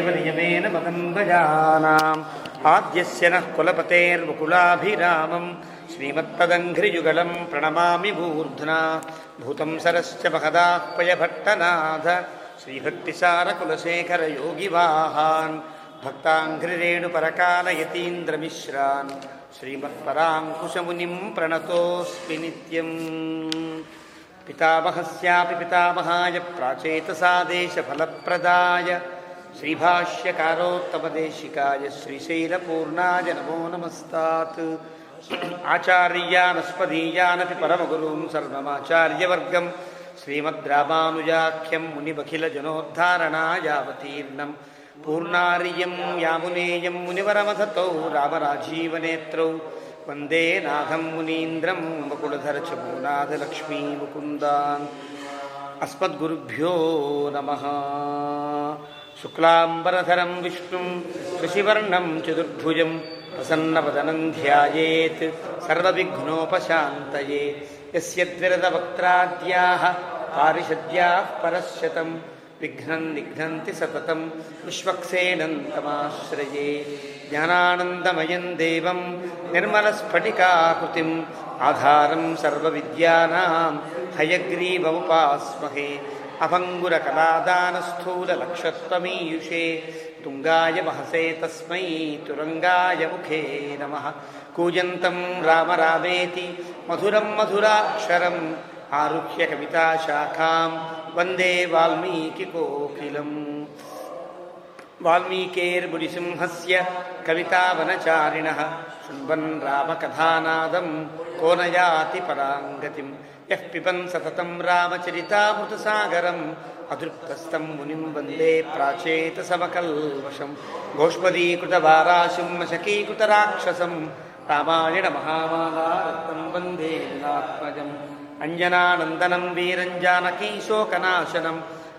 तदेव नियमेन पदं भजानाम् आद्यस्य नः कुलपतेर्वकुलाभिरामं श्रीमत्तदङ्घ्रियुगलं प्रणमामि मूर्ध्ना भूतं सरश्च महदाह्वयभट्टनाथ श्रीभक्तिसारकुलशेखरयोगिवाहान् भक्ताङ्घ्रिरेणुपरकालयतीन्द्रमिश्रान् श्रीमत्पराङ्कुशमुनिं प्रणतोऽस्मि नित्यम्। पितामहस्यापि पितामहाय प्राचेतसादेशफलप्रदाय श्रीभाष्यकारोत्तमदेशिकाय श्रीशैलपूर्णाय नमो नमस्तात्। आचार्यानस्मदीयानपि परमगुरुं सर्वमाचार्यवर्गं श्रीमद्रामानुजाख्यं मुनिमखिलजनोद्धारणायावतीर्णं पूर्णार्यं यामुनेयं मुनिवरमथतौ रामराजीवनेत्रौ वंदे नाथं मुनीन्द्रं वकुलधरचमूनाथलक्ष्मीमुकुन्दान्। अस्मद्गुरुभ्यो नमः। शुक्लाम्बरधरं विष्णुं शशिवर्णं चतुर्भुजं प्रसन्नवदनं ध्यायेत् सर्वविघ्नोपशान्तये। यस्य द्विरदवक्त्राद्याः पारिषद्याः परश्शतं विघ्नं निघ्नन्ति सततं विश्वक्सेनं तमाश्रये। ज्ञानानन्दमयं देवं निर्मलस्फटिकाकृतिम् आधारं सर्वविद्यानां हयग्रीवमुपास्महे। अभङ्गुरकलादानस्थूललक्षत्वमीयुषे तुङ्गाय महसे तस्मै तुरङ्गाय मुखे नमः। कूजन्तं राम रामेति मधुरं मधुराक्षरम् आरुह्य कविताशाखां वन्दे वाल्मीकिकोकिलम्। वाल्मीकेर्मुनिसिंहस्य कवितावनचारिणः शृण्वन् रामकथानादं को न याति पराङ्गतिम्। यः पिबन् सततं रामचरितामृतसागरम् अतृप्तस्तं मुनिं वन्दे प्राचेतसमकल्मषम्। गोष्पदीकृतवाराशिं मशकीकृतराक्षसं रामायणमहामालारत्नं वन्दे वीरात्मजम्। अञ्जनानन्दनं वीरं जानकीशोकनाशनं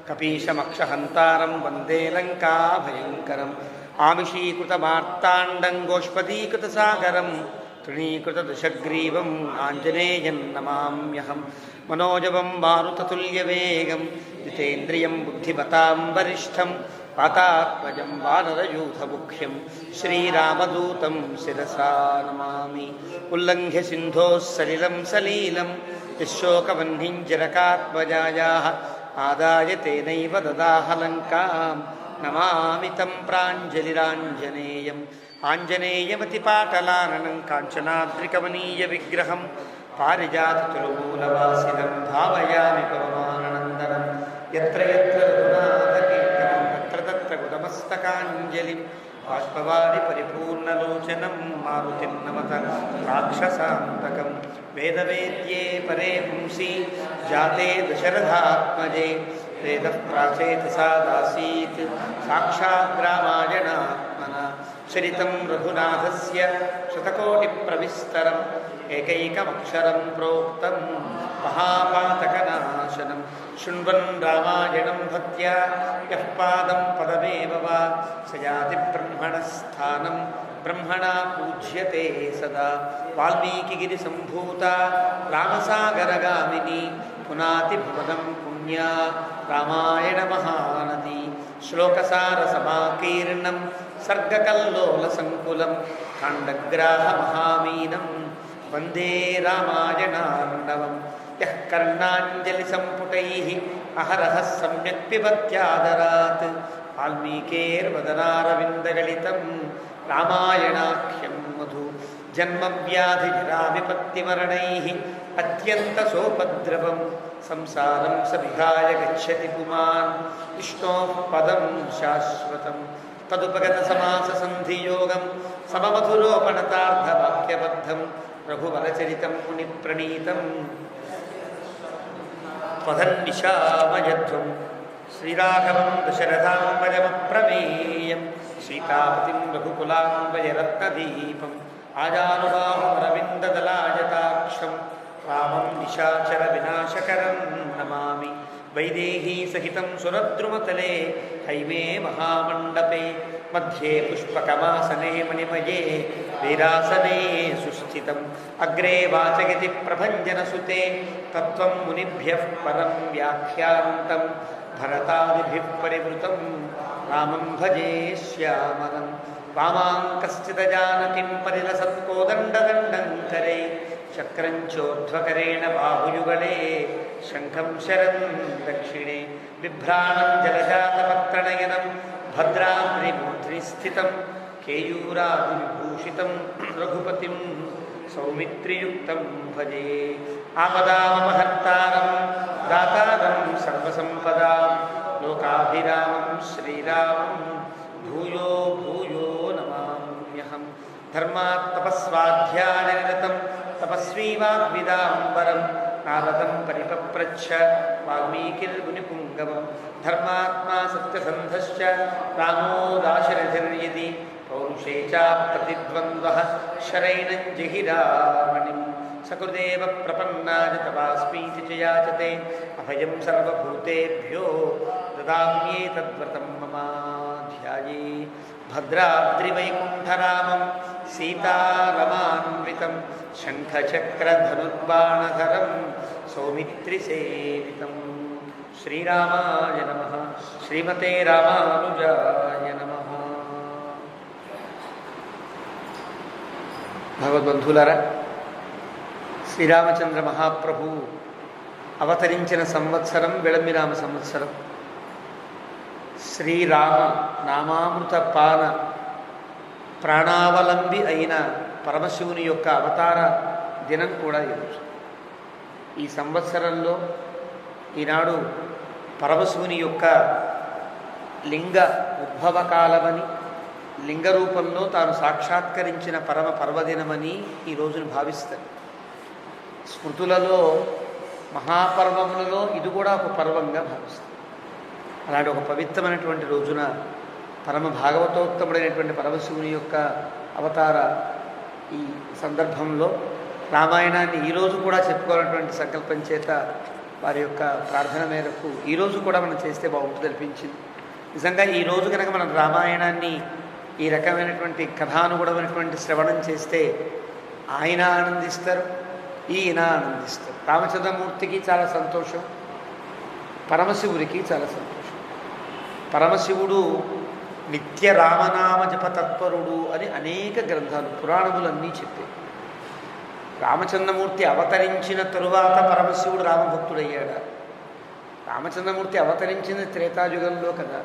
कपीशमक्षहन्तारं वन्दे लङ्काभयङ्करम्। आमिषीकृतमार्ताण्डं गोष्पदीकृतसागरं तृणीकृतदशग्रीवम् आञ्जनेयं नमाम्यहम्। मनोजवं मारुततुल्यवेगं जितेन्द्रियं बुद्धिमतां वरिष्ठं वातात्मजं वानरयूथमुख्यं श्रीरामदूतं शिरसा नमामि। उल्लङ्घ्य सिन्धोः सलिलं सलीलं यशोकवह्निं जनकात्मजायाः आदाय तेनैव ददाह लङ्कां नमामि तं प्राञ्जलिराञ्जनेयम्। आञ्जनेयमतिपाटलाननं काञ्चनाद्रिकमनीयविग्रहं पारिजाततुलमूलवासिनं भावयामि पवमाननन्दनं। यत्र यत्र रघुनाथकीर्तनं तत्र तत्र गुणमस्तकाञ्जलिं बाष्पवारि परिपूर्णलोचनं मारुतिं नमत राक्षसान्तकं। वेदवेद्ये परे पुंसि जाते दशरथात्मजे वेदः प्राचेतसादासीत् साक्षात् रामायणात्मना। चरितं रघुनाथस्य शतकोटिप्रविस्तरम् एकैकमक्षरं प्रोक्तं महापातकनाशनं। शृण्वन् रामायणं भक्त्या यः पादं पदमेव वा स याति ब्रह्मणस्थानं ब्रह्मणा पूज्यते सदा। वाल्मीकिगिरिसम्भूता रामसागरगामिनी पुनाति भुवनं पुण्या रामायणमहानदी। श्लोकसारसमाकीर्णं सर्गकल्लोलसङ्कुलं काण्डग्राहमहामीनं वन्दे रामायणार्णवम्। यः कर्णाञ्जलिसम्पुटैः अहरः सम्यक् पिबत्यादरात् वाल्मीकेर्वदनारविन्दगलितं रामायणाख्यं मधु। जन्मव्याधिजराविपत्तिमरणैः अत्यन्तसोपद्रवं संसारं स विहाय गच्छति पुमान् विष्णोः पदं शाश्वतं। तदुपगतसमाससन्धियोगं सममधुरोपणतार्धवाक्यबद्धं रघुवरचरितं मुनिप्रणीतं त्वदन्निशामयध्वं। श्रीराघवं दशरथाम्बजमप्रमेयं सीतापतिं रघुकुलाम्बजरत्नदीपम् आजानुबाहुमरविन्ददलायताक्षं रामं निशाचरविनाशकरं नमामि। वैदेहीसहितं सुरद्रुमतले हैमे महामण्डपे मध्ये पुष्पकमासने मणिमये वीरासने सुस्थितम्। अग्रे वाचयति प्रभञ्जनसुते तत्त्वं मुनिभ्यः परं व्याख्यान्तं भरतादिभिः परिवृतं రామం భజే శ్యామలం వామాంకశ్చిదజానకిం పరిలసత్కోదండదండం కరే చక్రం చోర్ధ్వకరేణ బాహుయుగళే శంఖం శరం దక్షిణే బిభ్రాణం జలజాతపత్రనయనం భద్రాద్రిమూర్ధ్ని స్థితం కేయూరాదివిభూషితం రఘుపతిం సౌమిత్రియుక్తం భజే ఆపదామహర్తారం దాతారం సర్వసంపదాం లోకాభిరామం శ్రీరామం భూయో భూయో నమామ్యహం ధర్మాత్ తపస్వాధ్యాయనిరతం తపస్వీ వాగ్విదాంబరం నారదం పరిపప్రచ్ఛ వాల్మీకిర్మునిపుంగవం ధర్మాత్మా సత్యసంధశ్చ రామో దాశరథిర్యది పౌరుషే చ ప్రతిద్వంద్వః శరైణం జహిరామణిం సకృదేవ ప్రపన్నాయ తపాస్మీతి చ యాచతే అభయం సర్వభూతేభ్యో దదామ్యేతద్వ్రతం మమ ధ్యాయే భద్రాద్రివైకుంఠరామం సీతారమాన్వితం శంఖచక్రధనుర్బాణధరం సౌమిత్రిసేవితం శ్రీరామాయ నమః శ్రీమతే రామానుజాయ నమః. భగవద్బంధులారా, శ్రీరామచంద్ర మహాప్రభు అవతరించిన సంవత్సరం విళంబినామ సంవత్సరం. శ్రీరామ నామామృత పాన ప్రాణావలంబి అయిన పరమశివుని యొక్క అవతార దినం కూడా ఈరోజు. ఈ సంవత్సరంలో ఈనాడు పరమశివుని యొక్క లింగ ఉద్భవకాలమని, లింగ రూపంలో తాను సాక్షాత్కరించిన పరమ పర్వదినమని ఈ రోజును భావిస్తారు. స్మృతులలో మహాపర్వములలో ఇది కూడా ఒక పర్వంగా భావిస్తారు. అలాంటి ఒక పవిత్రమైనటువంటి రోజున పరమ భాగవతోత్తముడైనటువంటి పరమశివుని యొక్క అవతార ఈ సందర్భంలో రామాయణాన్ని ఈరోజు కూడా చెప్పుకోవాలన్నటువంటి సంకల్పం చేత వారి యొక్క ప్రార్థన మేరకు ఈరోజు కూడా మనం చేస్తే బాగుంటుంది అనిపించింది. నిజంగా ఈరోజు కనుక మనం రామాయణాన్ని ఈ రకమైనటువంటి కథానుగుణమైనటువంటి శ్రవణం చేస్తే ఆయన ఆనందిస్తారు, ఈయన ఆనందిస్తారు. రామచంద్రమూర్తికి చాలా సంతోషం, పరమశివుడికి చాలా సంతోషం. పరమశివుడు నిత్య రామనామ జపతత్పరుడు అని అనేక గ్రంథాలు పురాణములన్నీ చెప్పాయి. రామచంద్రమూర్తి అవతరించిన తరువాత పరమశివుడు రామభక్తుడయ్యాడా? రామచంద్రమూర్తి అవతరించింది త్రేతాయుగంలో కదా.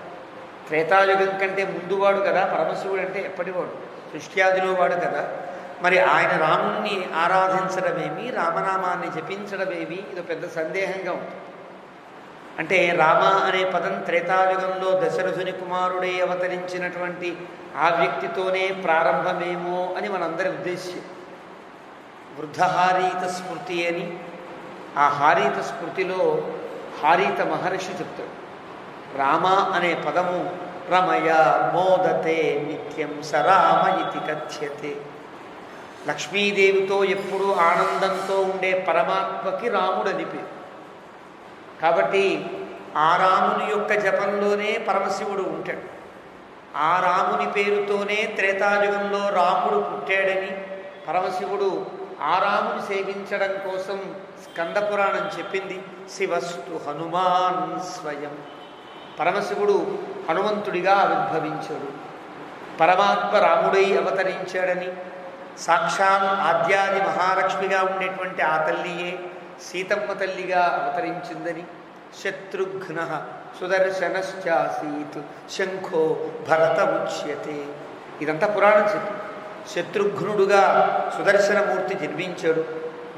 త్రేతాయుగం కంటే ముందువాడు కదా పరమశివుడు. అంటే ఎప్పటివాడు, సృష్ట్యాదిలో వాడు కదా. మరి ఆయన రాముణ్ణి ఆరాధించడమేమి, రామనామాన్ని జపించడమేమి, ఇది పెద్ద సందేహంగా ఉంటుంది. అంటే రామ అనే పదం త్రేతాయుగంలో దశరథుని కుమారుడే అవతరించినటువంటి ఆ వ్యక్తితోనే ప్రారంభమేమో అని మనందరి ఉద్దేశ్యం. వృద్ధహారీత స్మృతి అని ఆ హారీత స్మృతిలో హారీత మహర్షి చెప్తాడు, రామ అనే పదము రమయ మోదతే నిత్యం సరామ ఇతి కథ్యతే. లక్ష్మీదేవితో ఎప్పుడూ ఆనందంతో ఉండే పరమాత్మకి రాముడని పేరు. కాబట్టి ఆ రాముని యొక్క జపంలోనే పరమశివుడు ఉంటాడు. ఆ రాముని పేరుతోనే త్రేతాయుగంలో రాముడు పుట్టాడని పరమశివుడు ఆ రాముని సేవించడం కోసం స్కందపురాణం చెప్పింది. శివస్తు హనుమాన్ స్వయం. పరమశివుడు హనుమంతుడిగా ఆవిర్భవించాడు. పరమాత్మ రాముడై అవతరించాడని, సాక్షాత్ ఆద్యాది మహాలక్ష్మిగా ఉండేటువంటి ఆ తల్లియే సీతమ్మ తల్లిగా అవతరించిందని, శత్రుఘ్న సుదర్శనశ్చాసీత్ శంఖో భరత ఉచ్యతే. ఇదంతా పురాణం చెప్పి శత్రుఘ్నుడుగా సుదర్శనమూర్తి జన్మించాడు.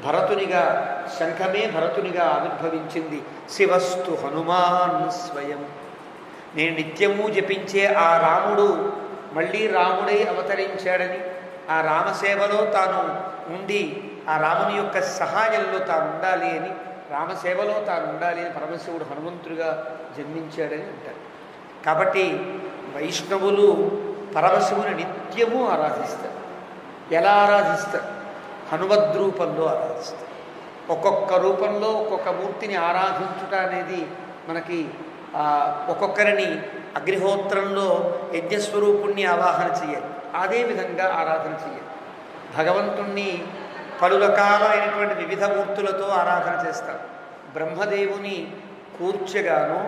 భరతునిగా శంఖమే భరతునిగా ఆవిర్భవించింది. శివస్తు హనుమాన్ స్వయం. నేను నిత్యము జపించే ఆ రాముడు మళ్ళీ రాముడై అవతరించాడని, ఆ రామసేవలో తాను ఉండి ఆ రాముని యొక్క సహాయంలో తాను ఉండాలి అని, రామసేవలో తాను ఉండాలి అని పరమశివుడు హనుమంతుడిగా జన్మించాడని అంటారు. కాబట్టి వైష్ణవులు పరమశివుని నిత్యము ఆరాధిస్తారు. ఎలా ఆరాధిస్తారు? హనుమద్రూపంలో ఆరాధిస్తారు. ఒక్కొక్క రూపంలో ఒక్కొక్క మూర్తిని ఆరాధించుట అనేది మనకి ఒక్కొక్కరిని అగ్నిహోత్రంలో యజ్ఞస్వరూపుణ్ణి ఆవాహన చేయాలి, అదేవిధంగా ఆరాధన చేయాలి. భగవంతుణ్ణి పలు రకాలైనటువంటి వివిధ మూర్తులతో ఆరాధన చేస్తారు. బ్రహ్మదేవుని కూర్చగాను,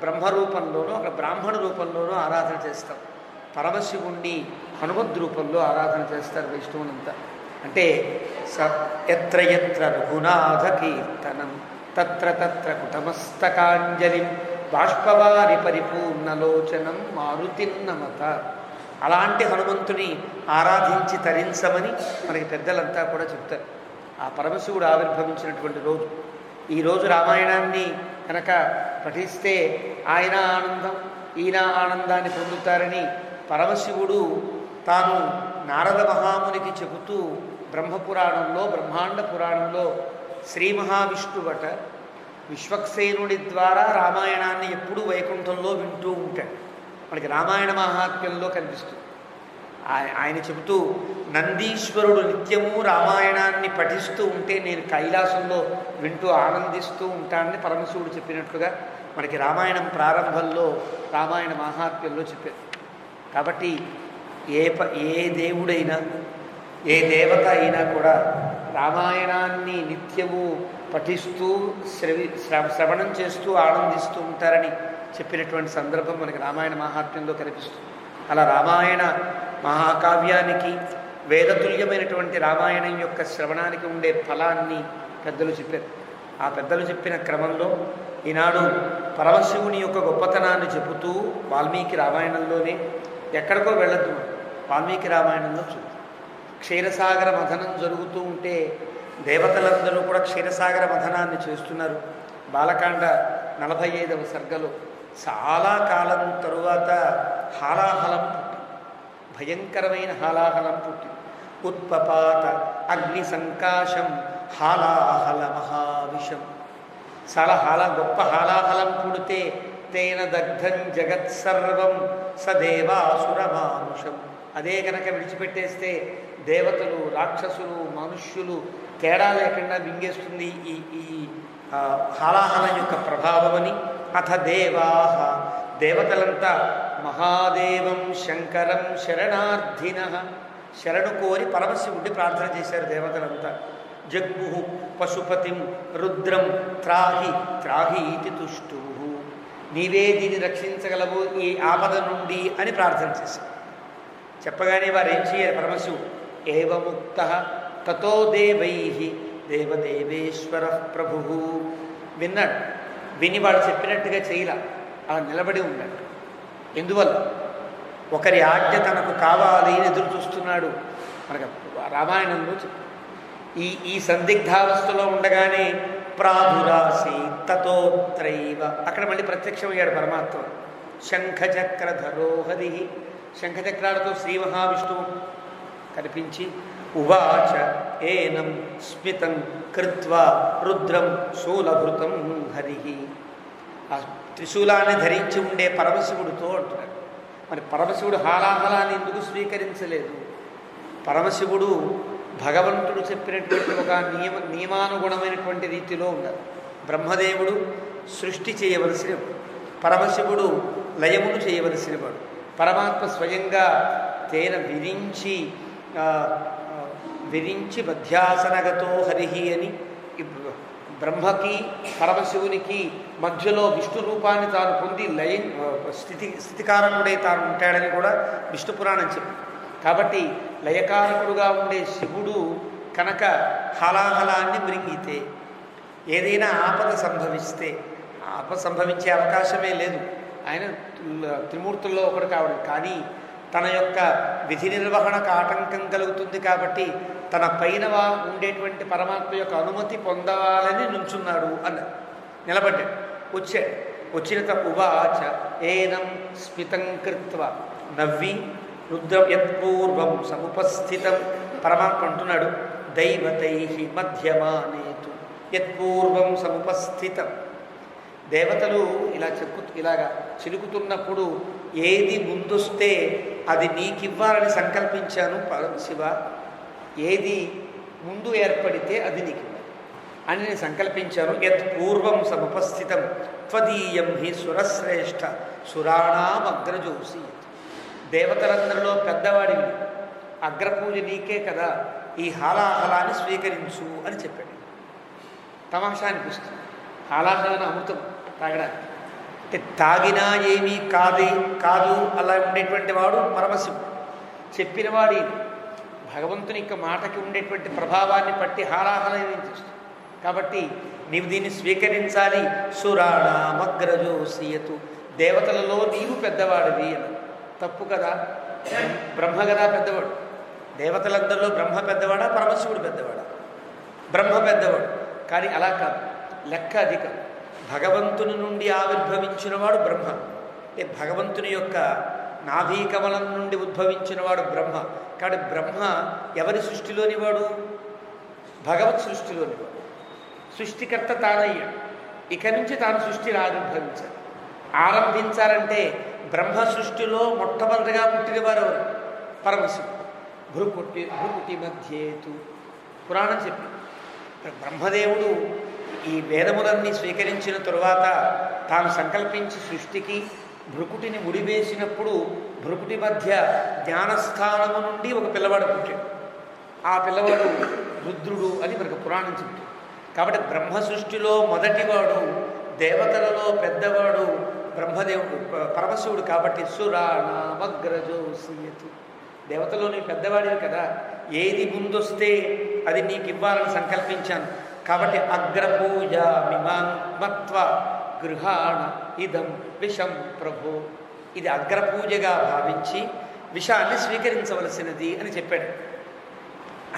బ్రహ్మ రూపంలోనూ అక్కడ బ్రాహ్మణ రూపంలోనూ ఆరాధన చేస్తాం. పరమశివుణ్ణి హనుమద్ రూపంలో ఆరాధన చేస్తారు వైష్ణవులంతా. అంటే ఎత్ర ఎత్ర రఘునాథ కీర్తనం తత్ర తత్ర కుటమస్తకాంజలిం బాష్పవారి పరిపూర్ణలోచనం మారుతిన్నమత. అలాంటి హనుమంతుని ఆరాధించి తరించమని మనకి పెద్దలంతా కూడా చెప్తారు. ఆ పరమశివుడు ఆవిర్భవించినటువంటి రోజు ఈరోజు. రామాయణాన్ని కనుక పఠిస్తే ఆయన ఆనందం ఈయన ఆనందాన్ని పొందుతారని పరమశివుడు తాను నారద మహామునికి చెబుతూ బ్రహ్మపురాణంలో బ్రహ్మాండ పురాణంలో శ్రీ మహావిష్ణువట విశ్వక్సేనుడి ద్వారా రామాయణాన్ని ఎప్పుడూ వైకుంఠంలో వింటూ ఉంటాడు. మనకి రామాయణ మహాత్మ్యంలో కనిపిస్తుంది. ఆయన చెబుతూ నందీశ్వరుడు నిత్యము రామాయణాన్ని పఠిస్తూ ఉంటే నేను కైలాసంలో వింటూ ఆనందిస్తూ ఉంటానని పరమశివుడు చెప్పినట్లుగా మనకి రామాయణం ప్రారంభంలో రామాయణ మహాత్మ్యంలో చెప్పారు. కాబట్టి ఏ దేవుడైనా ఏ దేవత అయినా కూడా రామాయణాన్ని నిత్యము పఠిస్తూ శ్రవణం చేస్తూ ఆనందిస్తూ ఉంటారని చెప్పినటువంటి సందర్భం మనకి రామాయణ మహాత్మ్యంలో కనిపిస్తుంది. అలా రామాయణ మహాకావ్యానికి వేదతుల్యమైనటువంటి రామాయణం యొక్క శ్రవణానికి ఉండే ఫలాన్ని పెద్దలు చెప్పారు. ఆ పెద్దలు చెప్పిన క్రమంలో ఈనాడు పరమశివుని యొక్క గొప్పతనాన్ని చెబుతూ వాల్మీకి రామాయణంలోనే ఎక్కడికో వెళ్ళద్దు, వాల్మీకి రామాయణంలో చూద్దాం. క్షీరసాగర మథనం జరుగుతూ ఉంటే దేవతలందరూ కూడా క్షీరసాగర మథనాన్ని చేస్తున్నారు. బాలకాండ 45వ సర్గలో చాలా కాలం తరువాత హాలాహలం పుట్టి, భయంకరమైన హాలాహలం పుట్టి, ఉత్పపాత అగ్ని సంకాశం హాలాహల మహావిషం. చాలా గొప్ప హాలాహలం పుడితే తేన దగ్ధం జగత్సర్వం సదేవాసురమానుషం. అదే కనుక విడిచిపెట్టేస్తే దేవతలు రాక్షసులు మనుష్యులు తేడా లేకుండా మింగేస్తుంది ఈ హాలాహలం యొక్క ప్రభావమని. అథ దేవాహ దేవతలంతా మహాదేవం శంకరం శరణార్థిన శరణు కోరి పరమశివుడిని ప్రార్థన చేశారు దేవతలంతా. జగ్ముహు పశుపతిం రుద్రం త్రాహి త్రాహీతి తుష్టు, నీవే దీన్ని రక్షించగలవు ఈ ఆపద నుండి అని ప్రార్థన చేశారు. చెప్పగానే వారు ఏం చేయాలి? పరమశివుడు ఏవముక్త తతో దేవై దేవదేవేశ్వర ప్రభు విన్నాడు. విని వాడు చెప్పినట్టుగా చేయలా, అలా నిలబడి ఉన్నాడు. ఎందువల్ల? ఒకరి ఆజ్ఞ తనకు కావాలి అని ఎదురు చూస్తున్నాడు. మనకు రామాయణంలో ఈ సందిగ్ధావస్థలో ఉండగానే ప్రాదురాసి తతోత్రైవ, అక్కడ మళ్ళీ ప్రత్యక్షమయ్యాడు పరమాత్మ. శంఖచక్రధరో హరి, శంఖచక్రాలతో శ్రీ మహావిష్ణువు కనిపించి ఉవాచ ఏనం స్మితం కృత్వా రుద్రం శూలభృతం హరి. ఆ త్రిశూలాన్ని ధరించి ఉండే పరమశివుడితో అంటున్నాడు. మరి పరమశివుడు హాలాహలాన్ని ఎందుకు స్వీకరించలేదు? పరమశివుడు భగవంతుడు చెప్పినటువంటి ఒక నియమానుగుణమైనటువంటి రీతిలో ఉన్నారు. బ్రహ్మదేవుడు సృష్టి చేయవలసినవాడు, పరమశివుడు లయమును చేయవలసినవాడు. పరమాత్మ స్వయంగా తేన విరించి మధ్యాసనగతో హరిహి అని బ్రహ్మకి పరమశివునికి మధ్యలో విష్ణు రూపాన్ని తాను పొంది స్థితికారకుడే తాను ఉంటాడని కూడా విష్ణు పురాణం చెప్పి. కాబట్టి లయకారకుడుగా ఉండే శివుడు కనుక హలాహలాన్ని మృంగితే, ఏదైనా ఆపద సంభవిస్తే, ఆపద సంభవించే అవకాశమే లేదు, ఆయన త్రిమూర్తుల్లో ఒకడు కావడం. కానీ తన యొక్క విధి నిర్వహణకు ఆటంకం కలుగుతుంది కాబట్టి తన పైన ఉండేటువంటి పరమాత్మ యొక్క అనుమతి పొందాలని నుంచున్నాడు అన్నారు. నిలబడ్డాడు, వచ్చాడు. వచ్చిన ఉవాచ ఏనం స్మితం కృత్వ, నవ్వి రుద్రం యత్పూర్వం సముపస్థితం. పరమాత్మ అంటున్నాడు దైవతై మధ్యమానేతు యత్పూర్వం సముపస్థితం. దేవతలు ఇలాగా చిలుకుతున్నప్పుడు ఏది ముందొస్తే అది నీకివ్వాలని సంకల్పించాను శివ, ఏది ముందు ఏర్పడితే అది నీకు అని నేను సంకల్పించాను. యత్ పూర్వం సముపస్థితం త్వదీయం హి సురశ్రేష్ఠ సురాణాం అగ్రజోసి. దేవతలందరిలో పెద్దవాడివి, అగ్రపూజ నీకే కదా, ఈ హాలాహలాన్ని స్వీకరించు అని చెప్పాడు. తమాషా అనిపిస్తుంది. హాలాహలం అమృతం తాగడానికి అంటే తాగినా ఏమీ కాదు అలా ఉండేటువంటి వాడు పరమశివుడు. చెప్పినవాడి భగవంతుని యొక్క మాటకి ఉండేటువంటి ప్రభావాన్ని పట్టి హాలాహలం చేస్తుంది. కాబట్టి నీవు దీన్ని స్వీకరించాలి. సురాణమగ్రజోసియతు, దేవతలలో నీవు పెద్దవాడివి అని. తప్పు కదా, బ్రహ్మ కదా పెద్దవాడు. దేవతలందరిలో బ్రహ్మ పెద్దవాడా, పరమశివుడు పెద్దవాడా? బ్రహ్మ పెద్దవాడు. కానీ అలా కాదు, లెక్క అధికం. భగవంతుని నుండి ఆవిర్భవించినవాడు బ్రహ్మ. అంటే భగవంతుని యొక్క నాభీకమలం నుండి ఉద్భవించినవాడు బ్రహ్మ. కాబట్టి బ్రహ్మ ఎవరి సృష్టిలోని వాడు? భగవత్ సృష్టిలోని వాడు. సృష్టికర్త తానయ్యాడు. ఇక నుంచి తాను సృష్టిని ఆవిర్భవించాలి. ఆరంభించాలంటే బ్రహ్మ సృష్టిలో మొట్టమొదటిగా పుట్టినవారు ఎవరు? పరమశివుడు. భృకుటి మధ్యేతు పురాణం చెప్పి బ్రహ్మదేవుడు ఈ వేదములన్నీ స్వీకరించిన తరువాత తాను సంకల్పించి సృష్టికి భృకుటిని ముడివేసినప్పుడు భృకుటి మధ్య జ్ఞానస్థానము నుండి ఒక పిల్లవాడు పుట్టాడు. ఆ పిల్లవాడు రుద్రుడు అని మనకు పురాణం చెప్తుంది. కాబట్టి బ్రహ్మ సృష్టిలో మొదటివాడు, దేవతలలో పెద్దవాడు బ్రహ్మదేవుడు, పరమశివుడు. కాబట్టి సురాణమగ్రజోసియతు, దేవతలోని పెద్దవాడివి కదా, ఏది ముందొస్తే అది నీకు ఇవ్వాలని సంకల్పించాను. కాబట్టి అగ్రపూజ మిమాత్వ గృహాణ ఇదం విషం ప్రభో, ఇది అగ్రపూజగా భావించి విషాన్ని స్వీకరించవలసినది అని చెప్పాడు.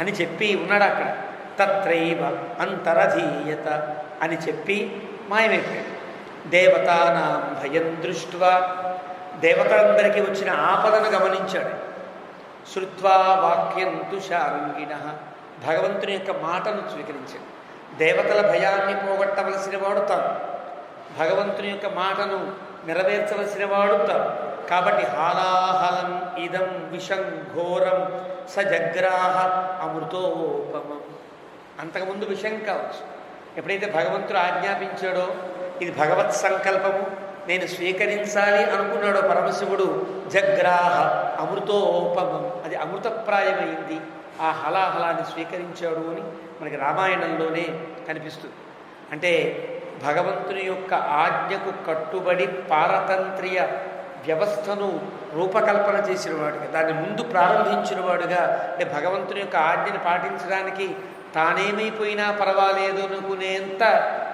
అని చెప్పి ఉన్నాడు అక్కడ. తత్రైవ అంతరధీయత అని చెప్పి మాయమైపోయాడు. దేవతానాం భయం దృష్ట్వా, దేవతలందరికీ వచ్చిన ఆపదను గమనించాడు. శృత్వా వాక్యం తుషారంగిణ, భగవంతుని యొక్క మాటను స్వీకరించాడు. దేవతల భయాన్ని పోగొట్టవలసిన వాడు తాను, భగవంతుని యొక్క మాటను నెరవేర్చవలసిన వాడు తాను. కాబట్టి హాలాహలం ఇదం విషం ఘోరం సజగ్రాహ అమృతోపమం. అంతకుముందు విషం కావచ్చు, ఎప్పుడైతే భగవంతుడు ఆజ్ఞాపించాడో ఇది భగవత్ సంకల్పము, నేను స్వీకరించాలి అనుకున్నాడో పరమశివుడు, జగ్రాహ అమృతోపమం, అది అమృతప్రాయమైంది. ఆ హలాహలాన్ని స్వీకరించాడు అని మనకి రామాయణంలోనే కనిపిస్తుంది. అంటే భగవంతుని యొక్క ఆజ్ఞకు కట్టుబడి పారతంత్ర్య వ్యవస్థను రూపకల్పన చేసినవాడుగా, దాన్ని ముందు ప్రారంభించినవాడుగా, అంటే భగవంతుని యొక్క ఆజ్ఞను పాటించడానికి తానేమైపోయినా పర్వాలేదు అనుకునేంత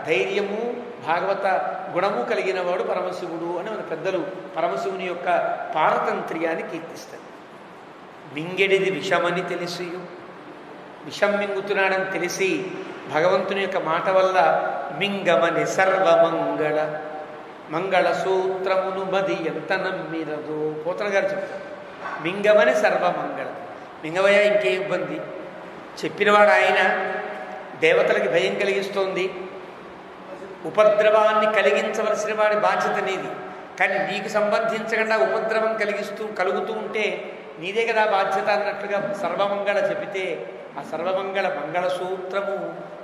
ధైర్యము భాగవత గుణము కలిగిన వాడు పరమశివుడు అని మన పెద్దలు పరమశివుని యొక్క పారతంత్ర్యాన్ని కీర్తిస్తారు. మింగెడిది విషమని తెలిసి, విషం మింగుతున్నాడని తెలిసి భగవంతుని యొక్క మాట వల్ల మింగమని సర్వమంగళ మంగళ సూత్రమును మది ఎంత నమ్మిరదు పోతన గారు చెప్తారు. మింగమని సర్వమంగళ, మింగవయ ఇంకే ఇబ్బంది, చెప్పినవాడు ఆయన, దేవతలకి భయం కలిగిస్తోంది, ఉపద్రవాన్ని కలిగించవలసిన వాడి బాధ్యత నీది. కానీ నీకు సంబంధించకుండా ఉపద్రవం కలుగుతూ ఉంటే నీదే కదా బాధ్యత అన్నట్లుగా సర్వమంగళ చెబితే ఆ సర్వమంగళ మంగళసూత్రము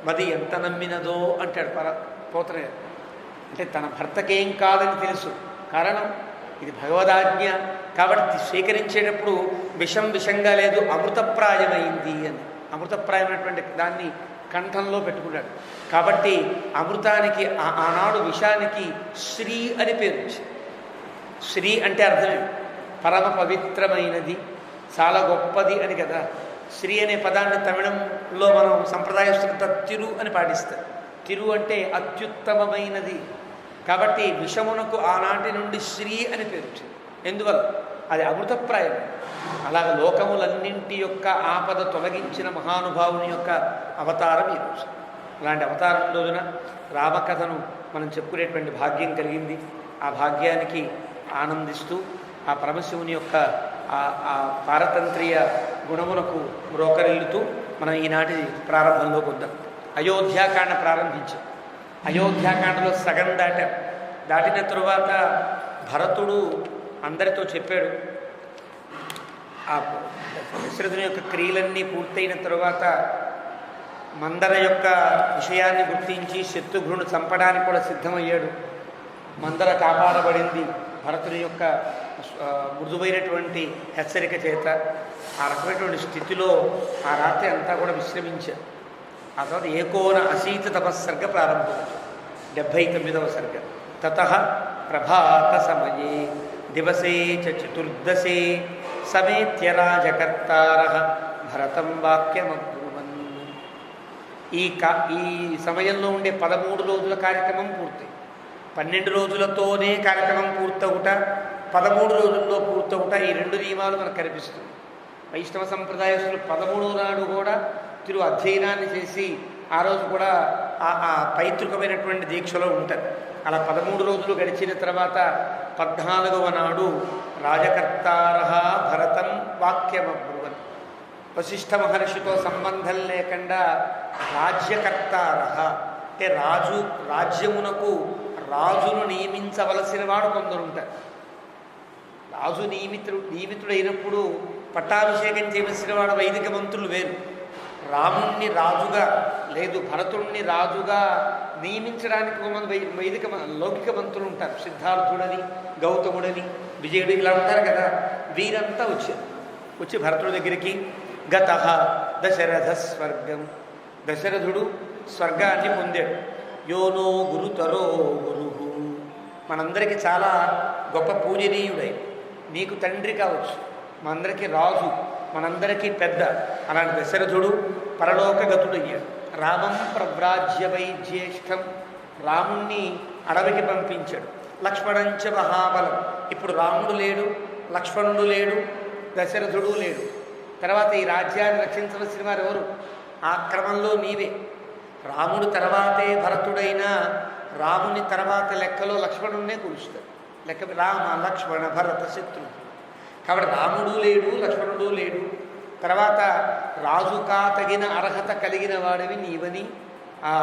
మది ఎంత నమ్మినదో అంటాడు పోతన. అంటే తన భర్తకేం కాదని తెలుసు, కారణం ఇది భగవదాజ్ఞ. కాబట్టి స్వీకరించేటప్పుడు విషంగా లేదు, అమృతప్రాయమైంది అని. అమృతప్రాయమైనటువంటి దాన్ని కంఠంలో పెట్టుకున్నాడు. కాబట్టి అమృతానికి ఆనాడు విషానికి శ్రీ అని పేరు వచ్చింది. శ్రీ అంటే అర్థమే పరమ పవిత్రమైనది, చాలా గొప్పది అని కదా. శ్రీ అనే పదాన్ని తమిళంలో మనం సంప్రదాయస్తులతో తిరు అని పాటిస్తారు. తిరు అంటే అత్యుత్తమమైనది. కాబట్టి విషమునకు ఆనాటి నుండి శ్రీ అని పేరు వచ్చింది. ఎందువల్ల? అది అమృతప్రాయం. అలాగ లోకములన్నింటి యొక్క ఆపద తొలగించిన మహానుభావుని యొక్క అవతారం ఈరోజు. అలాంటి అవతారం రోజున రామకథను మనం చెప్పుకునేటువంటి భాగ్యం కలిగింది. ఆ భాగ్యానికి ఆనందిస్తూ ఆ పరమశివుని యొక్క ఆ పారతంత్ర్య గుణములకు మ్రోకరిల్లుతూ మనం ఈనాటి ప్రారంభంలోకి వద్దాం. అయోధ్యాకాండ ప్రారంభించాం. అయోధ్యాకాండలో సగం దాటిన తరువాత భరతుడు అందరితో చెప్పాడు. ఆ దశరథుని యొక్క క్రియలన్నీ పూర్తయిన తరువాత మందర యొక్క విషయాన్ని గుర్తించి శత్రుఘ్నుడు చంపడానికి కూడా సిద్ధమయ్యాడు. మందర కాపాడబడింది భరతుని యొక్క మృదువైనటువంటి హెచ్చరిక చేత. ఆ రకమైనటువంటి స్థితిలో ఆ రాత్రి అంతా కూడా విశ్రమించారు. ఆ తర్వాత ఏకోన అశీత తపస్సర్గ ప్రారంభం, 79వ సర్గ. తత ప్రభాత సమయే దివసే చ చతుర్దశే సమేత్య రాజకర్తారః భరతం వాక్యమబ్రువన్. ఈ సమయంలో ఉండే 13 రోజుల కార్యక్రమం పూర్తి. 12 రోజులతోనే కార్యక్రమం పూర్తవుట, 13 రోజుల్లో పూర్తవుట, ఈ 2 నియమాలు మనకు కనిపిస్తుంది. వైష్ణవ సంప్రదాయస్తులు 13 నాడు కూడా తిరు అధ్యయనాన్ని చేసి ఆ రోజు కూడా ఆ పైతృకమైనటువంటి దీక్షలో ఉంటారు. అలా 13 రోజులు గడిచిన తర్వాత 14వ నాడు రాజకర్తారః భరతం వాక్యమబ్రువన్. వశిష్ఠ మహర్షితో సంబంధం లేకుండా రాజ్యకర్తారః అంటే రాజ్యమునకు రాజును నియమించవలసిన వాడు కొందరుంటారు. రాజు నియమితుడైనప్పుడు పట్టాభిషేకం చేయవలసిన వాడు వైదిక మంత్రులు వేరు. రాముణ్ణి రాజుగా లేదు భరతుణ్ణి రాజుగా నియమించడానికి కొంతమంది లౌకిక మంత్రులు ఉంటారు. సిద్ధార్థుడని, గౌతముడని, విజయుడు ఇలా ఉంటారు కదా. వీరంతా వచ్చి భరతుడి దగ్గరికి గతః దశరథ స్వర్గం, దశరథుడు స్వర్గాన్ని పొందాడు. యోనో గురుతరో గురు, మనందరికీ చాలా గొప్ప పూజనీయుడై, నీకు తండ్రి కావచ్చు, మనందరికీ రాజు, మనందరికీ పెద్ద. అలాంటి దశరథుడు పరలోకగతుడయ్యాడు. రామం ప్రవ్రాజ్యవై జ్యేష్ఠం, రాముణ్ణి అడవికి పంపించాడు. లక్ష్మణంచ మహాబలం, ఇప్పుడు రాముడు లేడు, లక్ష్మణుడు లేడు, దశరథుడు లేడు. తర్వాత ఈ రాజ్యాన్ని రక్షించవలసిన వారు ఎవరు? ఆ క్రమంలో నీవే. రాముడు తర్వాతే భరతుడైనా రాముని తర్వాత లెక్కలో లక్ష్మణుడినే కూలుస్తాడు. లెక్క రామ లక్ష్మణ భరత శత్రుడు. కాబట్టి రాముడు లేడు, లక్ష్మణుడు లేడు. తర్వాత రాజుకా తగిన అర్హత కలిగిన వాడివి నీవని ఆ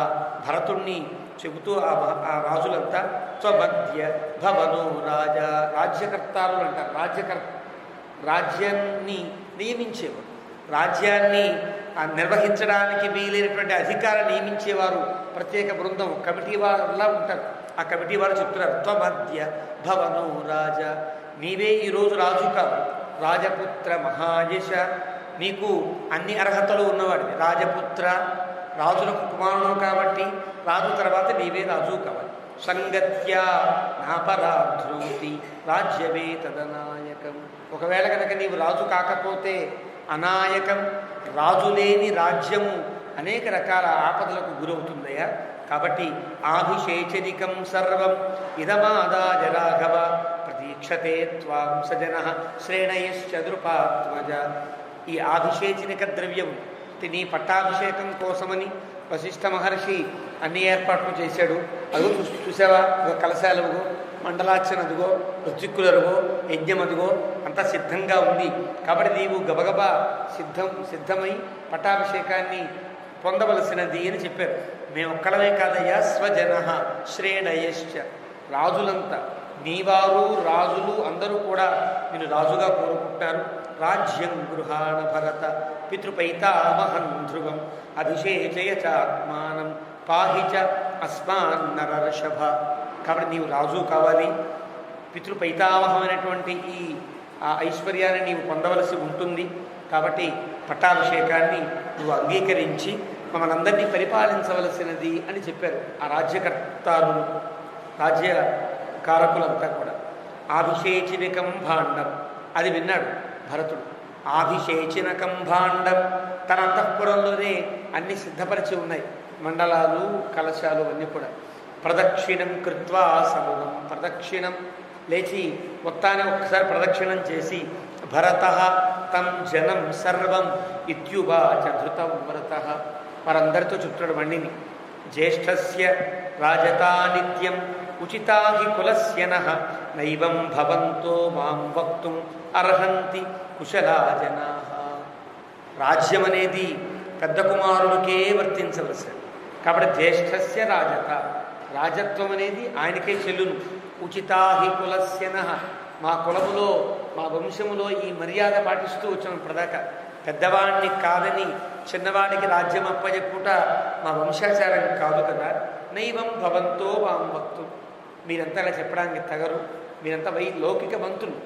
భరతుణ్ణి చెబుతూ ఆ రాజులంతా స్వమధ్య భవనో రాజా, రాజ్యకర్తారులు అంటారు. రాజ్యాన్ని నియమించేవారు, రాజ్యాన్ని నిర్వహించడానికి వీలైనటువంటి అధికారం నియమించేవారు ప్రత్యేక బృందం, కమిటీ వాళ్ళలా ఉంటారు. ఆ కమిటీ వారు చెప్తున్నారు త్వమధ్య భవనో రాజా, నీవే ఈరోజు రాజు కావాలి. రాజపుత్ర మహాయశ, నీకు అన్ని అర్హతలు ఉన్నవాడివి. రాజపుత్ర, రాజులకు కుమారుడు కాబట్టి రాజు తర్వాత నీవే రాజు కావాలి. సంగత్యా నాపరాధృతి రాజ్యమే తదనాయకం, ఒకవేళ కనుక నీవు రాజు కాకపోతే అనాయకం, రాజు లేని రాజ్యము అనేక రకాల ఆపదలకు గురవుతుందయ్యా. కాబట్టి ఆభిషేచనికం సర్వం ఇదమాదాయ రాఘవ ప్రతీక్షతే త్వాం సజన శ్రేణయశ్చ నృపాత్మజ. ఈ ఆభిషేచనిక ద్రవ్యము నీ పట్టాభిషేకం కోసమని వశిష్ఠ మహర్షి అన్ని ఏర్పాట్లు చేశాడు. అదిగో చూసావా, కలశాలవుగో, మండలార్చన అదిగో, రుచిక్కులరుగో, యజ్ఞం అదిగో, అంతా సిద్ధంగా ఉంది. కాబట్టి నీవు గబగబా సిద్ధమై పట్టాభిషేకాన్ని పొందవలసినది అని చెప్పారు. మేమొక్కడమే కాదయ్యా, స్వజన శ్రేణయశ్చ, రాజులంతా నీవారు రాజులు అందరూ కూడా నేను రాజుగా కోరుకుంటున్నారు. రాజ్యం గృహాణ భరత పితృపైతామహం ధ్రువం అభిషేచయ చాత్మానం పాహిచ అస్మాన్ నరర్షభ. కాబట్టి నీవు రాజు కావాలి, పితృపైతామహమైనటువంటి ఈ ఐశ్వర్యాన్ని నీవు పొందవలసి ఉంటుంది. కాబట్టి పట్టాభిషేకాన్ని నువ్వు అంగీకరించి మమ్మల్ని పరిపాలించవలసినది అని చెప్పారు ఆ రాజ్యకర్తారులు, రాజ్యకారకులంతా కూడా. ఆభిషేచనికం భాండం, అది విన్నాడు భరతుడు. ఆభిషేచనకం భాండం, తన అంతఃపురంలోనే అన్ని సిద్ధపరిచి ఉన్నాయి, మండలాలు, కలశాలు అన్నీ కూడా. ప్రదక్షిణం కృత్వా సమూలం, ప్రదక్షిణం లేచి మొత్తాన్ని ఒక్కసారి ప్రదక్షిణం చేసి భరత తం జనం సర్వం ఇత్యువాచ ధృతం భరత, వారందరితో చెప్తున్నాడు మణిని. జ్యేష్ఠస్య రాజతా నిత్యం ఉచితా హి కులస్య నః నైవం భవంతో మాం వక్తుం అర్హంతి కుశలా జనాః. రాజ్యం అనేది పెద్ద కుమారుడికే వర్తించవలసింది. కాబట్టి జ్యేష్ఠస్య రాజత, రాజత్వం అనేది ఆయనకే చెల్లును. ఉచితా హి కులస్య నః, మా కులములో మా వంశములో ఈ మర్యాద పాటిస్తూ వచ్చాము ప్రదాక. పెద్దవాడిని కాదని చిన్నవాడికి రాజ్యం అప్పచెప్పుట మా వంశాచారం కాదు కదా. నైవం భవంతో మాం వక్తుం, మీరంతా ఇలా చెప్పడానికి తగరు, మీరంతా లౌకిక మంత్రులు,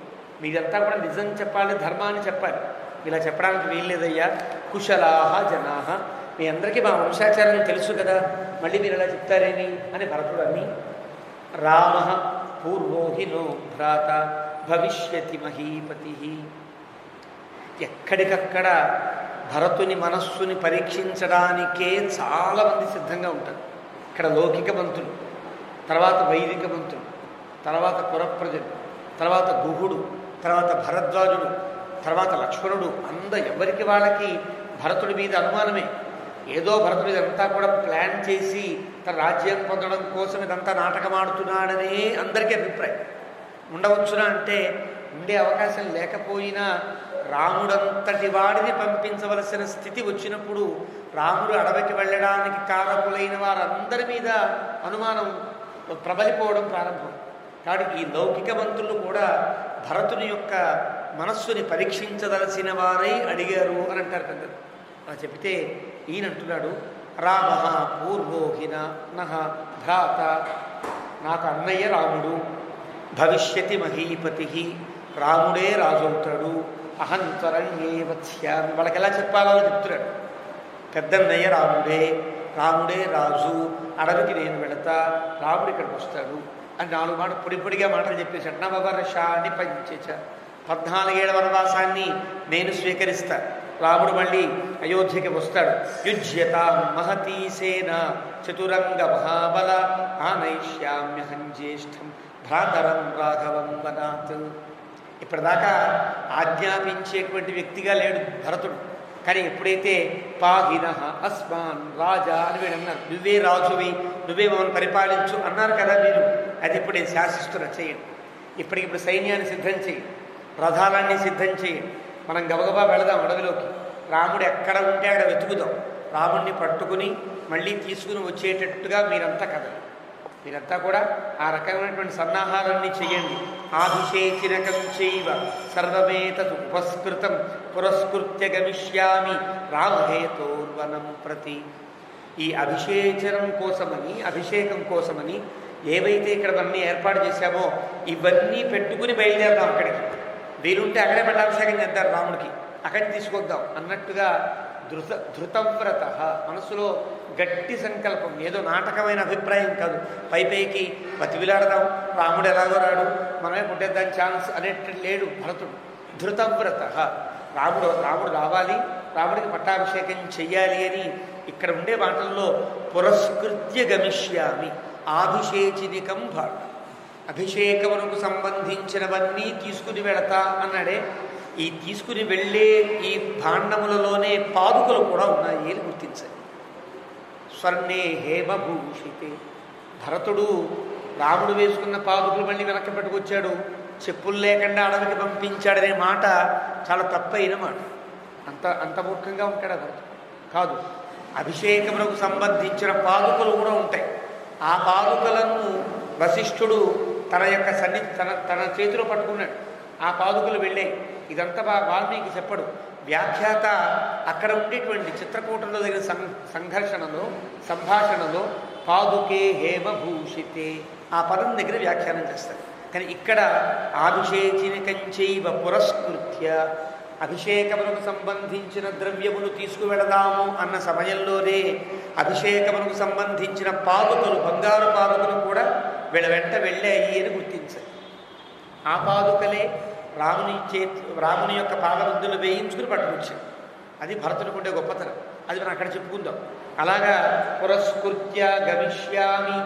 మీరంతా కూడా నిజం చెప్పాలి, ధర్మాన్ని చెప్పాలి, ఇలా చెప్పడానికి వీల్లేదయ్యా. కుశలాహ జనాహ, మీ అందరికీ మా వంశాచారం తెలుసు కదా, మళ్ళీ మీరు ఇలా చెప్తారేమి అని భరతుడు అని. రామ పూర్వోహినో భ్రాత భవిష్యతి మహీపతి. ఎక్కడికక్కడ భరతుని మనస్సుని పరీక్షించడానికే చాలామంది సిద్ధంగా ఉంటారు. ఇక్కడ లౌకిక మంత్రులు, తర్వాత వైదిక మంత్రులు, తర్వాత పురప్రజలు, తర్వాత గుహుడు, తర్వాత భరద్వాజుడు, తర్వాత లక్ష్మణుడు, ఎవరికి వాళ్ళకి భరతుడి మీద అనుమానమే. ఏదో భరతుడు ఇదంతా కూడా ప్లాన్ చేసి తన రాజ్యం పొందడం కోసం ఇదంతా నాటకం ఆడుతున్నాడనే అందరికీ అభిప్రాయం. ఉండవచ్చునా అంటే ఉండే అవకాశం లేకపోయినా రాముడంతటి వాడిని పంపించవలసిన స్థితి వచ్చినప్పుడు రాముడు అడవికి వెళ్ళడానికి కారకులైన వారందరి మీద అనుమానం ప్రబలిపోవడం ప్రారంభం. కాబట్టి ఈ లౌకిక మంత్రులు కూడా భరతుని యొక్క మనస్సుని పరీక్షించదలసిన వారై అడిగారు అని అంటారు పెద్దలు. అలా చెబితే ఈయన అంటున్నాడు, రామ పూర్వోహిన నహ భ్రాత, నాకు అన్నయ్య రాముడు, భవిష్యతి మహీపతి, రాముడే రాజవుతాడు, అహంతరణ్యే వత్స్యామి. వాళ్ళకి ఎలా చెప్పాలో చెప్తున్నాడు. పెద్దన్నయ్య రాముడే, రాముడే రాజు, అడవికి నేను వెళతా, రాముడు ఇక్కడికి వస్తాడు అని 4 మాటలు పొడిగా మాటలు చెప్పేశాడు. నవవర్షాన్ని పంచేచ, 14 ఏళ్ల వనవాసాన్ని నేను స్వీకరిస్తా, రాముడు మళ్ళీ అయోధ్యకి వస్తాడు. యుజ్యత మహతీ సేన చతురంగ మహాబల ఆనైష్యామ్యహం జ్యేష్ఠం భ్రాతరం రాఘవం వనాత్. ఇప్పటిదాకా ఆజ్ఞాపించేటువంటి వ్యక్తిగా లేడు భరతుడు. కానీ ఎప్పుడైతే పాహిన అస్మాన్ రాజా అని వీడు అన్నారు, నువ్వే రాజువి, నువ్వే మమ్మల్ని పరిపాలించు అన్నారు కదా మీరు, అది ఇప్పుడు నేను శాసిస్తున్నా, చేయండి. ఇప్పటికిప్పుడు సైన్యాన్ని సిద్ధం చేయండి, రథాలన్నీ సిద్ధం చేయండి, మనం గబగబా వెళదాం అడవిలోకి, రాముడు ఎక్కడ ఉంటే అక్కడ వెతుకుదాం, రాముడిని పట్టుకుని మళ్ళీ తీసుకుని వచ్చేటట్టుగా మీరంతా కదలి, మీరంతా కూడా ఆ రకమైనటువంటి సన్నాహాలన్నీ చెయ్యండి. ఆభిషేచినకం చైవ సర్వమేతత్ ఉపస్కృతం పురస్కృత్య గమిష్యామి రామహేతోర్వనం ప్రతి. ఈ అభిషేచనం కోసమని, అభిషేకం కోసమని ఏవైతే ఇక్కడ మనం ఏర్పాటు చేశామో ఇవన్నీ పెట్టుకుని బయలుదేరదాం. అక్కడికి వీలుంటే అక్కడే పట్టాభిషేకం చేద్దాం రాముడికి, అక్కడికి తీసుకొద్దాం అన్నట్టుగా ధృతవ్రత, మనసులో గట్టి సంకల్పం, ఏదో నాటకమైన అభిప్రాయం కాదు. పైకి బతివిలాడదాం, రాముడు ఎలాగో రాడు, మనమే పుట్టేద్దాం ఛాన్స్ అనేట్టు లేడు భరతుడు. ధృతవ్రత, రాముడు రావాలి, రాముడికి పట్టాభిషేకం చెయ్యాలి అని ఇక్కడ ఉండే మాటల్లో పురస్కృత్య గమిష్యామి ఆభిషేచినికం భాట, అభిషేకమునకు సంబంధించినవన్నీ తీసుకుని వెళతా అన్నాడే. ఈ తీసుకుని వెళ్ళే ఈ భాండములలోనే పాదుకలు కూడా ఉన్నాయి అని గుర్తించాలి. స్వర్ణే హేమభూషితే, భరతుడు రాముడు వేసుకున్న పాదుకలు మళ్ళీ వెనక్కి పెట్టుకొచ్చాడు, చెప్పులు లేకుండా అడవికి పంపించాడనే మాట చాలా తప్పైన మాట. అంత మూర్ఖంగా ఉంటాడు భరతుడు కాదు. అభిషేకమునకు సంబంధించిన పాదుకలు కూడా ఉంటాయి. ఆ పాదుకలను వశిష్ఠుడు తన యొక్క తన చేతిలో పట్టుకున్నాడు. ఆ పాదుకలు వెళ్ళాయి. ఇదంతా వాల్మీకి చెప్పడు. వ్యాఖ్యాత అక్కడ ఉండేటువంటి చిత్రకూటంలో దగ్గర సంభాషణలో పాదుకే హేమభూషితే ఆ పదం దగ్గర వ్యాఖ్యానం చేస్తారు. కానీ ఇక్కడ ఆభిషేచినికంచైవ పురస్కృత్య, అభిషేకమునకు సంబంధించిన ద్రవ్యములు తీసుకువెళదాము అన్న సమయంలోనే అభిషేకమునకు సంబంధించిన పాదుకలు, బంగారు పాదుకలు కూడా వెంట వెళ్ళాయి అని గుర్తించాయి. ఆ పాదుకలే రాముని యొక్క పాదముద్దులు వేయించుకుని పట్టుకొచ్చాడు. అది భరతుడికి ఉండే గొప్పతనం. అది మనం అక్కడ చెప్పుకుందాం. అలాగా పురస్కృత్య గమిష్యామి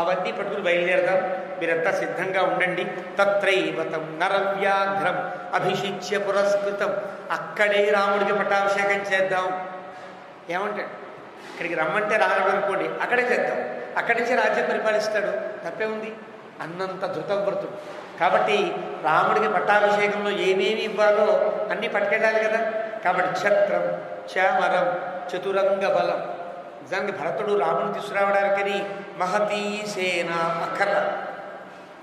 అవన్నీ పట్టుకుని బయలుదేరదాం, మీరంతా సిద్ధంగా ఉండండి. తత్రైవతం నరవ్యాఘ్రం అభిషిచ్య పురస్కృతం, అక్కడే రాముడికి పట్టాభిషేకం చేద్దాం. ఏమంటాడు? ఇక్కడికి రమ్మంటే రాముడు అనుకోండి, అక్కడే చేద్దాం, అక్కడి నుంచి రాజ్యం పరిపాలిస్తాడు, తప్పే ఉంది అన్నంత ధృతవ్రతుడు. కాబట్టి రాముడికి పట్టాభిషేకంలో ఏమేమి ఇవ్వాలో అన్నీ పట్టుకెళ్ళాలి కదా. కాబట్టి ఛత్రం, చామరం, చతురంగ బలం. నిజానికి భరతుడు రాముడిని తీసుకురావడానికని మహతీ సేన అక్కర్ల.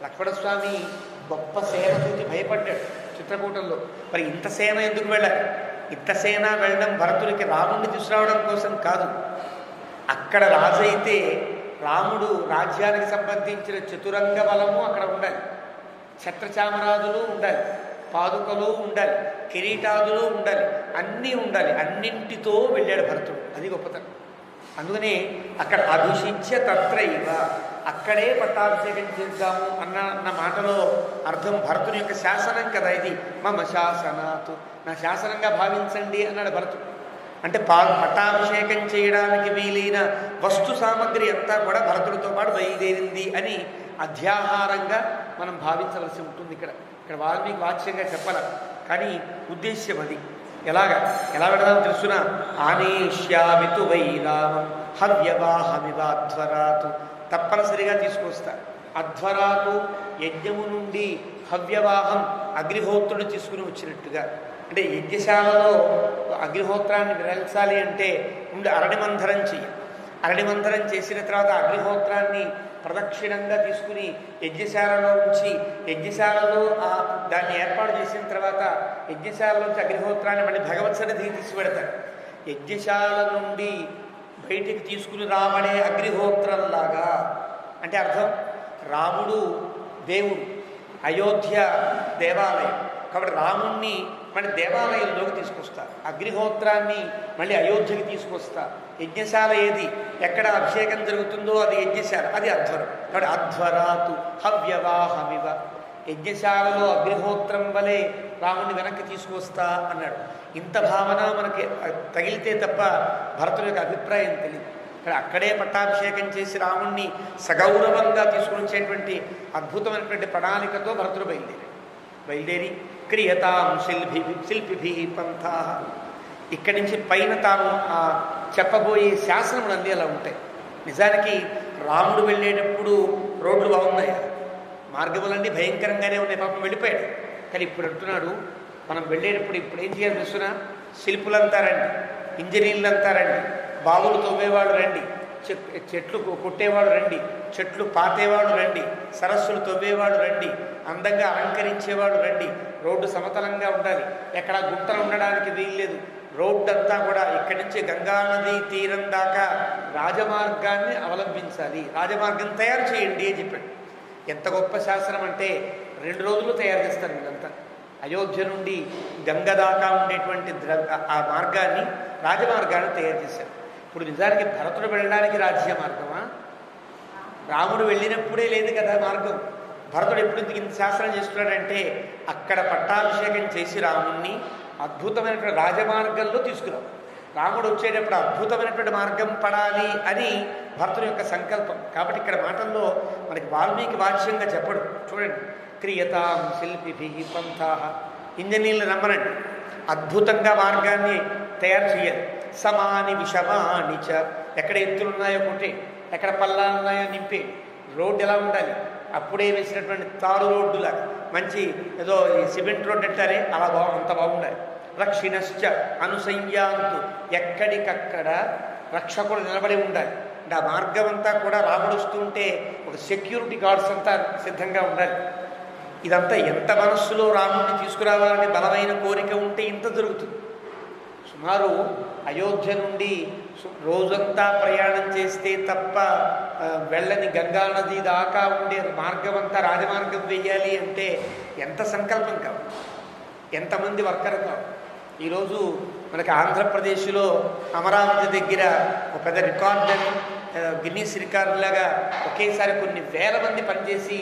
లక్ష్మణస్వామి గొప్ప సేన చూసి భయపడ్డాడు చిత్రకూటంలో. మరి ఇంత సేన ఎందుకు వెళ్ళాలి? ఇంత సేన వెళ్ళడం భరతుడికి రాముడిని తీసుకురావడం కోసం కాదు. అక్కడ రాజైతే రాముడు రాజ్యానికి సంబంధించిన చతురంగ బలము అక్కడ ఉండాలి, ఛత్రచామరాదులు ఉండాలి, పాదుకలు ఉండాలి, కిరీటాదులు ఉండాలి, అన్నీ ఉండాలి. అన్నింటితో వెళ్ళాడు భరతుడు. అది గొప్పతనం. అందుకనే అక్కడ అభిషిచ్య తత్రైవ, అక్కడే పట్టాభిషేకం చేద్దాము అన్న మాటలో అర్థం భరతుని యొక్క శాసనం కదా ఇది. మమ శాసనాతు, నా శాసనంగా భావించండి అన్నాడు భరతుడు. అంటే పట్టాభిషేకం చేయడానికి వీలైన వస్తు సామగ్రి అంతా కూడా భరతుడితో పాటు బయలుదేరింది అని అధ్యాహారంగా మనం భావించవలసి ఉంటుంది. ఇక్కడ వాల్మీకి వాచ్యంగా చెప్పాల, కానీ ఉద్దేశ్యం అది. ఎలా పెడదాం తెలుసునా? ఆనేష్యామితు వైరామం హవ్యవాహమివాధ్వరాతు, తప్పనిసరిగా తీసుకొస్తా. అధ్వరాతు యజ్ఞము నుండి హవ్యవాహం అగ్నిహోత్రుడు తీసుకుని వచ్చినట్టుగా. అంటే యజ్ఞశాలలో అగ్నిహోత్రాన్ని వెలసాలి అంటే ముందు అరణిమంధరం చెయ్యి. అరణిమంధరం చేసిన తర్వాత అగ్నిహోత్రాన్ని ప్రదక్షిణంగా తీసుకుని యజ్ఞశాలలో ఉంచి, యజ్ఞశాలలో దాన్ని ఏర్పాటు చేసిన తర్వాత యజ్ఞశాలలోంచి అగ్నిహోత్రాన్ని మళ్ళీ భగవత్ సన్నిధికి తీసుకువెడతాడు. యజ్ఞశాల నుండి బయటికి తీసుకుని రాబడే అగ్నిహోత్రంలాగా. అంటే అర్థం, రాముడు దేవుడు, అయోధ్య దేవాలయం కాబట్టి రాముణ్ణి మళ్ళీ దేవాలయంలోకి తీసుకొస్తా, అగ్నిహోత్రాన్ని మళ్ళీ అయోధ్యకి తీసుకొస్తా. యజ్ఞశాల ఏది, ఎక్కడ అభిషేకం జరుగుతుందో అది యజ్ఞశాల, అది అధ్వరం. కాబట్టి అధ్వరాతు హవ్యవాహమివ, యజ్ఞశాలలో అగ్నిహోత్రం వలె రాముణ్ణి వెనక్కి తీసుకొస్తా అన్నాడు. ఇంత భావన మనకి తగిలితే తప్ప భరతుడి యొక్క అభిప్రాయం తెలియదు. అక్కడే పట్టాభిషేకం చేసి రాముణ్ణి సగౌరవంగా తీసుకుని వచ్చేటువంటి అద్భుతమైనటువంటి ప్రణాళికతో భరతుడు బయలుదేరి క్రియతాం శిల్పిభి పంథా. ఇక్కడి నుంచి పైన తాను చెప్పబోయే శాసనములన్నీ అలా ఉంటాయి. నిజానికి రాముడు వెళ్ళేటప్పుడు రోడ్లు బాగున్నాయి, మార్గములన్నీ భయంకరంగానే ఉన్నాయి, పాపం వెళ్ళిపోయాడు. కానీ ఇప్పుడు అంటున్నాడు, మనం వెళ్ళేటప్పుడు ఇప్పుడు ఏం చేయాలి తెలుసునా? శిల్పులంతా రండి, ఇంజనీర్లంతా రండి, బావులు తవ్వేవాడు రండి, చెట్లు కొట్టేవాడు రండి, చెట్లు పాతేవాడు రండి, సరస్సులు తవ్వేవాడు రండి, అందంగా అలంకరించేవాడు రండి. రోడ్డు సమతలంగా ఉండాలి, ఎక్కడ గుంటలు ఉండడానికి వీల్లేదు. రోడ్డు అంతా కూడా ఇక్కడి నుంచి గంగానది తీరం దాకా రాజమార్గాన్ని అవలంబించాలి, రాజమార్గం తయారు చేయండి అని చెప్పాడు. ఎంత గొప్ప శాసనం అంటే 2 రోజులు తయారు చేస్తారు వీళ్ళంతా. అయోధ్య నుండి గంగ దాకా ఉండేటువంటి ఆ మార్గాన్ని, రాజమార్గాన్ని తయారు చేశారు. ఇప్పుడు నిజానికి భరతుడు వెళ్ళడానికి రాజ్య మార్గమా? రాముడు వెళ్ళినప్పుడే లేదు కదా మార్గం. భరతుడు ఎప్పుడు ఇంత శాస్త్రం చేస్తున్నాడంటే అక్కడ పట్టాభిషేకం చేసి రాముణ్ణి అద్భుతమైనటువంటి రాజమార్గంలో తీసుకురావు. రాముడు వచ్చేటప్పుడు అద్భుతమైనటువంటి మార్గం పడాలి అని భరతుడి యొక్క సంకల్పం. కాబట్టి ఇక్కడ మాటల్లో మనకి వాల్మీకి వాచ్యంగా చెప్పడు. చూడండి, క్రియతాం శిల్పిభి పంథా, ఇంజనీర్లు నమ్మనండి, అద్భుతంగా మార్గాన్ని తయారు చేయాలి. సమాని విషమాని చ, ఎక్కడ ఎత్తులున్నాయో కొట్టే, ఎక్కడ పల్లాలున్నాయో నింపే. రోడ్డు ఎలా ఉండాలి, అప్పుడే వేసినటువంటి తారు రోడ్డులాగా, మంచి ఏదో సిమెంట్ రోడ్డు అంటారే అలా అంత బాగుండాలి. రక్షిణశ్చ అనుసంయాంతు, ఎక్కడికక్కడ రక్షకుడు నిలబడి ఉండాలి. అంటే ఆ మార్గం అంతా కూడా రాముడు వస్తుంటే ఒక సెక్యూరిటీ గార్డ్స్ అంతా సిద్ధంగా ఉండాలి. ఇదంతా ఎంత మనస్సులో రాముడిని తీసుకురావాలని బలమైన కోరిక ఉంటే ఇంత జరుగుతుంది. సుమారు అయోధ్య నుండి రోజంతా ప్రయాణం చేస్తే తప్ప వెళ్ళని గంగానది దాకా ఉండే మార్గం అంతా రాజమార్గం వెయ్యాలి అంటే ఎంత సంకల్పం కావాలి, ఎంతమంది వర్కర్ కావాలి. ఈరోజు మనకి ఆంధ్రప్రదేశ్లో అమరావతి దగ్గర ఒక పెద్ద రికార్డ్ అని, గిన్నీస్ రికార్డులాగా ఒకేసారి కొన్ని వేల మంది పనిచేసి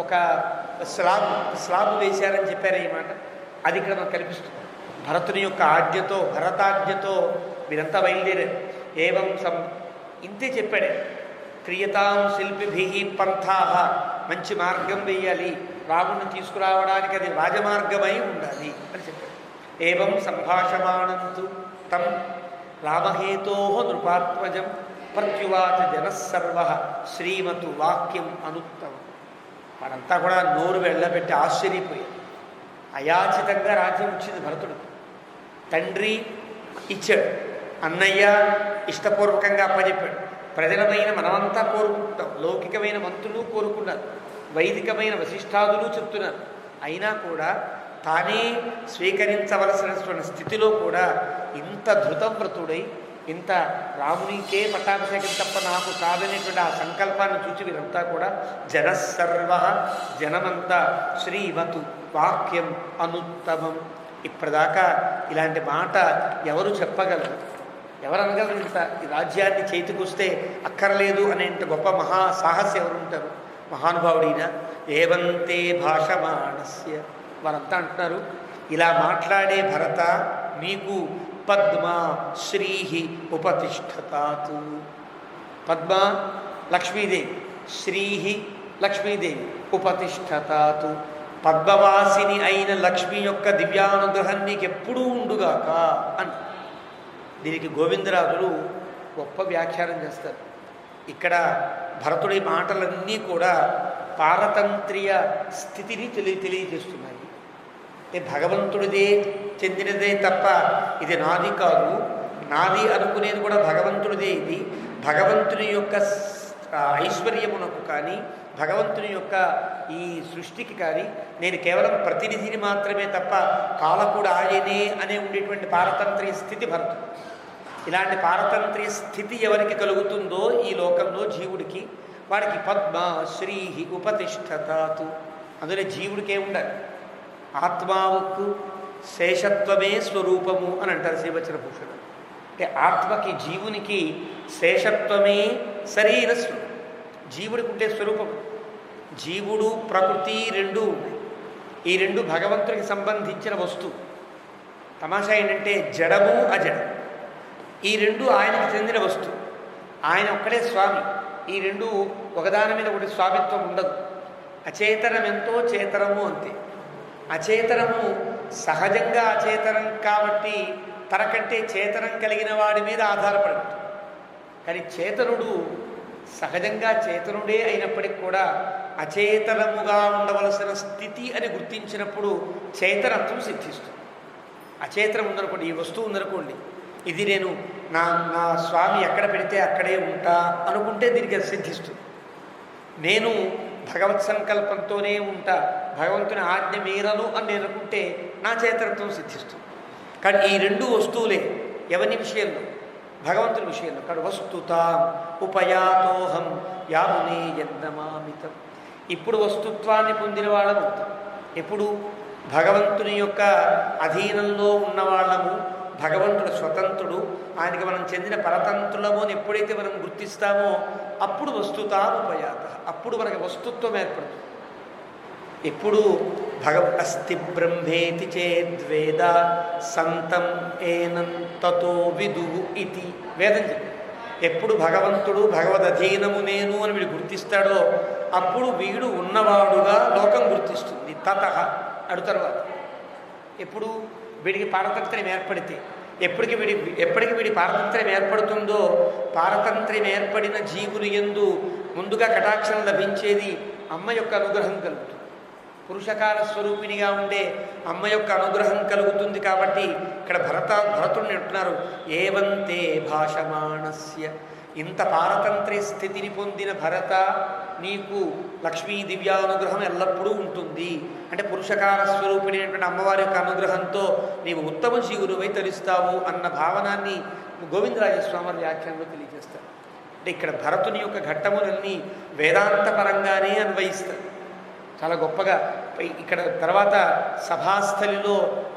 ఒక స్లాబ్ వేశారని చెప్పారు. ఈ మాట అది ఇక్కడ మనకు కనిపిస్తుంది. భరతుని యొక్క ఆజ్ఞతో, భరతాజ్ఞతో వీరంతా బయలుదేరారు. ఏవం ఇంతే చెప్పాడే, క్రియతాం శిల్పిభి పంథా, మంచి మార్గం వేయాలి, రాముడిని తీసుకురావడానికి అది రాజమార్గమై ఉండాలి అని చెప్పాడు. ఏవం సంభాషమాణంతు తం రామహేతో నృపాత్మజం ప్రత్యువాచ జనస్సర్వ శ్రీమతు వాక్యం అనుత్తమం. వాడంతా కూడా నోరు వెళ్ళబెట్టి ఆశ్చర్యపోయారు. అయాచితంగా రాజ్యం వచ్చింది భరతుడు. తండ్రి ఇచ్చాడు, అన్నయ్య ఇష్టపూర్వకంగా అప్పచెప్పాడు. ప్రజలమైన మనమంతా కోరుకుంటాం, లౌకికమైన మంత్రులు కోరుకున్నారు, వైదికమైన వశిష్ఠాదులు చెప్తున్నారు. అయినా కూడా తానే స్వీకరించవలసినటువంటి స్థితిలో కూడా ఇంత ధృతవ్రతుడై, ఇంత రామునికే పట్టాభిషేకం తప్ప నాకు కాదనేటువంటి ఆ సంకల్పాన్ని చూచి వీరంతా కూడా జనసర్వ, జనమంతా శ్రీమతు వాక్యం అనుత్తమం. ఇప్పటిదాకా ఇలాంటి మాట ఎవరు చెప్పగలరు? ఎవరు అనగలరు ఇంత ఈ రాజ్యాన్ని చేతికొస్తే అక్కర్లేదు అనేంత గొప్ప మహా సాహసి ఎవరుంటారు? మహానుభావుడైన ఏవంతే భాషమాణస్య వారంతా అంటున్నారు, ఇలా మాట్లాడే భరత నీకు పద్మ శ్రీ ఉపతిష్ఠతాత్. పద్మ లక్ష్మీదేవి, శ్రీ లక్ష్మీదేవి, ఉపతిష్ఠతాత్ పద్మవాసిని అయిన లక్ష్మి యొక్క దివ్యానుగ్రహం నీకు ఎప్పుడూ ఉండుగాక అని. దీనికి గోవిందరాజులు గొప్ప వ్యాఖ్యానం చేస్తారు. ఇక్కడ భరతుడి మాటలన్నీ కూడా పారతంత్ర్య స్థితిని తెలియజేస్తున్నాయి. అంటే భగవంతుడిదే చెందినదే తప్ప ఇది నాది కాదు, నాది అనుకునేది కూడా భగవంతుడిదే. ఇది భగవంతుని యొక్క ఐశ్వర్యమునకు కానీ భగవంతుని యొక్క ఈ సృష్టికి కానీ నేను కేవలం ప్రతినిధిని మాత్రమే తప్ప కాలకుడు ఆయనే అనే ఉండేటువంటి పారతంత్ర్య స్థితి భరతుడు. ఇలాంటి పారతంత్ర్య స్థితి ఎవరికి కలుగుతుందో ఈ లోకంలో జీవుడికి, వాడికి పద్మ శ్రీ ఉపతిష్ఠతాతు. అందులో జీవుడికే ఉండాలి. ఆత్మావుకు శేషత్వమే స్వరూపము అని అంటారు శ్రీవచన భూషణుడు. అంటే ఆత్మకి జీవునికి శేషత్వమే సరైన స్వరూపం. జీవుడికి ఉండే స్వరూపం. జీవుడు ప్రకృతి రెండూ ఉన్నాయి. ఈ రెండు భగవంతుడికి సంబంధించిన వస్తువు. తమాషా ఏంటంటే జడము అజడం ఈ రెండు ఆయనకి చెందిన వస్తువు. ఆయన ఒక్కడే స్వామి. ఈ రెండు ఒకదాని మీద ఒకటి స్వామిత్వం ఉండదు. అచేతనం ఎంతో చేతనము అంతే. అచేతనము సహజంగా అచేతనం కాబట్టి తనకంటే చేతనం కలిగిన వాడి మీద ఆధారపడి ఉంటుంది. కానీ చేతనుడు సహజంగా చేతనుడే అయినప్పటికీ కూడా అచేతనముగా ఉండవలసిన స్థితి అని గుర్తించినప్పుడు చేతనత్వం సిద్ధిస్తుంది. అచేతనం ఉందనుకోండి, ఈ వస్తువు ఉందనుకోండి, ఇది నేను నా స్వామి ఎక్కడ పెడితే అక్కడే ఉంటా అనుకుంటే దీనికి అది సిద్ధిస్తుంది. నేను భగవత్ సంకల్పంతోనే ఉంటా, భగవంతుని ఆజ్ఞ మీరను అని నేను అనుకుంటే నా చేతనత్వం సిద్ధిస్తుంది. కానీ ఈ రెండు వస్తువులే ఎవరి విషయంలో? భగవంతుని విషయంలో. కానీ వస్తుతాం ఉపయాతోహం యామునే యన్నమామితం. ఇప్పుడు వస్తుత్వాన్ని పొందిన వాళ్ళము ఎప్పుడు? భగవంతుని యొక్క అధీనంలో ఉన్నవాళ్ళము. భగవంతుడు స్వతంత్రుడు, ఆయనకి మనం చెందిన పరతంత్రులము అని ఎప్పుడైతే మనం గుర్తిస్తామో అప్పుడు వస్తుతానుపయాత, అప్పుడు మనకి వస్తుత్వం ఏర్పడుతుంది. ఎప్పుడు అస్తి బ్రహ్మేతి చేద్వేద సంతం ఏనం తతో విదువు ఇది వేదం చెప్పి. ఎప్పుడు భగవంతుడు భగవదధీనము నేను అని వీడు గుర్తిస్తాడో అప్పుడు వీడు ఉన్నవాడుగా లోకం గుర్తిస్తుంది. తత అడు తర్వాత ఎప్పుడు వీడికి పారతంత్ర్యం ఏర్పడితే, ఎప్పటికి వీడి పారతంత్ర్యం ఏర్పడుతుందో, పారతంత్ర్యం ఏర్పడిన జీవులు యందు ముందుగా కటాక్షం లభించేది అమ్మ యొక్క అనుగ్రహం కలుగుతుంది. పురుషకాల స్వరూపిణిగా ఉండే అమ్మ యొక్క అనుగ్రహం కలుగుతుంది. కాబట్టి ఇక్కడ భరతుడిని అంటున్నారు, ఏవంతే భాషమాణస్య. ఇంత పారతంత్ర్య స్థితిని పొందిన భరత నీకు లక్ష్మీ దివ్యానుగ్రహం ఎల్లప్పుడూ ఉంటుంది. అంటే పురుషకాల స్వరూపిణి అయినటువంటి అమ్మవారి యొక్క అనుగ్రహంతో నీవు ఉత్తమ జీవునివై తరిస్తావు అన్న భావనాన్ని గోవిందరాజస్వామి వ్యాఖ్యానంలో తెలియజేస్తారు. అంటే ఇక్కడ భరతుని యొక్క ఘట్టములన్నీ వేదాంతపరంగానే అన్వయిస్తారు. చాలా గొప్పగా ఇక్కడ తర్వాత సభాస్థలిలో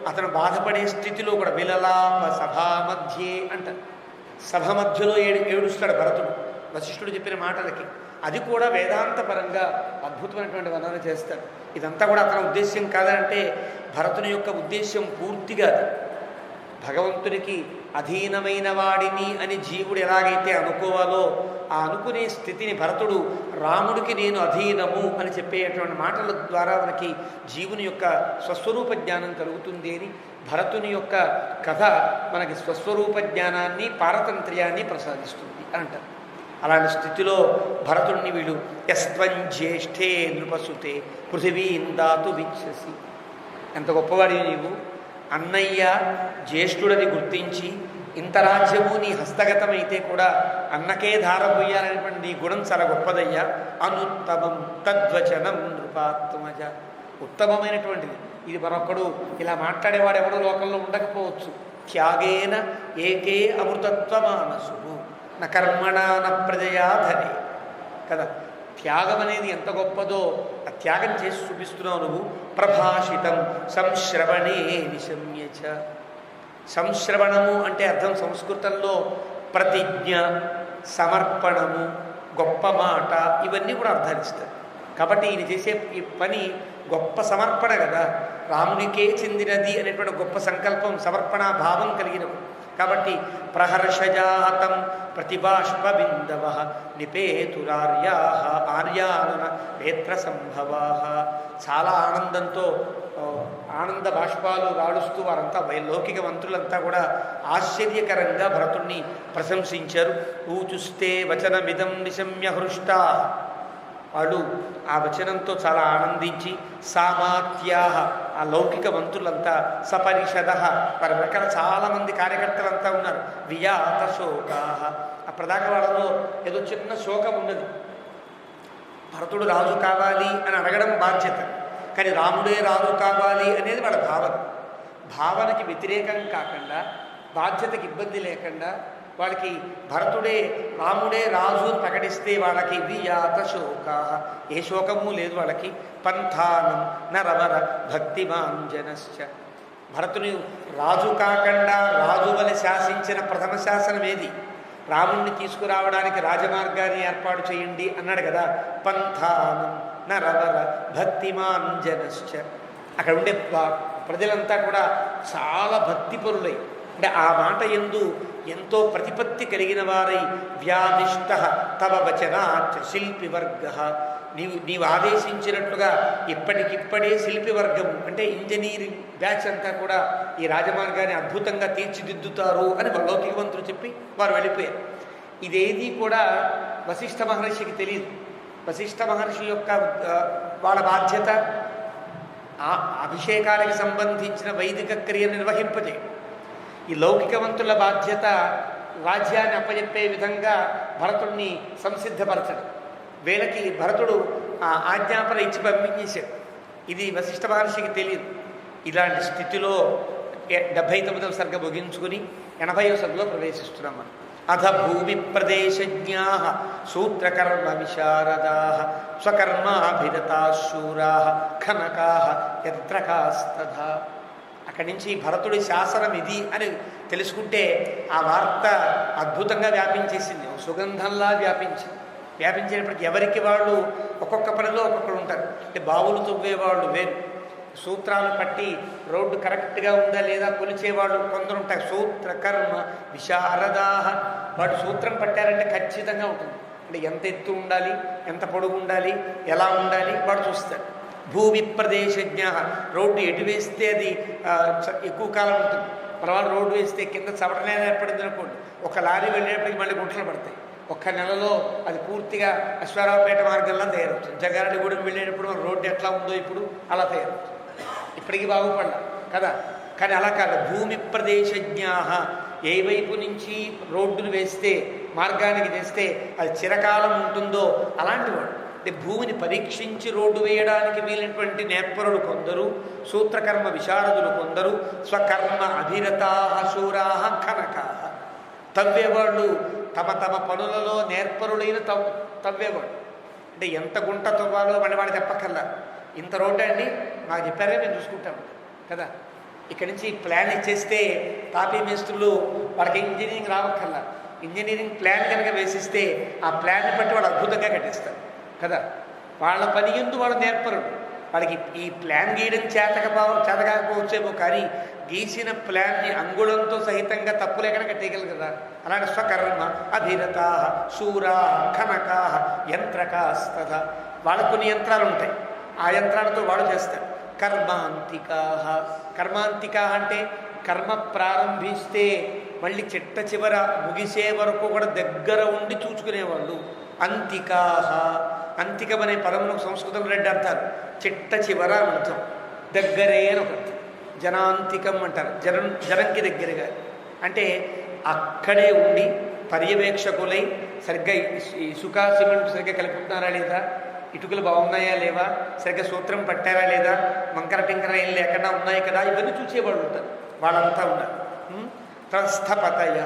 అతను బాధపడే స్థితిలో కూడా విలలాప సభా మధ్యే అంటారు. సభ మధ్యలో ఏడుస్తాడు భరతుడు వశిష్ఠుడు చెప్పిన మాటలకి. అది కూడా వేదాంతపరంగా అద్భుతమైనటువంటి వర్ణన చేస్తాడు. ఇదంతా కూడా అతని ఉద్దేశ్యం కాదంటే భరతుని యొక్క ఉద్దేశ్యం పూర్తిగా అది. భగవంతునికి అధీనమైన వాడిని అని జీవుడు ఎలాగైతే అనుకోవాలో ఆ అనుకునే స్థితిని భరతుడు రాముడికి నేను అధీనము అని చెప్పేటువంటి మాటల ద్వారా మనకి జీవుని యొక్క స్వస్వరూప జ్ఞానం కలుగుతుంది అని భరతుని యొక్క కథ మనకి స్వస్వరూప జ్ఞానాన్ని పారతంత్ర్యాన్ని ప్రసాదిస్తుంది అంటారు. అలాంటి స్థితిలో భరతుడిని వీడు యస్త్వం జ్యేష్ఠే నృపసుతే పృథివీం దాతు విచ్చసి. ఎంత గొప్పవాడి నీవు, అన్నయ్య జ్యేష్ఠుడని గుర్తించి ఇంత రాజ్యము నీ హస్తగతమైతే కూడా అన్నకే ధారపోయాలనేటువంటి నీ గుణం చాలా గొప్పదయ్యా. అనుత్తమం తద్వచనం నృపాత్మజ. ఉత్తమమైనటువంటిది ఇది. మరొక్కడు ఇలా మాట్లాడేవాడు ఎవడో లోకంలో ఉండకపోవచ్చు. త్యాగేన ఏకే అమృతత్వమానసు న కర్మణ న ప్రజయాధనే కదా. త్యాగం అనేది ఎంత గొప్పదో ఆ త్యాగం చేసి చూపిస్తున్నావు నువ్వు. ప్రభాషితం సంశ్రవణే నిశమ్యచ. సంశ్రవణము అంటే అర్థం సంస్కృతంలో ప్రతిజ్ఞ, సమర్పణము, గొప్ప మాట, ఇవన్నీ కూడా అర్థాలు ఇస్తారు. కాబట్టి ఈయన చేసే ఈ పని గొప్ప సమర్పణ కదా, రామునికే చెందినది అనేటువంటి గొప్ప సంకల్పం, సమర్పణ భావం కలిగినవి. కాబట్టి ప్రహర్షజాతం ప్రతిబాష్పబిందవ నిపేతురార్యా ఆర్యానన నేత్ర సంభవా. చాలా ఆనందంతో ఆనంద బాష్పాలు రాడుస్తూ వారంతా లౌకిక మంత్రులంతా కూడా ఆశ్చర్యకరంగా భరతుణ్ణి ప్రశంసించారు. ఊచుస్తే వచనమిదం నిశమ్య హృష్టా, వాళ్ళు ఆ వచనంతో చాలా ఆనందించి, సామాత్యా ఆ లౌకిక మంత్రులంతా, సపరిషద వారి వెనకాల చాలామంది కార్యకర్తలంతా ఉన్నారు, వియాత శోకా. అప్పటిదాకా వాళ్ళలో ఏదో చిన్న శోకం ఉన్నది. భరతుడు రాజు కావాలి అని అడగడం బాధ్యత, కానీ రాముడే రాజు కావాలి అనేది వాళ్ళ భావన. భావనకి వ్యతిరేకం కాకుండా, బాధ్యతకి ఇబ్బంది లేకుండా వాళ్ళకి భరతుడే రాముడే రాజు అని ప్రకటిస్తే వాళ్ళకి వియాత శోకా, ఏ శోకము లేదు వాళ్ళకి. పంథానం నరవర భక్తిమాంజనశ్చ. భరతుని రాజు కాకుండా రాజు వలె శాసించిన ప్రథమ శాసనం ఏది? రాముణ్ణి తీసుకురావడానికి రాజమార్గాన్ని ఏర్పాటు చేయండి అన్నాడు కదా. పంథానం నరవర భక్తిమాంజనశ్చ. అక్కడ ఉండే ప్రజలంతా కూడా చాలా భక్తిపరులై, అంటే ఆ మాట యందు ఎంతో ప్రతిపత్తి కలిగిన వారై, వ్యాధిష్ట తవ వచనాచ శిల్పివర్గ. నీవు ఆదేశించినట్లుగా ఇప్పటికిప్పుడే శిల్పివర్గం అంటే ఇంజనీరింగ్ బ్యాచ్ అంతా కూడా ఈ రాజమార్గాన్ని అద్భుతంగా తీర్చిదిద్దుతారు అని లౌకికవంతులు చెప్పి వారు వెళ్ళిపోయారు. ఇదేది కూడా వశిష్ఠ మహర్షికి తెలియదు. వశిష్ఠ మహర్షి యొక్క వాళ్ళ బాధ్యత ఆ అభిషేకానికి సంబంధించిన వైదిక క్రియను నిర్వహింపజేయడం. ఈ లౌకికవంతుల బాధ్యత రాజ్యాన్ని అప్పచెప్పే విధంగా భరతుడిని సంసిద్ధపరచడం. వీళ్ళకి భరతుడు ఆజ్ఞాపన ఇచ్చి పంపించేశాడు. ఇది వశిష్ఠ మహర్షికి తెలియదు. ఇలాంటి స్థితిలో 79వ సర్గ ముగించుకుని 80వ సర్గలో ప్రవేశిస్తున్నాం మనం. అథ భూమి ప్రదేశజ్ఞా సూత్రకర్మ విశారదా స్వకర్మాభిరతా శూరా ఖనకా యత్రకాస్తథా. అక్కడి నుంచి భరతుడి శాసనం ఇది అని తెలుసుకుంటే ఆ వార్త అద్భుతంగా వ్యాపించేసింది, సుగంధంలా వ్యాపించేటప్పటికి ఎవరికి వాళ్ళు ఒక్కొక్క పనిలో ఒక్కొక్కరు ఉంటారు. అంటే బావులు తవ్వేవాళ్ళు వేరు, సూత్రాలు పట్టి రోడ్డు కరెక్ట్గా ఉందా లేదా కొలిచేవాళ్ళు కొందరు ఉంటారు. సూత్రకర్మ విశారదాహ, వాడు సూత్రం పట్టారంటే ఖచ్చితంగా ఉంటుంది. అంటే ఎంత ఎత్తు ఉండాలి, ఎంత పొడుగు ఉండాలి, ఎలా ఉండాలి వాడు చూస్తాడు. భూమి ప్రదేశజ్ఞ, రోడ్డు ఎటు వేస్తే అది ఎక్కువ కాలం ఉంటుంది. తర్వాత రోడ్డు వేస్తే కింద చవటనేది ఏర్పడింది అనుకోండి, ఒక లారీ వెళ్ళేటప్పటికి మళ్ళీ గుంటలు పడతాయి. ఒక్క నెలలో అది పూర్తిగా అశ్వారావుపేట మార్గంలో తయారవుతుంది. జగారెడ్డిగూడెం వెళ్ళేటప్పుడు రోడ్డు ఎట్లా ఉందో ఇప్పుడు అలా తయారవుతుంది. ఇప్పటికీ బాగుపడాలి కదా. కానీ అలా కాదు. భూమి ప్రదేశజ్ఞా, ఏ వైపు నుంచి రోడ్డును వేస్తే మార్గానికి చేస్తే అది చిరకాలం ఉంటుందో అలాంటి వాడు. అంటే భూమిని పరీక్షించి రోడ్డు వేయడానికి వీలైనటువంటి నేర్పరులు కొందరు, సూత్రకర్మ విశారదులు కొందరు, స్వకర్మ అభిరతా శూరా ఖనకా. తవ్వేవాళ్ళు తమ తమ పనులలో నేర్పరులైన తవ్వేవాడు. అంటే ఎంత గుంట తవ్వాలో మళ్ళీ వాడు చెప్పక్కర్లా. ఇంత రోడ్డు అండి మాకు చెప్పారే మేము చూసుకుంటాము కదా. ఇక్కడి నుంచి ప్లాన్ ఇచ్చేస్తే తాపీ మేస్త్రులు వాళ్ళకి ఇంజనీరింగ్ రావక్కర్లా. ఇంజనీరింగ్ ప్లాన్ కనుక వేసిస్తే ఆ ప్లాన్ని బట్టి వాళ్ళు అద్భుతంగా కట్టిస్తారు కదా. వాళ్ళ పని ఎందు వాడు నేర్పరుడు. వాళ్ళకి ఈ ప్లాన్ గీయడం చేతకాకపోవచ్చేమో, కానీ గీసిన ప్లాన్ని అంగుళంతో సహితంగా తప్పు లేకుండా కట్టేయగలరు కదా. అలాంటి స్వకర్మ అభిరతా శూరా ఖనకా యంత్రకాస్తథ. వాళ్ళకు కొన్ని యంత్రాలు ఉంటాయి, ఆ యంత్రాలతో వాడు చేస్తాడు. కర్మాంతికా, కర్మాంతికా అంటే కర్మ ప్రారంభిస్తే మళ్ళీ చిట్ట చివర ముగిసే వరకు కూడా దగ్గర ఉండి చూసుకునేవాళ్ళు. అంతికాహ, అంతికం అనే పదములకు సంస్కృతంలో 2 అర్థాలు. చిట్ట చివర అని అర్థం, దగ్గరే అని ఒక అర్థం. జనాంతికం అంటారు, జనంకి దగ్గరగా. అంటే అక్కడే ఉండి పర్యవేక్షకులై సరిగ్గా ఇసుక సిమెంట్ సరిగ్గా కలుపుతున్నారా లేదా, ఇటుకలు బాగున్నాయా లేవా, సరిగ్గా సూత్రం పట్టారా లేదా, వంకర టింకర ఏం లేకుండా ఉన్నాయి కదా, ఇవన్నీ చూసేవాళ్ళు ఉంటారు. వాళ్ళంతా ఉంటారు. స్థపతయ,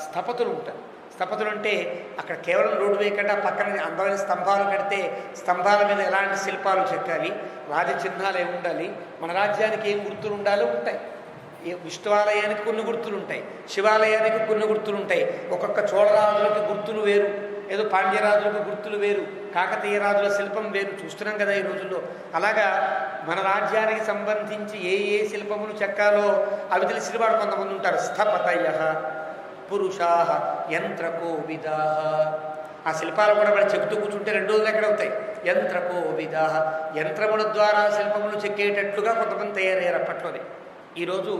స్థపతులు ఉంటారు. స్థపతులు అంటే అక్కడ కేవలం రోడ్డు వేయకుండా పక్కన అందమైన స్తంభాలు కడితే స్తంభాల మీద ఎలాంటి శిల్పాలు చెక్కాలి, రాజచిహ్నాలు ఏమి ఉండాలి, మన రాజ్యానికి ఏం గుర్తులు ఉండాలో ఉంటాయి. విష్ణువాలయానికి కొన్ని గుర్తులు ఉంటాయి, శివాలయానికి కొన్ని గుర్తులు ఉంటాయి. ఒక్కొక్క చోళరాజులకి గుర్తులు వేరు, ఏదో పాండ్యరాజులకు గుర్తులు వేరు, కాకతీయ రాజుల శిల్పం వేరు. చూస్తున్నాం కదా ఈ రోజుల్లో. అలాగా మన రాజ్యానికి సంబంధించి ఏ ఏ శిల్పములు చెక్కాలో అవి తెలిసిన వాడు కొంతమంది ఉంటారు. స్థపతయ పురుషా యంత్రకోవిదా. ఆ శిల్పాలు కూడా మనం చెక్కుతూ కూర్చుంటే 2 రోజులు ఎక్కడవుతాయి. యంత్రకోవిదా, యంత్రముల ద్వారా శిల్పములు చెక్కేటట్లుగా కొంతమంది తయారయ్యారు అప్పట్లోనే. ఈరోజు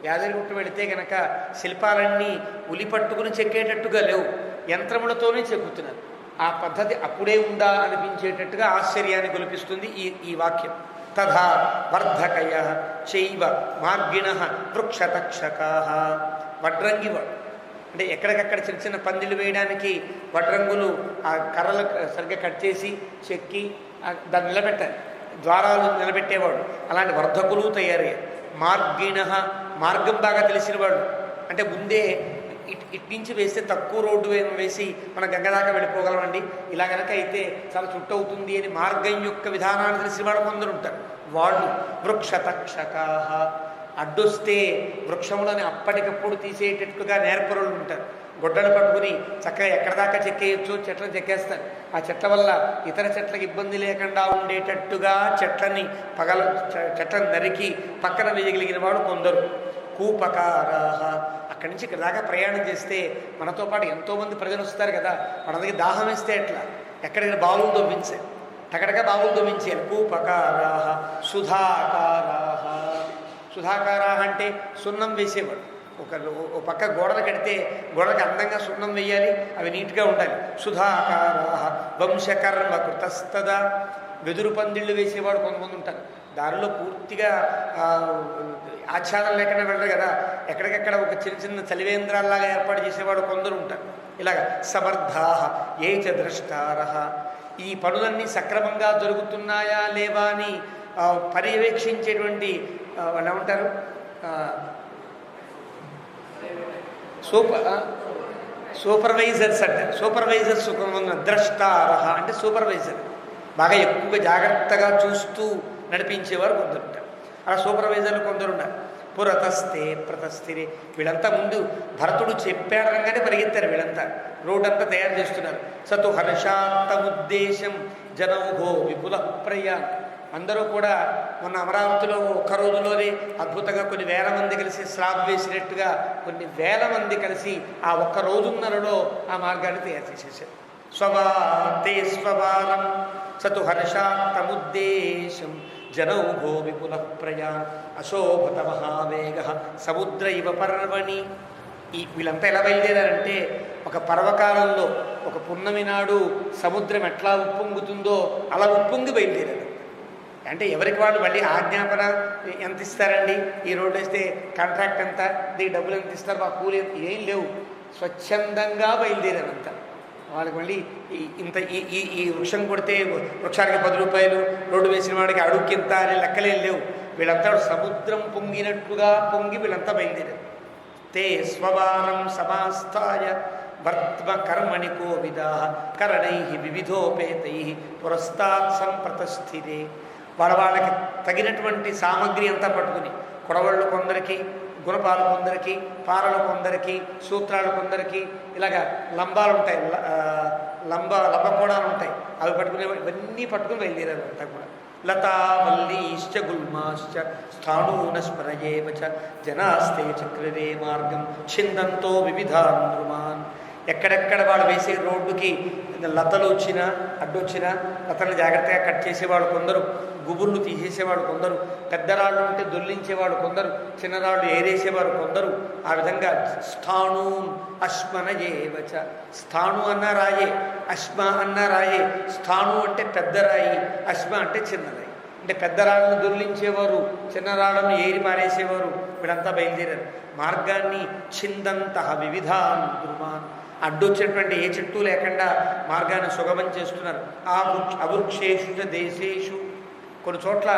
యాదగిరిగుట్ట వెళితే గనక శిల్పాలన్నీ ఉలి పట్టుకుని చెక్కేటట్టుగా లేవు, యంత్రములతోనే చెక్కుతున్నారు. ఆ పద్ధతి అప్పుడే ఉందా అనిపించేటట్టుగా ఆశ్చర్యాన్ని గొలిపిస్తుంది ఈ వాక్యం. తథా వర్ధకయ చైవ మార్గిణ వృక్షతక్షకా. వడ్రంగివాడు అంటే ఎక్కడికక్కడ చిన్న చిన్న పందిళ్ళు వేయడానికి వడ్రంగులు ఆ కర్రలు సరిగ్గా కట్ చేసి చెక్కి దాన్ని నిలబెట్టాలి, ద్వారాలు నిలబెట్టేవాడు. అలాంటి వర్ధకులు తయారయ్యారు. మార్గిణ, మార్గం బాగా తెలిసినవాడు. అంటే ముందే ఇట్నుంచి వేస్తే తక్కువ రోడ్డు వేసి మనం గంగదాకా వెళ్ళిపోగలమండి, ఇలా కనుక అయితే చాలా చుట్టూ అవుతుంది అని మార్గం యొక్క విధానాన్ని తెలిసిన వాడు కొందరు ఉంటారు. వాళ్ళు వృక్షతక్షకా, అడ్డొస్తే వృక్షములని అప్పటికప్పుడు తీసేటట్టుగా నేర్పరులు ఉంటారు. గొడ్డలు పట్టుకుని చక్కగా ఎక్కడ దాకా చెక్కేయచ్చు చెట్లను చెక్కేస్తారు. ఆ చెట్ల వల్ల ఇతర చెట్లకు ఇబ్బంది లేకుండా ఉండేటట్టుగా చెట్లని చెట్లను నరికి పక్కన వేయగలిగిన వాడు కొందరు. కూపకారాహ, అక్కడి నుంచి ఇక్కడ దాకా ప్రయాణం చేస్తే మనతో పాటు ఎంతోమంది ప్రజలు వస్తారు కదా, మనకి దాహం వేస్తే ఎట్లా, ఎక్కడికి బావులు దొవ్వించారు, టకటగా బావులు దొవ్వించారు. కూపకారాహ సుధాకారాహ. సుధాకారాహ అంటే సున్నం వేసేవాడు. ఒక పక్క గోడలు కడితే గోడలకు అందంగా సున్నం వేయాలి, అవి నీట్గా ఉండాలి. సుధాకారాహ వంశకర్మ కృతస్తదా. వెదురు పందిళ్ళు వేసేవాడు కొంతమంది ఉంటారు. దారిలో పూర్తిగా ఆచ్ఛాదన లేకుండా వెళ్ళరు కదా, ఎక్కడికెక్కడ ఒక చిన్న చిన్న చలివేంద్రాల్లాగా ఏర్పాటు చేసేవాడు కొందరు ఉంటారు. ఇలాగ సమర్థాహ ఏ చ ద్రష్టారహ. ఈ పనులన్నీ సక్రమంగా జరుగుతున్నాయా లేవా అని పర్యవేక్షించేటువంటి వాళ్ళు ఏమంటారు, సూపర్వైజర్స్ అంటారు. సూపర్వైజర్స్ కొంతమంది. ద్రష్టారహ అంటే సూపర్వైజర్, బాగా ఎక్కువగా జాగ్రత్తగా చూస్తూ నడిపించేవారు కొందరు ఉంటారు. అలా సూపర్వైజర్లు కొందరు ఉన్నారు. పురతస్తే ప్రతస్థిరే. వీళ్ళంతా ముందు భరతుడు చెప్పాడనగానే పరిగెత్తారు. వీళ్ళంతా రోడ్ అంతా తయారు చేస్తున్నారు. సతు హర్షాంతముద్దేశం జనౌఘో విపుల ప్రయాణ్. అందరూ కూడా మొన్న అమరావతిలో ఒక్క రోజులోనే అద్భుతంగా కొన్ని వేల మంది కలిసి స్లాబ్ వేసినట్టుగా కొన్ని వేల మంది కలిసి ఆ ఒక్క రోజున్నరలో ఆ మార్గాన్ని తయారు చేసేసారు. స్వవాతే స్వవారం సతు హర్షాంతముద్దేశం జనౌఘో విపుల ప్రయాణ్ అశోభత మహావేగ సముద్ర ఇవ పర్వణి. వీళ్ళంతా ఎలా బయలుదేరారంటే ఒక పర్వకాలంలో ఒక పున్నమి నాడు సముద్రం ఎట్లా ఉప్పొంగుతుందో అలా ఉప్పొంగి బయలుదేరారు. అంటే ఎవరికి వాళ్ళు మళ్ళీ ఆజ్ఞాపన ఎంత ఇస్తారండి, ఈ రోడ్డు వేస్తే కాంట్రాక్ట్ ఎంత, దీనికి డబ్బులు ఎంత ఇస్తారు, మా కూలి ఏం లేవు, స్వచ్ఛందంగా బయలుదేరారంతా. వాళ్ళకి మళ్ళీ ఇంత ఈ వృక్షం కొడితే వృక్షానికి 10 రూపాయలు, రోడ్డు వేసిన వాడికి అడుక్కింత అనే లెక్కలేం లేవు. వీళ్ళంతా సముద్రం పొంగినట్టుగా పొంగి వీళ్ళంతా బయలుదేరారు. తే స్వవారం సమాస్థాయ వర్త్మ కర్మణి కోవిదా కరణై వివిధోపేతై పురస్తాత్ సంప్రతస్థిరే. వాళ్ళకి తగినటువంటి సామగ్రి అంతా పట్టుకుని, కొడవళ్ళు కొందరికి, గుణపాలు కొందరికి, పారలు కొందరికి, సూత్రాలు కొందరికి, ఇలాగా లంబాలు ఉంటాయి, లంబకోడాలు ఉంటాయి, అవి పట్టుకునే ఇవన్నీ పట్టుకుని బయలుదేరారు అంతా కూడా. లతావల్లీశ్చ గుల్మాశ్చ స్థాణూన స్మరయేవచ జనాస్తే చక్రరే మార్గం ఛిందంతో వివిధాన్ ద్రుమాన్. ఎక్కడెక్కడ వాళ్ళు వేసే రోడ్డుకి లతలు వచ్చినా అడ్డొచ్చినా లతలను జాగ్రత్తగా కట్ చేసేవాడు కొందరు, గుబుర్లు తీసేసేవాడు కొందరు, పెద్ద రాళ్ళు ఉంటే దొల్లించేవాడు కొందరు, చిన్న రాళ్ళు ఏరేసేవారు కొందరు. ఆ విధంగా స్థాణు అశ్మన ఏవచ. స్థాణు అన్న రాయే, అశ్మ అన్న రాయే. స్థాణు అంటే పెద్ద రాయి, అశ్మ అంటే చిన్న రాయి. అంటే పెద్ద రాళ్ళను దొర్లించేవారు, చిన్న రాళ్ళను ఏరి పారేసేవారు. వీళ్ళంతా బయలుదేరారు. మార్గాన్ని ఛిందంత వివిధాన్ ద్రుమాన్. అడ్డొచ్చినటువంటి ఏ చెట్టు లేకుండా మార్గాన్ని సుగమం చేస్తున్నారు. అవృక్షేషు దేశేషు. కొన్ని చోట్ల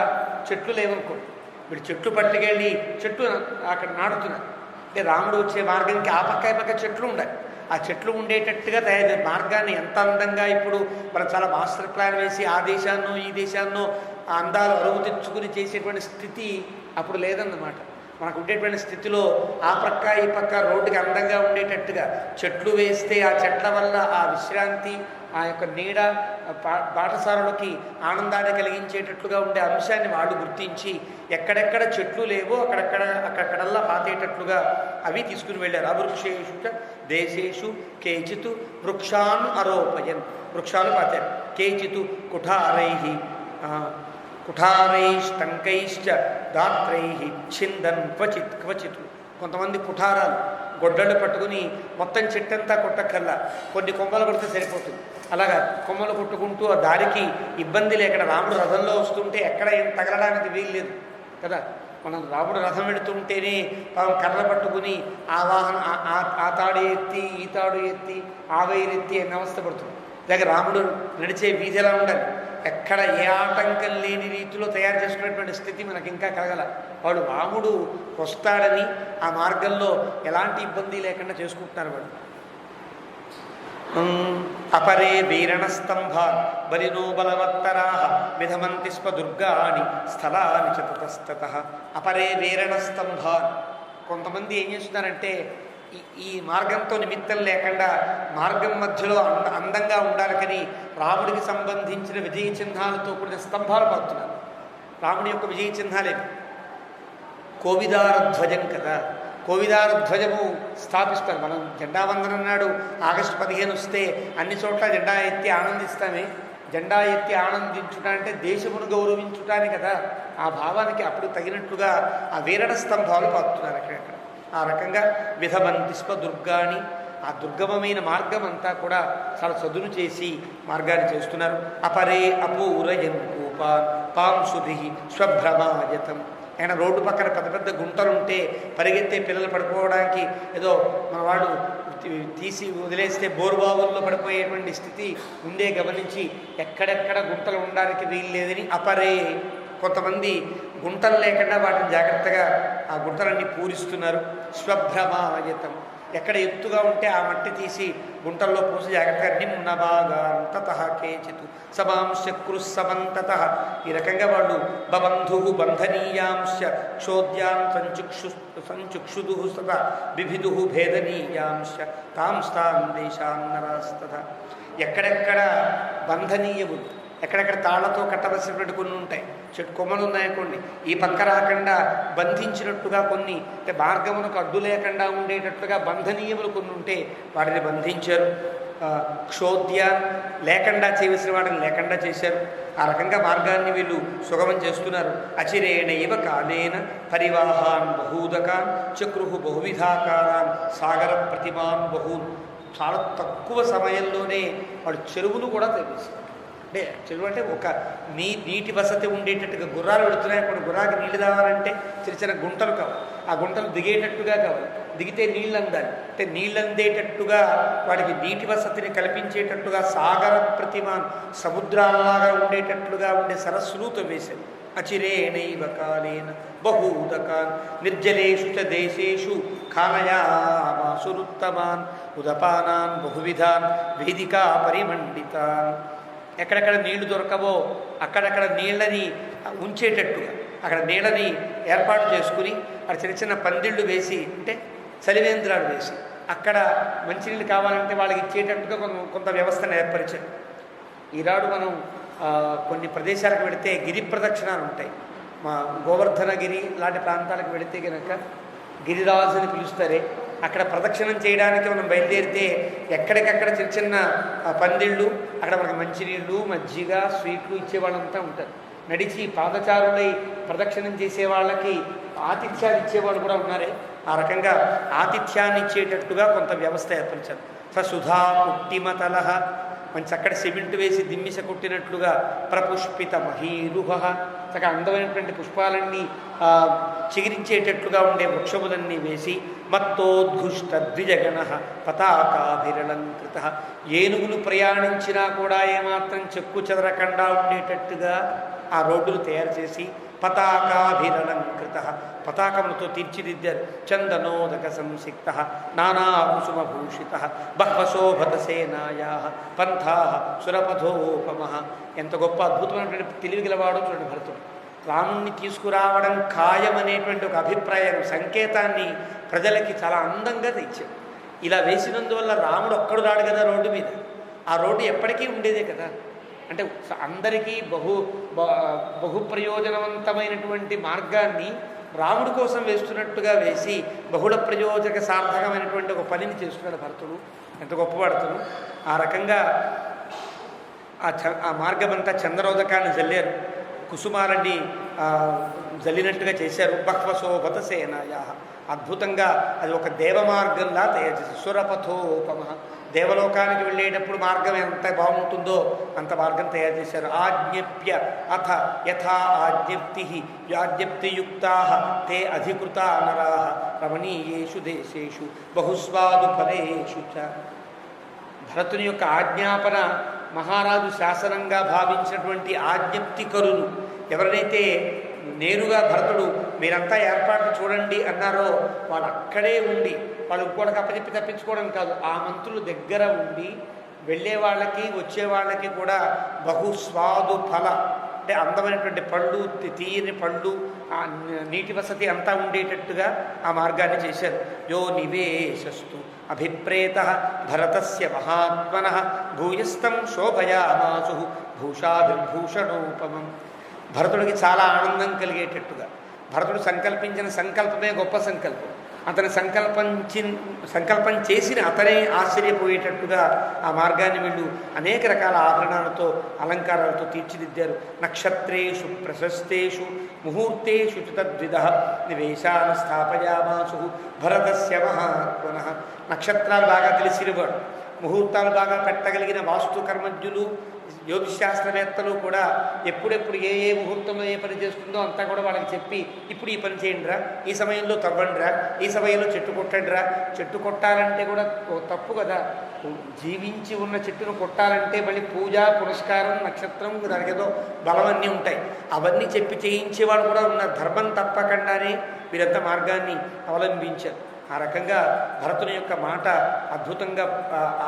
చెట్లు లేవనుకోండి, వీళ్ళు చెట్లు పట్టుకెళ్ళి చెట్టు అక్కడ నాటుతున్నారు. అంటే రాముడు వచ్చే మార్గానికి ఆ పక్క చెట్లు ఉండాలి. ఆ చెట్లు ఉండేటట్టుగా తయారు మార్గాన్ని ఎంత అందంగా ఇప్పుడు మనం చాలా మాస్టర్ ప్లాన్ వేసి ఆ దేశాన్నో ఈ దేశాన్నో ఆ అందాలు అరువు తెచ్చుకుని చేసేటువంటి స్థితి అప్పుడు లేదన్నమాట. మనకు ఉండేటువంటి స్థితిలో ఆ ప్రక్క ఈ పక్క రోడ్డుకి అందంగా ఉండేటట్టుగా చెట్లు వేస్తే ఆ చెట్ల వల్ల ఆ విశ్రాంతి, ఆ యొక్క నీడ బాటసారులకి ఆనందాన్ని కలిగించేటట్లుగా ఉండే అంశాన్ని వాళ్ళు గుర్తించి ఎక్కడెక్కడ చెట్లు లేవో అక్కడల్లా పాతేటట్లుగా అవి తీసుకుని వెళ్ళారు. అవృక్షేషు దేశేషు కేచితు వృక్షాన్ అరోపయన్, వృక్షాలు పాతారు. కేచితు కుఠారైష్టంకైశ్చ దాత్రై ఛిందన్ క్వచిత్. కొంతమంది కుఠారాలు గొడ్డళ్ళు పట్టుకుని మొత్తం చెట్టంతా కొట్టక్కల్లా కొన్ని కొమ్మలు కొడితే సరిపోతుంది. అలాగా కొమ్మలు కొట్టుకుంటూ ఆ దారికి ఇబ్బంది లేకుండా రాముడు రథంలో వస్తుంటే ఎక్కడ ఏం తగలడానికి వీల్లేదు కదా. మనం రాముడు రథం వెళుతుంటేనే కర్ర పట్టుకుని ఆ వాహనం ఆ తాడు ఎత్తి ఈ తాడు ఎత్తి ఆ వైరెత్తి అన్న అవస్థ పడుతుంది. లేక రాముడు నడిచే వీధి ఎలా ఉండాలి, ఎక్కడ ఏ ఆటంకం లేని రీతిలో తయారు చేసుకునేటువంటి స్థితి మనకి ఇంకా కలగల. వాడు రాముడు వస్తాడని ఆ మార్గంలో ఎలాంటి ఇబ్బంది లేకుండా చేసుకుంటున్నారు వాడు. అపరే వీరణస్తంభా బలినో బలవత్తరా విధమంతి స్వ దుర్గాని స్థలాని చతస్తత. అపరే వీరణస్తంభా, కొంతమంది ఏం చేస్తున్నారంటే ఈ మార్గంతో నిమిత్తం లేకుండా మార్గం మధ్యలో అందంగా ఉండాలని రాముడికి సంబంధించిన విజయ చిహ్నాలతో కూడిన స్తంభాలు పాతున్నారు. రాముడి యొక్క విజయ చిహ్నాలే కోవిదార ధ్వజం కదా. కోవిదార ధ్వజము స్థాపిస్తారు. మనం జెండా వందనం నాడు ఆగస్టు 15 వస్తే అన్ని చోట్ల జెండా ఎత్తి ఆనందిస్తామే. జెండా ఎత్తి ఆనందించుట అంటే దేశమును గౌరవించుటాని కదా. ఆ భావానికి అప్పుడు తగినట్లుగా ఆ వీరణ స్తంభాలు పాతున్నారు అక్కడక్కడ. ఆ రకంగా విధమంతి స్వ దుర్గాని, ఆ దుర్గమమైన మార్గం అంతా కూడా చాలా చదును చేసి మార్గాన్ని చేస్తున్నారు. అపరే అపూరయం కూపాన్ పాంసుభి స్వభ్రమాయతం. ఆయన రోడ్డు పక్కన పెద్ద పెద్ద గుంటలుంటే పరిగెత్తే పిల్లలు పడిపోవడానికి ఏదో మన వాడు తీసి వదిలేస్తే బోరుబావుల్లో పడిపోయేటువంటి స్థితి ఉండే గమనించి ఎక్కడెక్కడ గుంటలు ఉండడానికి వీల్లేదని అపరే, కొంతమంది గుంటలు లేకుండా వాటిని జాగ్రత్తగా ఆ గుంటలన్నీ పూరిస్తున్నారు. స్వభ్రమాయతం, ఎక్కడ ఎత్తుగా ఉంటే ఆ మట్టి తీసి గుంటల్లో పూసి జాగ్రత్తగా నిమ్నభాగాంతత కేచితు సమాంశక్రుస్సమంతత. ఈ రకంగా వాళ్ళు బబంధు బంధనీయాంశ క్షోద్యాం సంచుక్షుదు సదా బిభిదు భేదనీయాంశ తాంస్తాం దేశాన్నరాస్తత. ఎక్కడెక్కడ బంధనీయములు, ఎక్కడెక్కడ తాళ్లతో కట్టవలసినటువంటి కొన్ని ఉంటాయి. చెట్టు కొమ్మలు ఉన్నాయనుకోండి, ఈ పక్క రాకుండా బంధించినట్టుగా కొన్ని, అంటే మార్గమునకు అడ్డు లేకుండా ఉండేటట్లుగా బంధనీయములు కొన్ని ఉంటే వాటిని బంధించారు. క్షోద్య లేకుండా చేయవలసిన వాటిని లేకుండా చేశారు. ఆ రకంగా మార్గాన్ని వీళ్ళు సుగమం చేస్తున్నారు. అచిరేణ ఇవ కాలేన పరివాహాన్ బహూదకాన్ చక్రుహు బహువిధాకారాన్ సాగర ప్రతిమాన్ బహూన్. చాలా తక్కువ సమయంలోనే వాడు చెరువును కూడా తెప్పిస్తారు. అంటే చెరువు అంటే ఒక నీటి వసతి ఉండేటట్టుగా గుర్రాలు పెడుతున్నాయి. అప్పుడు గుర్రాకి నీళ్ళు తాగాలంటే చిన్న చిన్న గుంటలు కావాలి. ఆ గుంటలు దిగేటట్టుగా కావాలి. దిగితే నీళ్ళు అందాలి. అంటే నీళ్ళు అందేటట్టుగా వాడికి నీటి వసతిని కల్పించేటట్టుగా సాగర ప్రతిమాన్ సముద్రాల్లాగా ఉండేటట్లుగా ఉండే సరస్సులు తవ్వేశారు. అచిరేణైవ కాలేన బహూదకాన్ నిర్జలేషు చ దేశేషు ఖానయామాసురుత్తమాన్ ఉదపానాన్ బహువిధాన్ వేదికా పరిమండితాన్. ఎక్కడెక్కడ నీళ్లు దొరకవో అక్కడక్కడ నీళ్ళని ఉంచేటట్టుగా అక్కడ నీళ్ళని ఏర్పాటు చేసుకుని అక్కడ చిన్న చిన్న పందిళ్ళు వేసి, అంటే చలివేంద్రాలు వేసి అక్కడ మంచినీళ్ళు కావాలంటే వాళ్ళకి ఇచ్చేటట్టుగా కొంత వ్యవస్థను ఏర్పరిచారు. ఈనాడు మనం కొన్ని ప్రదేశాలకు వెళితే గిరి ప్రదక్షిణాలు ఉంటాయి. మా గోవర్ధనగిరి లాంటి ప్రాంతాలకు వెళితే కనుక గిరిరాజు అని పిలుస్తారే, అక్కడ ప్రదక్షిణం చేయడానికి మనం బయలుదేరితే ఎక్కడికక్కడ చిన్న చిన్న పందిళ్ళు, అక్కడ మనకు మంచినీళ్ళు మజ్జిగ స్వీట్లు ఇచ్చేవాళ్ళంతా ఉంటారు. నడిచి పాదచారులై ప్రదక్షిణం చేసే వాళ్ళకి ఆతిథ్యాలు ఇచ్చేవాళ్ళు కూడా ఉన్నారే. ఆ రకంగా ఆతిథ్యాన్ని ఇచ్చేటట్టుగా కొంత వ్యవస్థ ఏర్పరిచారు. సుధా కుట్టిమతల, మంచి చక్కటి సిమెంట్ వేసి దిమ్మిస కొట్టినట్లుగా ప్రపుష్పిత మహీరుహ, చక్కగా అందమైనటువంటి పుష్పాలన్నీ చిగిరించేటట్లుగా ఉండే వృక్షములన్నీ వేసి మత్తోద్ఘుష్ట ద్విజగణ పతాకాభిరళంకృత, ఏనుగులు ప్రయాణించినా కూడా ఏమాత్రం చెక్కు చెదరకుండా ఉండేటట్టుగా ఆ రోడ్డులు తయారు చేసి పతాకాభిరళంకృత, పతాకములతో తీర్చిదిద్దారు. చందనోదక సంసిక్త నానా కుసుమభూషిత బహ్వశోభత సేనాయా పంథా సురపథోపమ. ఎంత గొప్ప అద్భుతమైనటువంటి తెలివి గలవాడో చూడండి భరతుడు. రాముణ్ణి తీసుకురావడం ఖాయమనేటువంటి ఒక అభిప్రాయం సంకేతాన్ని ప్రజలకి చాలా అందంగా తెచ్చాడు. ఇలా వేసినందువల్ల రాముడు ఒక్కడు రాడు కదా రోడ్డు మీద, ఆ రోడ్డు ఎప్పటికీ ఉండేదే కదా. అంటే అందరికీ బహు ప్రయోజనవంతమైనటువంటి మార్గాన్ని రాముడి కోసం వేస్తున్నట్టుగా వేసి బహుళ ప్రయోజక సార్థకమైనటువంటి ఒక పనిని చేస్తున్నాడు భరతుడు. ఎంత గొప్పపడుతుడు. ఆ రకంగా ఆ మార్గమంతా చంద్రోదకాన్ని జల్లారు, కుసుమాలని జల్లినట్టుగా చేశారు. బహ్వశోభత సేనాయ, అద్భుతంగా అది ఒక దేవ మార్గంలా తయారు చేశారు. సురపథోపమ, దేవలోకానికి వెళ్ళేటప్పుడు మార్గం ఎంత బాగుంటుందో అంత మార్గం తయారు చేశారు. ఆజ్ఞప్య అథ యథా ఆజ్ఞప్తి యాజ్ఞప్తియుక్తా తే అధికృత నరా రమణీయేషు దేశేషు బహుస్వాదు ఫలేషు చ. భరతుని యొక్క ఆజ్ఞాపన మహారాజు శాసనంగా భావించినటువంటి ఆజ్ఞప్తికరులు ఎవరినైతే నేరుగా భరతుడు మీరంతా ఏర్పాట్లు చూడండి అన్నారో వాళ్ళు అక్కడే ఉండి, వాళ్ళు ఇంకోటికి అప్పచెప్పి తప్పించుకోవడం కాదు, ఆ మంత్రులు దగ్గర ఉండి వెళ్ళే వాళ్ళకి వచ్చే వాళ్ళకి కూడా బహుస్వాదు ఫల అంటే అందమైనటువంటి పళ్ళు, తీయని పళ్ళు, నీటి వసతి అంతా ఉండేటట్టుగా ఆ మార్గాన్ని చేశారు. యో నివేశస్తు అభిప్రేత భరతస్య మహాత్మన భూయస్తం శోభయామాసు భూషాభిర్భూషణోపమం. భరతుడికి చాలా ఆనందం కలిగేటట్టుగా, భరతుడు సంకల్పించిన సంకల్పమే గొప్ప సంకల్పం, అతని సంకల్పం చేసిన అతనే ఆశ్చర్యపోయేటట్టుగా ఆ మార్గాన్ని వీళ్ళు అనేక రకాల ఆభరణాలతో అలంకారాలతో తీర్చిదిద్దారు. నక్షత్రేషు ప్రశస్తేషు ముహూర్తేషు తద్విధ నివేశాన స్థాపయామాసు భరతస్య మహాత్మన. నక్షత్రాలు బాగా తెలిసినవాడు, ముహూర్తాలు బాగా పెట్టగలిగిన వాస్తు కర్మజ్ఞులు జ్యోతిశాస్త్రవేత్తలు కూడా ఎప్పుడెప్పుడు ఏ ముహూర్తంలో ఏ పని చేస్తుందో అంతా కూడా వాళ్ళకి చెప్పి, ఇప్పుడు ఈ పని చేయండిరా, ఈ సమయంలో తవ్వండిరా, ఈ సమయంలో చెట్టు కొట్టండిరా. చెట్టు కొట్టాలంటే కూడా తప్పు కదా, జీవించి ఉన్న చెట్టును కొట్టాలంటే మళ్ళీ పూజ పురస్కారం నక్షత్రం దానికి ఏదో బలం అన్నీ ఉంటాయి, అవన్నీ చెప్పి చేయించేవాడు కూడా ఉన్న. ధర్మం తప్పకుండానే వీరంతా మార్గాన్ని అవలంబించారు. ఆ రకంగా భరతుని యొక్క మాట అద్భుతంగా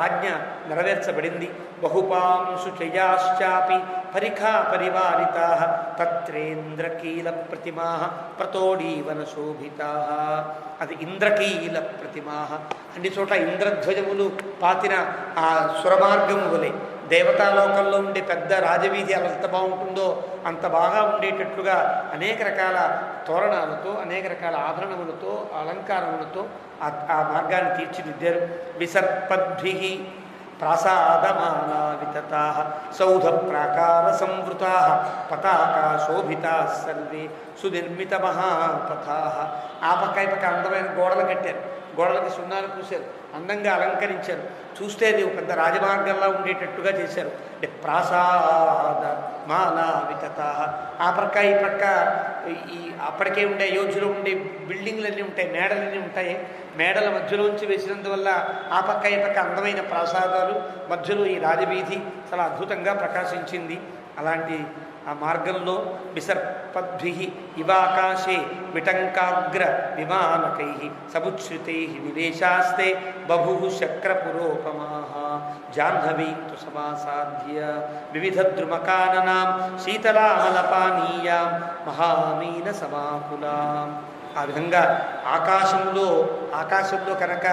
ఆజ్ఞ నెరవేర్చబడింది. బహుపాంశు చయాశ్చాపి పరిఖా పరివారితా తత్రేంద్రకీల ప్రతిమా ప్రతోడీవన శోభితా. అది ఇంద్రకీల ప్రతిమా, అన్ని చోట్ల ఇంద్రధ్వజములు పాతిన ఆ సురమార్గము వలె దేవతాలోకంలో ఉండే పెద్ద రాజవీధి అలా ఎంత బాగుంటుందో అంత బాగా ఉండేటట్లుగా అనేక రకాల తోరణాలతో అనేక రకాల ఆభరణములతో అలంకారములతో ఆ మార్గాన్ని తీర్చిదిద్దారు. విసర్పద్భిః ప్రాసాదమాలా వితతా సౌధ ప్రాకార సంవృతా పతాకా శోభితా సర్వే సునిర్మిత మహాపథా. ఆ పక్క ఈ పక్క అందమైన గోడలు కట్టారు, గోడలకి సున్నాలు పూశారు, అందంగా అలంకరించారు. చూస్తే అది పెద్ద రాజమార్గంలా ఉండేటట్టుగా చేశారు. అంటే ప్రాసాద మాలా వితతా. ఆ ప్రక్క ఈ ప్రక్క ఈ అప్పటికే ఉండే అయోధ్యలో ఉండే బిల్డింగ్లన్నీ ఉంటాయి, మేడలన్నీ ఉంటాయి. మేడల మధ్యలోంచి వేసినందువల్ల ఆ పక్క ఈ పక్క అందమైన ప్రాసాదాలు, మధ్యలో ఈ రాజవీధి చాలా అద్భుతంగా ప్రకాశించింది. అలాంటి ఆ మార్గంలో విసర్పద్భిః ఇవాకాశే విటంకాగ్ర విమానకైః సముచ్ఛ్రితైః నివేశాస్తే బభుః శక్రపురోపమాః జాహ్నవీం సమాసాద్య వివిధద్రుమకాననాం శీతలామలపానీయాం మహామీన సమాకులాం. ఆ విధంగా ఆకాశంలో కనుక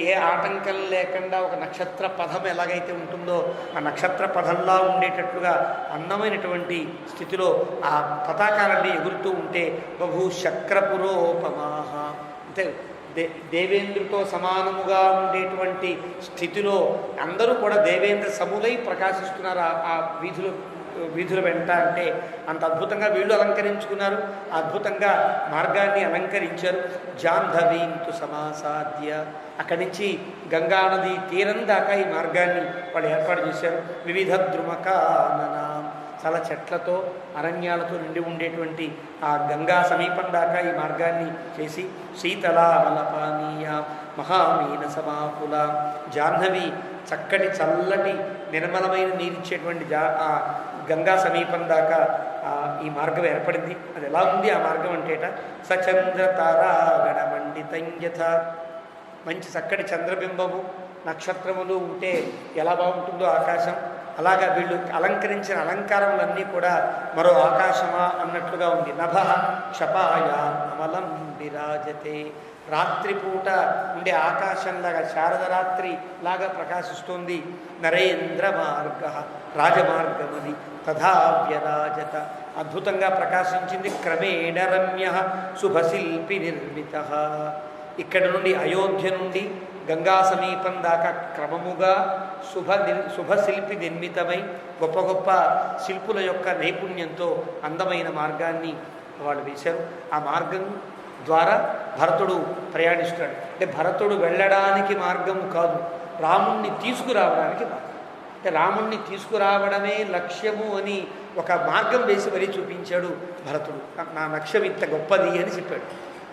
ఏ ఆటంకం లేకుండా ఒక నక్షత్ర పథం ఎలాగైతే ఉంటుందో ఆ నక్షత్ర పథంలా ఉండేటట్లుగా అందమైనటువంటి స్థితిలో ఆ పతాకాలన్నీ ఎగురుతూ ఉంటే బహు శక్రపురోపమాః అంటే దేవేంద్రుతో సమానముగా ఉండేటువంటి స్థితిలో అందరూ కూడా దేవేంద్ర సములై ప్రకాశిస్తున్నారు ఆ వీధుల వెంట. అంటే అంత అద్భుతంగా వీళ్ళు అలంకరించుకున్నారు, అద్భుతంగా మార్గాన్ని అలంకరించారు. జాహ్నవీంతు సమాసాద్య, అక్కడి నుంచి గంగానది తీరం దాకా ఈ మార్గాన్ని వాళ్ళు ఏర్పాటు చేశారు. వివిధ ద్రుమకాననా, చాలా చెట్లతో అరణ్యాలతో నిండి ఉండేటువంటి ఆ గంగా సమీపం దాకా ఈ మార్గాన్ని చేసి శీతలామలపానీయ మహామీన సమాకుల. జాహ్నవి చక్కటి చల్లటి నిర్మలమైన నీరిచ్చేటువంటి ఆ గంగా సమీపం దాకా ఈ మార్గం ఏర్పడింది. అది ఎలా ఉంది ఆ మార్గం అంటేట సచంద్ర తారాగణ మండితం యథ, మంచి చక్కటి చంద్రబింబము నక్షత్రములు ఉంటే ఎలా బాగుంటుందో ఆకాశం అలాగా వీళ్ళు అలంకరించిన అలంకారములన్నీ కూడా మరో ఆకాశమా అన్నట్లుగా ఉంది. నభ క్షపాయ అమలం విరాజతే, రాత్రిపూట ఉండే ఆకాశంలాగా శారదరాత్రి లాగా ప్రకాశిస్తుంది. నరేంద్ర మార్గ, రాజమార్గమది తథా వ్యరాజత, అద్భుతంగా ప్రకాశించింది. క్రమేణ రమ్య శుభశిల్పి నిర్మిత, ఇక్కడ నుండి అయోధ్య నుండి గంగా సమీపం దాకా క్రమముగా శుభశిల్పి నిర్మితమై గొప్ప గొప్ప శిల్పుల యొక్క నైపుణ్యంతో అందమైన మార్గాన్ని వాళ్ళు వేశారు. ఆ మార్గం ద్వారా భరతుడు ప్రయాణిస్తున్నాడు. అంటే భరతుడు వెళ్ళడానికి మార్గము కాదు, రాముణ్ణి తీసుకురావడానికి మార్గం. అంటే రాముణ్ణి తీసుకురావడమే లక్ష్యము అని ఒక మార్గం వేసి మరీ చూపించాడు భరతుడు. నా లక్ష్యం ఇంత గొప్పది అని చెప్పాడు.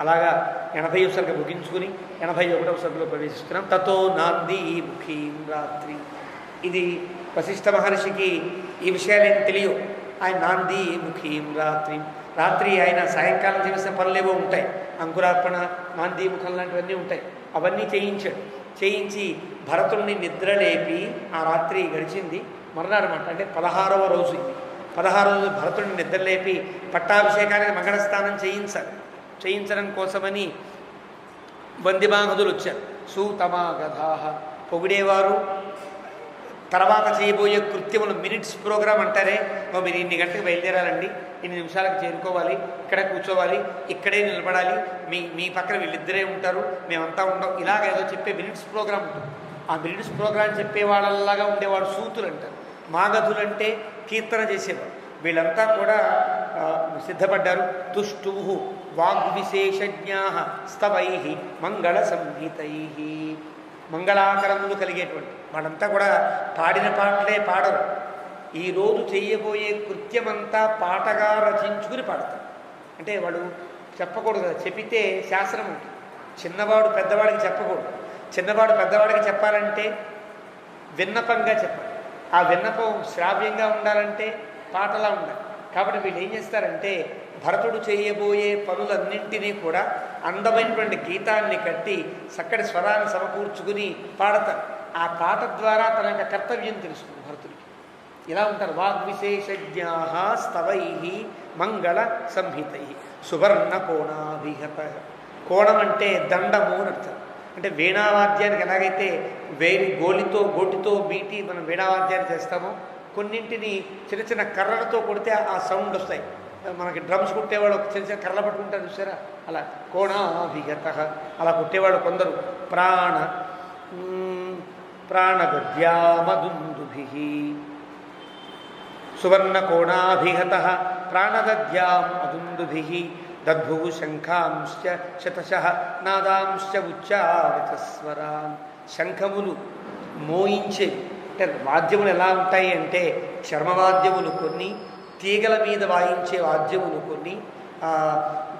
అలాగా 80వ సర్గ ముగించుకుని 81వ సర్గలో ప్రవేశిస్తున్నాం. తతో నాంది ముఖీం రాత్రి, ఇది వశిష్ఠ మహర్షికి ఈ విషయాలేం తెలియవు. ఆయన నాంది ముఖీం రాత్రి, రాత్రి ఆయన సాయంకాలం చేసిన పనులేవో ఉంటాయి, అంకురార్పణ, నాంది ముఖం లాంటివన్నీ ఉంటాయి. అవన్నీ చేయించాడు. చేయించి భరతుడిని నిద్రలేపి ఆ రాత్రి గడిచింది. మర్నాడు మాట అంటే 16వ రోజు ఇది. 16వ రోజు భరతుడిని నిద్రలేపి పట్టాభిషేకానికి మంగళస్నానం చేయించాలి. చేయించడం కోసమని వందిమాగధులు వచ్చారు. సూతమాగధాహ, పొగిడేవారు. తర్వాత చేయబోయే కృత్యములు మినిట్స్ ప్రోగ్రామ్ అంటారే, మీరు ఇన్ని గంటలకు బయలుదేరాలండి, ఇన్ని నిమిషాలకు చేరుకోవాలి, ఇక్కడ కూర్చోవాలి, ఇక్కడే నిలబడాలి, మీ పక్కన వీళ్ళిద్దరే ఉంటారు, మేమంతా ఉంటాం, ఇలాగ ఏదో చెప్పే మినిట్స్ ప్రోగ్రామ్ ఉంటుంది. ఆ మినిట్స్ ప్రోగ్రామ్ చెప్పే వాళ్ళలాగా ఉండేవాడు సూతులు అంటారు. మాగధులు అంటే కీర్తన చేసేవారు. వీళ్ళంతా కూడా సిద్ధపడ్డారు. తుష్టు వాగ్విశేషజ్ఞా స్తవై మంగళ సంహితై, మంగళాకరములు కలిగేటువంటి వాళ్ళంతా కూడా పాడిన పాటలే పాడరు. ఈరోజు చేయబోయే కృత్యమంతా పాటగా రచించుకుని పాడతారు. అంటే వాడు చెప్పకూడదు కదా, చెప్పితే శాస్త్రం ఉంటుంది. చిన్నవాడు పెద్దవాడికి చెప్పకూడదు. చిన్నవాడు పెద్దవాడికి చెప్పాలంటే విన్నపంగా చెప్పాలి. ఆ విన్నపం శ్రావ్యంగా ఉండాలంటే పాటలా ఉండాలి. కాబట్టి వీళ్ళు ఏం చేస్తారంటే భరతుడు చేయబోయే పనులన్నింటినీ కూడా అందమైనటువంటి గీతాన్ని కట్టి చక్కటి స్వరాన్ని సమకూర్చుకుని పాడతారు. ఆ పాట ద్వారా తన యొక్క కర్తవ్యం తెలుస్తుంది భరతుడికి. ఇలా ఉంటారు. వాగ్విశేషజ్ఞా స్తవై మంగళ సంహితై సువర్ణ కోణాభిహత. కోణం అంటే దండము అని అర్థం. అంటే వీణావాద్యానికి ఎలాగైతే గోటితో బీటి మనం వీణావాద్యాన్ని చేస్తామో, కొన్నింటిని చిన్న చిన్న కర్రలతో కొడితే ఆ సౌండ్ వస్తాయి. మనకి డ్రమ్స్ కొట్టేవాడు ఒక చిన్న చిన్న కర్రలు పట్టుకుంటారు చూసారా, అలా కోణాభిగత అలా కొట్టేవాడు కొందరు. ప్రాణదద్యామదుందుభి సువర్ణ కోణాభిహత ప్రాణదద్యాం అదుందుభి దద్భువు శంఖాంశ్చ శతశః నాదాంశ్చ ఉచ్చారితస్వరాన్. శంఖములు మోయించేవి. అంటే వాద్యములు ఎలా ఉంటాయి అంటే చర్మవాద్యములు కొన్ని, తీగల మీద వాయించే వాద్యములు కొన్ని,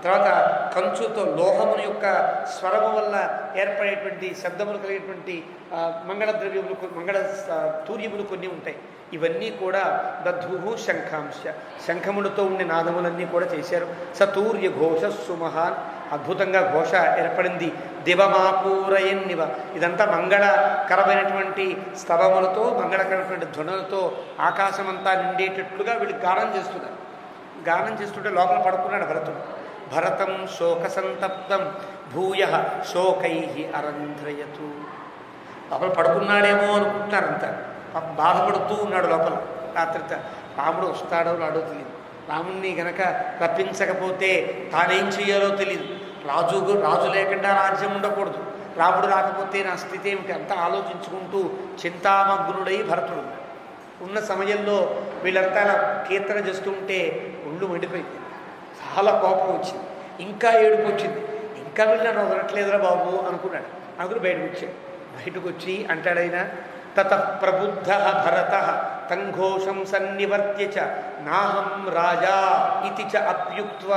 తర్వాత కంచుతో లోహముల యొక్క స్వరము వల్ల ఏర్పడేటువంటి శబ్దములు కలిగేటువంటి మంగళ ద్రవ్యములు, మంగళ తూర్యములు కొన్ని ఉంటాయి. ఇవన్నీ కూడా దద్భుః శంఖాంశ, శంఖములతో ఉండే నాదములన్నీ కూడా చేశారు. సతూర్య ఘోష సుమహాన్, అద్భుతంగా ఘోష ఏర్పడింది. దివమాపూరయన్నివ, ఇదంతా మంగళకరమైనటువంటి స్తవములతో, మంగళకరమైనటువంటి ధ్వనులతో ఆకాశమంతా నిండేటట్లుగా వీళ్ళు గానం చేస్తున్నారు. గానం చేస్తుంటే లోపల పడుకున్నాడు భరతుడు. భరతం శోక సంతప్తం భూయ శోకై అరంధ్రయతు. లోపల పడుకున్నాడేమో అనుకుంటున్నారంతా. బాధపడుతూ ఉన్నాడు లోపల. రాత్రిత రాముడు వస్తాడో రాడో తెలియదు. రాముణ్ణి గనక రప్పించకపోతే తానేం చేయాలో తెలియదు. రాజు లేకుండా రాజ్యం ఉండకూడదు. రాముడు రాకపోతే నా స్థితి ఏమిటి అంతా ఆలోచించుకుంటూ చింతామగ్నుడై భరతుడు ఉన్న సమయంలో వీళ్ళంతా కీర్తన చేస్తుంటే ఒళ్ళు మండిపోయింది. చాలా కోపం వచ్చింది, ఇంకా ఏడుపు వచ్చింది. ఇంకా వీళ్ళని వదలట్లేదురా బాబు అనుకున్నాడు. అనుకుని బయటకు వచ్చి అంటాడైనా తత ప్రబుద్ధ భరత తంఘోషం సన్నివర్త్య చ నాహం రాజా ఇతి చ అప్యుక్త్వ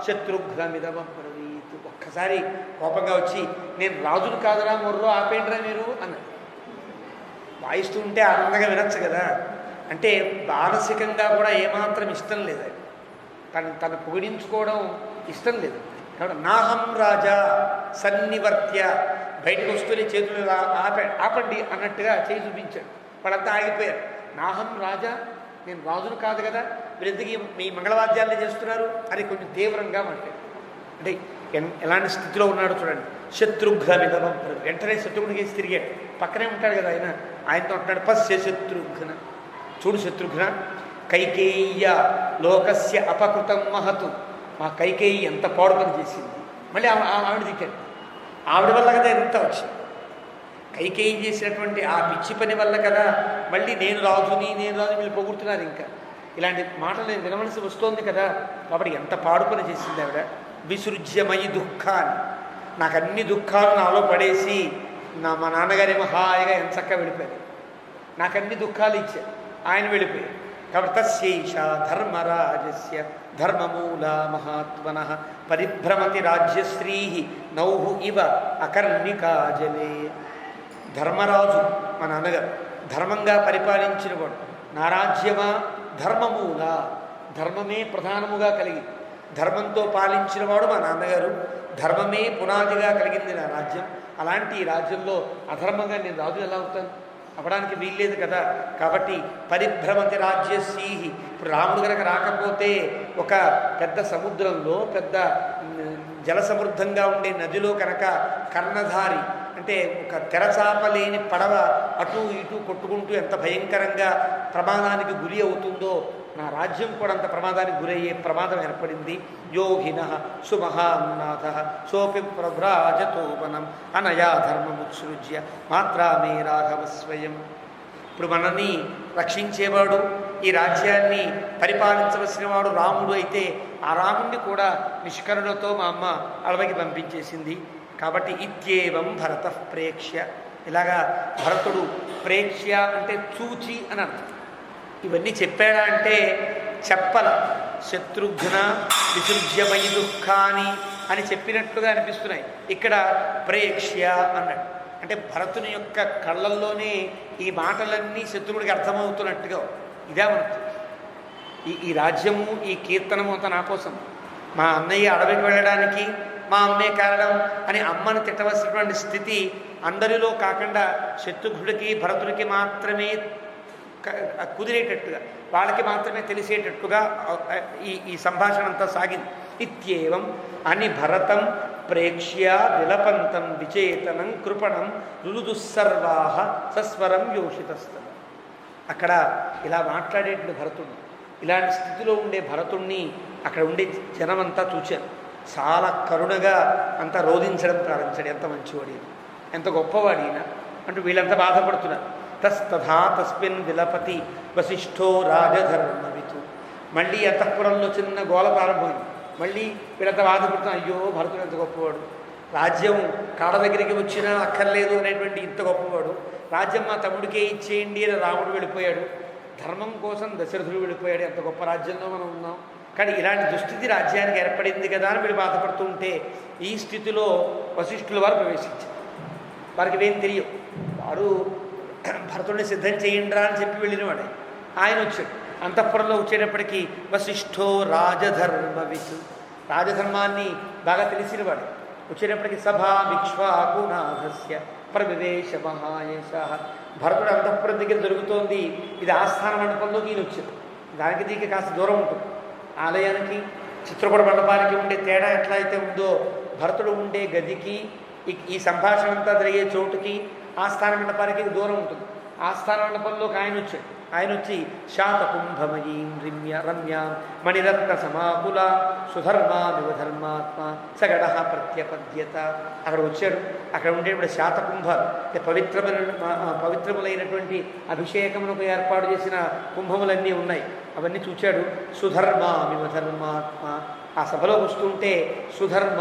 శత్రుఘ్నమిదమబ్రవీత్. ఒక్కసారి కోపంగా వచ్చి నేను రాజును కాదురా మొర్రో ఆపేండ్రా మీరు అన్నాడు. వాయిస్తూ ఉంటే ఆనందంగా వినొచ్చు కదా. అంటే మానసికంగా కూడా ఏమాత్రం ఇష్టం లేదు. తను పొగిడించుకోవడం ఇష్టం లేదు. కాబట్టి నాహం రాజా సన్నివర్త్య, బయటకు వస్తూనే చేతులు ఆపండి అన్నట్టుగా చేయి చూపించాడు. వాళ్ళంతా ఆగిపోయారు. నాహం రాజా, నేను రాజును కాదు కదా, వీళ్ళెందుకు మీ మంగళవాద్యాలనే చేస్తున్నారు అని కొంచెం తీవ్రంగా మాట్లాడు. అంటే ఎలాంటి స్థితిలో ఉన్నాడు చూడండి. శత్రుఘ్న విధవం, వెంటనే శత్రుఘ్నుడికి వేసి తిరిగాడు. పక్కనే ఉంటాడు కదా ఆయనతో అంటాడు, పశ్య శత్రుఘ్న, చూడు శత్రుఘ్న, కైకేయ్య లోకస్య అపకృతం మహతు, మా కైకేయి ఎంత పాడు పని చేసింది. మళ్ళీ ఆవిడ తిట్టాడు. ఆవిడ వల్ల కదా ఎంత వచ్చింది, కైకేయి చేసినటువంటి ఆ పిచ్చి పని వల్ల కదా మళ్ళీ నేను రాజుని వీళ్ళు పొగుడుతున్నారు. ఇంకా ఇలాంటి మాటలు నేను వినవలసి వస్తోంది కదా, కాబట్టి ఎంత పాడు పని చేసింది ఆవిడ. విసృజ్యమయి దుఃఖాన్ని, నాకు అన్ని దుఃఖాలు నాలో పడేసి మా నాన్నగారేమో హాయిగా ఎంత చక్కగా వెళ్ళిపోయారు, నాకు అన్ని దుఃఖాలు ఇచ్చారు, ఆయన వెళ్ళిపోయారు. కాబట్టి తస్యైష ధర్మరాజస్య ధర్మమూల మహాత్మన పరిభ్రమతి రాజ్యశ్రీ నౌహు ఇవ అకర్ణికాజలే. ధర్మరాజు మా నాన్నగారు ధర్మంగా పరిపాలించినవాడు. నా రాజ్యమా ధర్మమూల, ధర్మమే ప్రధానముగా కలిగింది. ధర్మంతో పాలించినవాడు మా నాన్నగారు, ధర్మమే పునాదిగా కలిగింది నా రాజ్యం. అలాంటి ఈ రాజ్యంలో అధర్మంగా నేను రాజు ఎలా అవుతాను? అవ్వడానికి వీల్లేదు కదా. కాబట్టి పరిభ్రమతి రాజ్యశ్రీ, ఇప్పుడు రాముడు కనుక రాకపోతే ఒక పెద్ద సముద్రంలో పెద్ద జల సమృద్ధంగా ఉండే నదిలో కనుక కర్ణధారి అంటే ఒక తెరచాపలేని పడవ అటు ఇటు కొట్టుకుంటూ ఎంత భయంకరంగా ప్రమాదానికి గురి అవుతుందో, నా రాజ్యం కూడా అంత ప్రమాదానికి గురయ్యే ప్రమాదం ఏర్పడింది. యోగిన సుమహాన్నాథ సోపి ప్రభ్రాజతోపనం అనయా ధర్మముత్సృజ్య మాత్రామే రాఘవ స్వయం. ఇప్పుడు మనల్ని రక్షించేవాడు, ఈ రాజ్యాన్ని పరిపాలించవలసిన వాడు రాముడు అయితే ఆ రాముడిని కూడా నిష్కరుణతో మా అమ్మ అడవికి పంపించేసింది. కాబట్టి ఇత్యేవం భరత ప్రేక్ష్య, ఇలాగా భరతుడు ప్రేక్ష్య అంటే చూచి అని అర్థం. ఇవన్నీ చెప్పాడా అంటే చెప్పల. శత్రుఘ్న విసృజ్యమయి దుఃఖాని అని చెప్పినట్లుగా అనిపిస్తున్నాయి. ఇక్కడ ప్రేక్ష్య అన్నాడు అంటే భరతుని యొక్క కళ్ళల్లోనే ఈ మాటలన్నీ శత్రువుడికి అర్థమవుతున్నట్టుగా. ఇదే మనకు ఈ రాజ్యము, ఈ కీర్తనము అంతా నా కోసం. మా అన్నయ్య అడవికి వెళ్ళడానికి మా అమ్మే కారణం అని అమ్మను తిట్టవలసినటువంటి స్థితి అందరిలో కాకుండా శత్రుఘ్నుడికి భరతుడికి మాత్రమే కుదిరేటట్టుగా, వాళ్ళకి మాత్రమే తెలిసేటట్టుగా ఈ సంభాషణ అంతా సాగింది. ఇత్యేవం అని భరతం ప్రేక్ష్య విలపంతం విచేతనం కృపణం రుదుస్సర్వాహ సస్వరం యోషితస్థలం. అక్కడ ఇలా మాట్లాడేటువంటి భరతుడు, ఇలాంటి స్థితిలో ఉండే భరతుణ్ణి అక్కడ ఉండే జనమంతా చూచారు. చాలా కరుణగా అంతా రోధించడం ప్రారంభించాడు. ఎంత మంచివాడు, ఎంత గొప్పవాడు ఈయన అంటూ వీళ్ళంతా బాధపడుతున్నారు. తస్తథా తస్మిన్ విలపతి వశిష్ఠో రాజధర్మవితు. మళ్ళీ అంతఃపురంలో చిన్న గోల ప్రారంభమైంది. మళ్ళీ వీళ్ళంతా బాధపడుతున్నారు. అయ్యో భరతుడు ఎంత గొప్పవాడు, రాజ్యం కాడ దగ్గరికి వచ్చినా అక్కర్లేదు అనేటువంటి ఇంత గొప్పవాడు, రాజ్యం మా తమ్ముడికే ఇచ్చేయండి అని రాముడు వెళ్ళిపోయాడు, ధర్మం కోసం దశరథుడు వెళ్ళిపోయాడు, ఎంత గొప్ప రాజ్యంలో మనం ఉన్నాం. కానీ ఇలాంటి దుస్థితి రాజ్యానికి ఏర్పడింది కదా అని వీళ్ళు బాధపడుతూ ఉంటే ఈ స్థితిలో వశిష్ఠుల వారు ప్రవేశించారు. వారికి ఏం తెలియవు. వారు భరతుడిని సిద్ధం చేయండిరా అని చెప్పి వెళ్ళినవాడే. ఆయన వచ్చాడు. అంతఃపురంలో వచ్చేటప్పటికీ వశిష్ఠో రాజధర్మవితు, రాజధర్మాన్ని బాగా తెలిసినవాడు. వచ్చేటప్పటికి సభామిక్ష్వాకునాథస్య ప్రవివేశ మహాయేష. భరతుడు అంతఃపురం దగ్గర దొరుకుతోంది. ఇది ఆస్థాన మండపంలోకి ఈయన వచ్చాడు. దానికి దీనికి కాస్త దూరం ఉంటుంది. ఆలయానికి చిత్రకూట మండపానికి ఉండే తేడా ఎట్లా అయితే ఉందో భరతుడు ఉండే గదికి ఈ సంభాషణ అంతా జరిగే చోటుకి ఆస్థాన మండపానికి దూరం ఉంటుంది. ఆస్థాన మండపంలోకి ఆయన వచ్చాడు. ఆయన వచ్చి శాతకుంభమయీం రమ్యాం మణిరత్న సమాకుల సుధర్మామివ ధర్మాత్మ సగడ ప్రత్యపద్యత. అక్కడ వచ్చాడు. అక్కడ ఉండేటువంటి శాతకుంభాలు పవిత్రములైనటువంటి అభిషేకమునకు ఏర్పాటు చేసిన కుంభములన్నీ ఉన్నాయి. అవన్నీ చూచాడు. సుధర్మామివ ధర్మాత్మ. ఆ సభలోకి వస్తుంటే సుధర్మ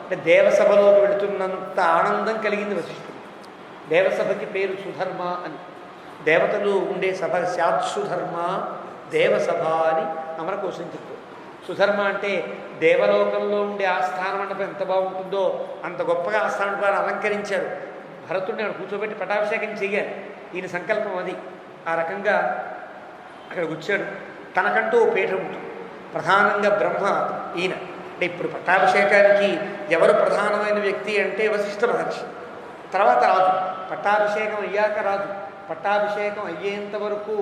అంటే దేవసభలోకి వెళుతున్నంత ఆనందం కలిగింది వశిష్ఠుడు. దేవసభకి పేరు సుధర్మ అని. దేవతలు ఉండే సభ శాత్సుధర్మ దేవసభ అని అమరకోశం చెప్తారు. సుధర్మ అంటే దేవలోకంలో ఉండే ఆస్థాన మండపం ఎంత బాగుంటుందో అంత గొప్పగా ఆస్థాన మండపాన్ని అలంకరించారు. భరతుడిని అక్కడ కూర్చోబెట్టి పటాభిషేకం చెయ్యాలి, ఈయన సంకల్పం అది. ఆ రకంగా అక్కడికి వచ్చాడు. తనకంటూ పీఠం ఉంటుంది. ప్రధానంగా బ్రహ్మ ఈయన. అంటే ఇప్పుడు పట్టాభిషేకానికి ఎవరు ప్రధానమైన వ్యక్తి అంటే వశిష్ఠ మహర్షి, తర్వాత రాజు. పట్టాభిషేకం అయ్యాక రాజు. పట్టాభిషేకం అయ్యేంత వరకు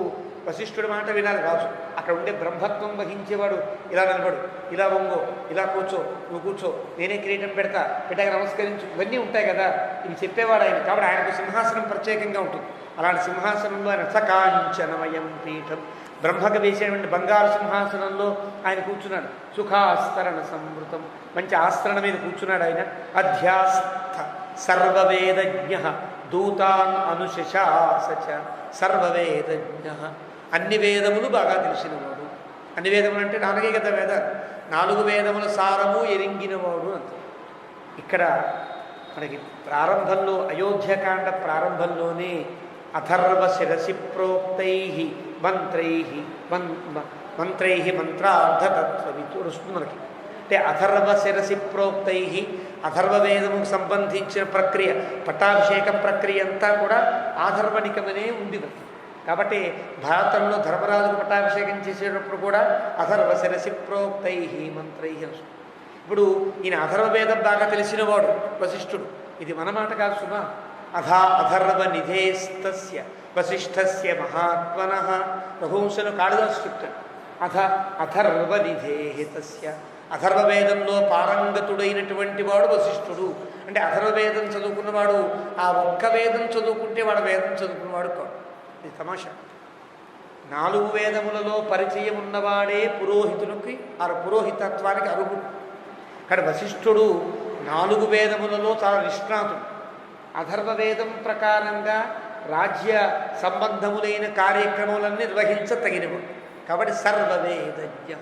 వశిష్ఠుడి మాట వినాలి రాజు. అక్కడ ఉండే బ్రహ్మత్వం వహించేవాడు ఇలా నిలబడు, ఇలా వంగో, ఇలా కూర్చో, నువ్వు కూర్చో, నేనే కిరీటం పెడతా, పెట్టాక నమస్కరించు, ఇవన్నీ ఉంటాయి కదా. ఇవి చెప్పేవాడు ఆయన. కాబట్టి ఆయనకు సింహాసనం ప్రత్యేకంగా ఉంటుంది. అలాంటి సింహాసనంలో ఆయన సకాంచనమయం పీఠం, బ్రహ్మకు వేసేటువంటి బంగారు సింహాసనంలో ఆయన కూర్చున్నాడు. సుఖాస్తరణ సంవృతం, మంచి ఆస్తరణ మీద కూర్చున్నాడు ఆయన. అధ్యాస్థ సర్వవేదజ్ఞ దూతాన్ అనుశశాసచ. సర్వవేదజ్ఞ, అన్ని వేదములు బాగా తెలిసినవాడు. అన్ని వేదములు అంటే నాలుగే కదా వేదాలు. 4 వేదముల సారము ఎరింగినవాడు అంత. ఇక్కడ మనకి ప్రారంభంలో అయోధ్యకాండ ప్రారంభంలోనే అథర్వ శిరసి ప్రోక్తై మంత్రై మంత్రార్థతత్వవితు వస్తుంది మనకి. అంటే అథర్వ శిరసి ప్రోక్తై, అథర్వ వేదముకు సంబంధించిన ప్రక్రియ, పట్టాభిషేకం ప్రక్రియ అంతా కూడా ఆధర్వణికమనే ఉంది మనకి. కాబట్టి భారతంలో ధర్మరాజుకు పట్టాభిషేకం చేసేటప్పుడు కూడా అథర్వ శిరసి ప్రోక్తై మంత్రై వస్తుంది. ఇప్పుడు ఈయన అథర్వ వేదం బాగా తెలిసినవాడు వశిష్ఠుడు. ఇది మన మాట కాదు సుమా. అథర్వ నిధేస్తస్య వశిష్ఠస్య మహాత్మనః. రఘువంశంలో కాళిదాసు చెప్తాడు అథర్వ నిధేహితస్య. అథర్వ వేదంలో పారంగతుడైనటువంటి వాడు వశిష్ఠుడు. అంటే అథర్వ వేదం చదువుకున్నవాడు ఆ ఒక్క వేదం చదువుకుంటే వాడు వేదం చదువుకున్నవాడు కాదు. ఇది తమాషా. 4 వేదములలో పరిచయం ఉన్నవాడే పురోహితునికి పురోహితత్వానికి అర్హుడు. ఇక్కడ వశిష్ఠుడు 4 వేదములలో చాలా నిష్ణాతుడు. అథర్వ వేదం ప్రకారంగా రాజ్య సంబంధములైన కార్యక్రమాలను నిర్వహించతగినవాడు. కాబట్టి సర్వవేదజ్ఞ,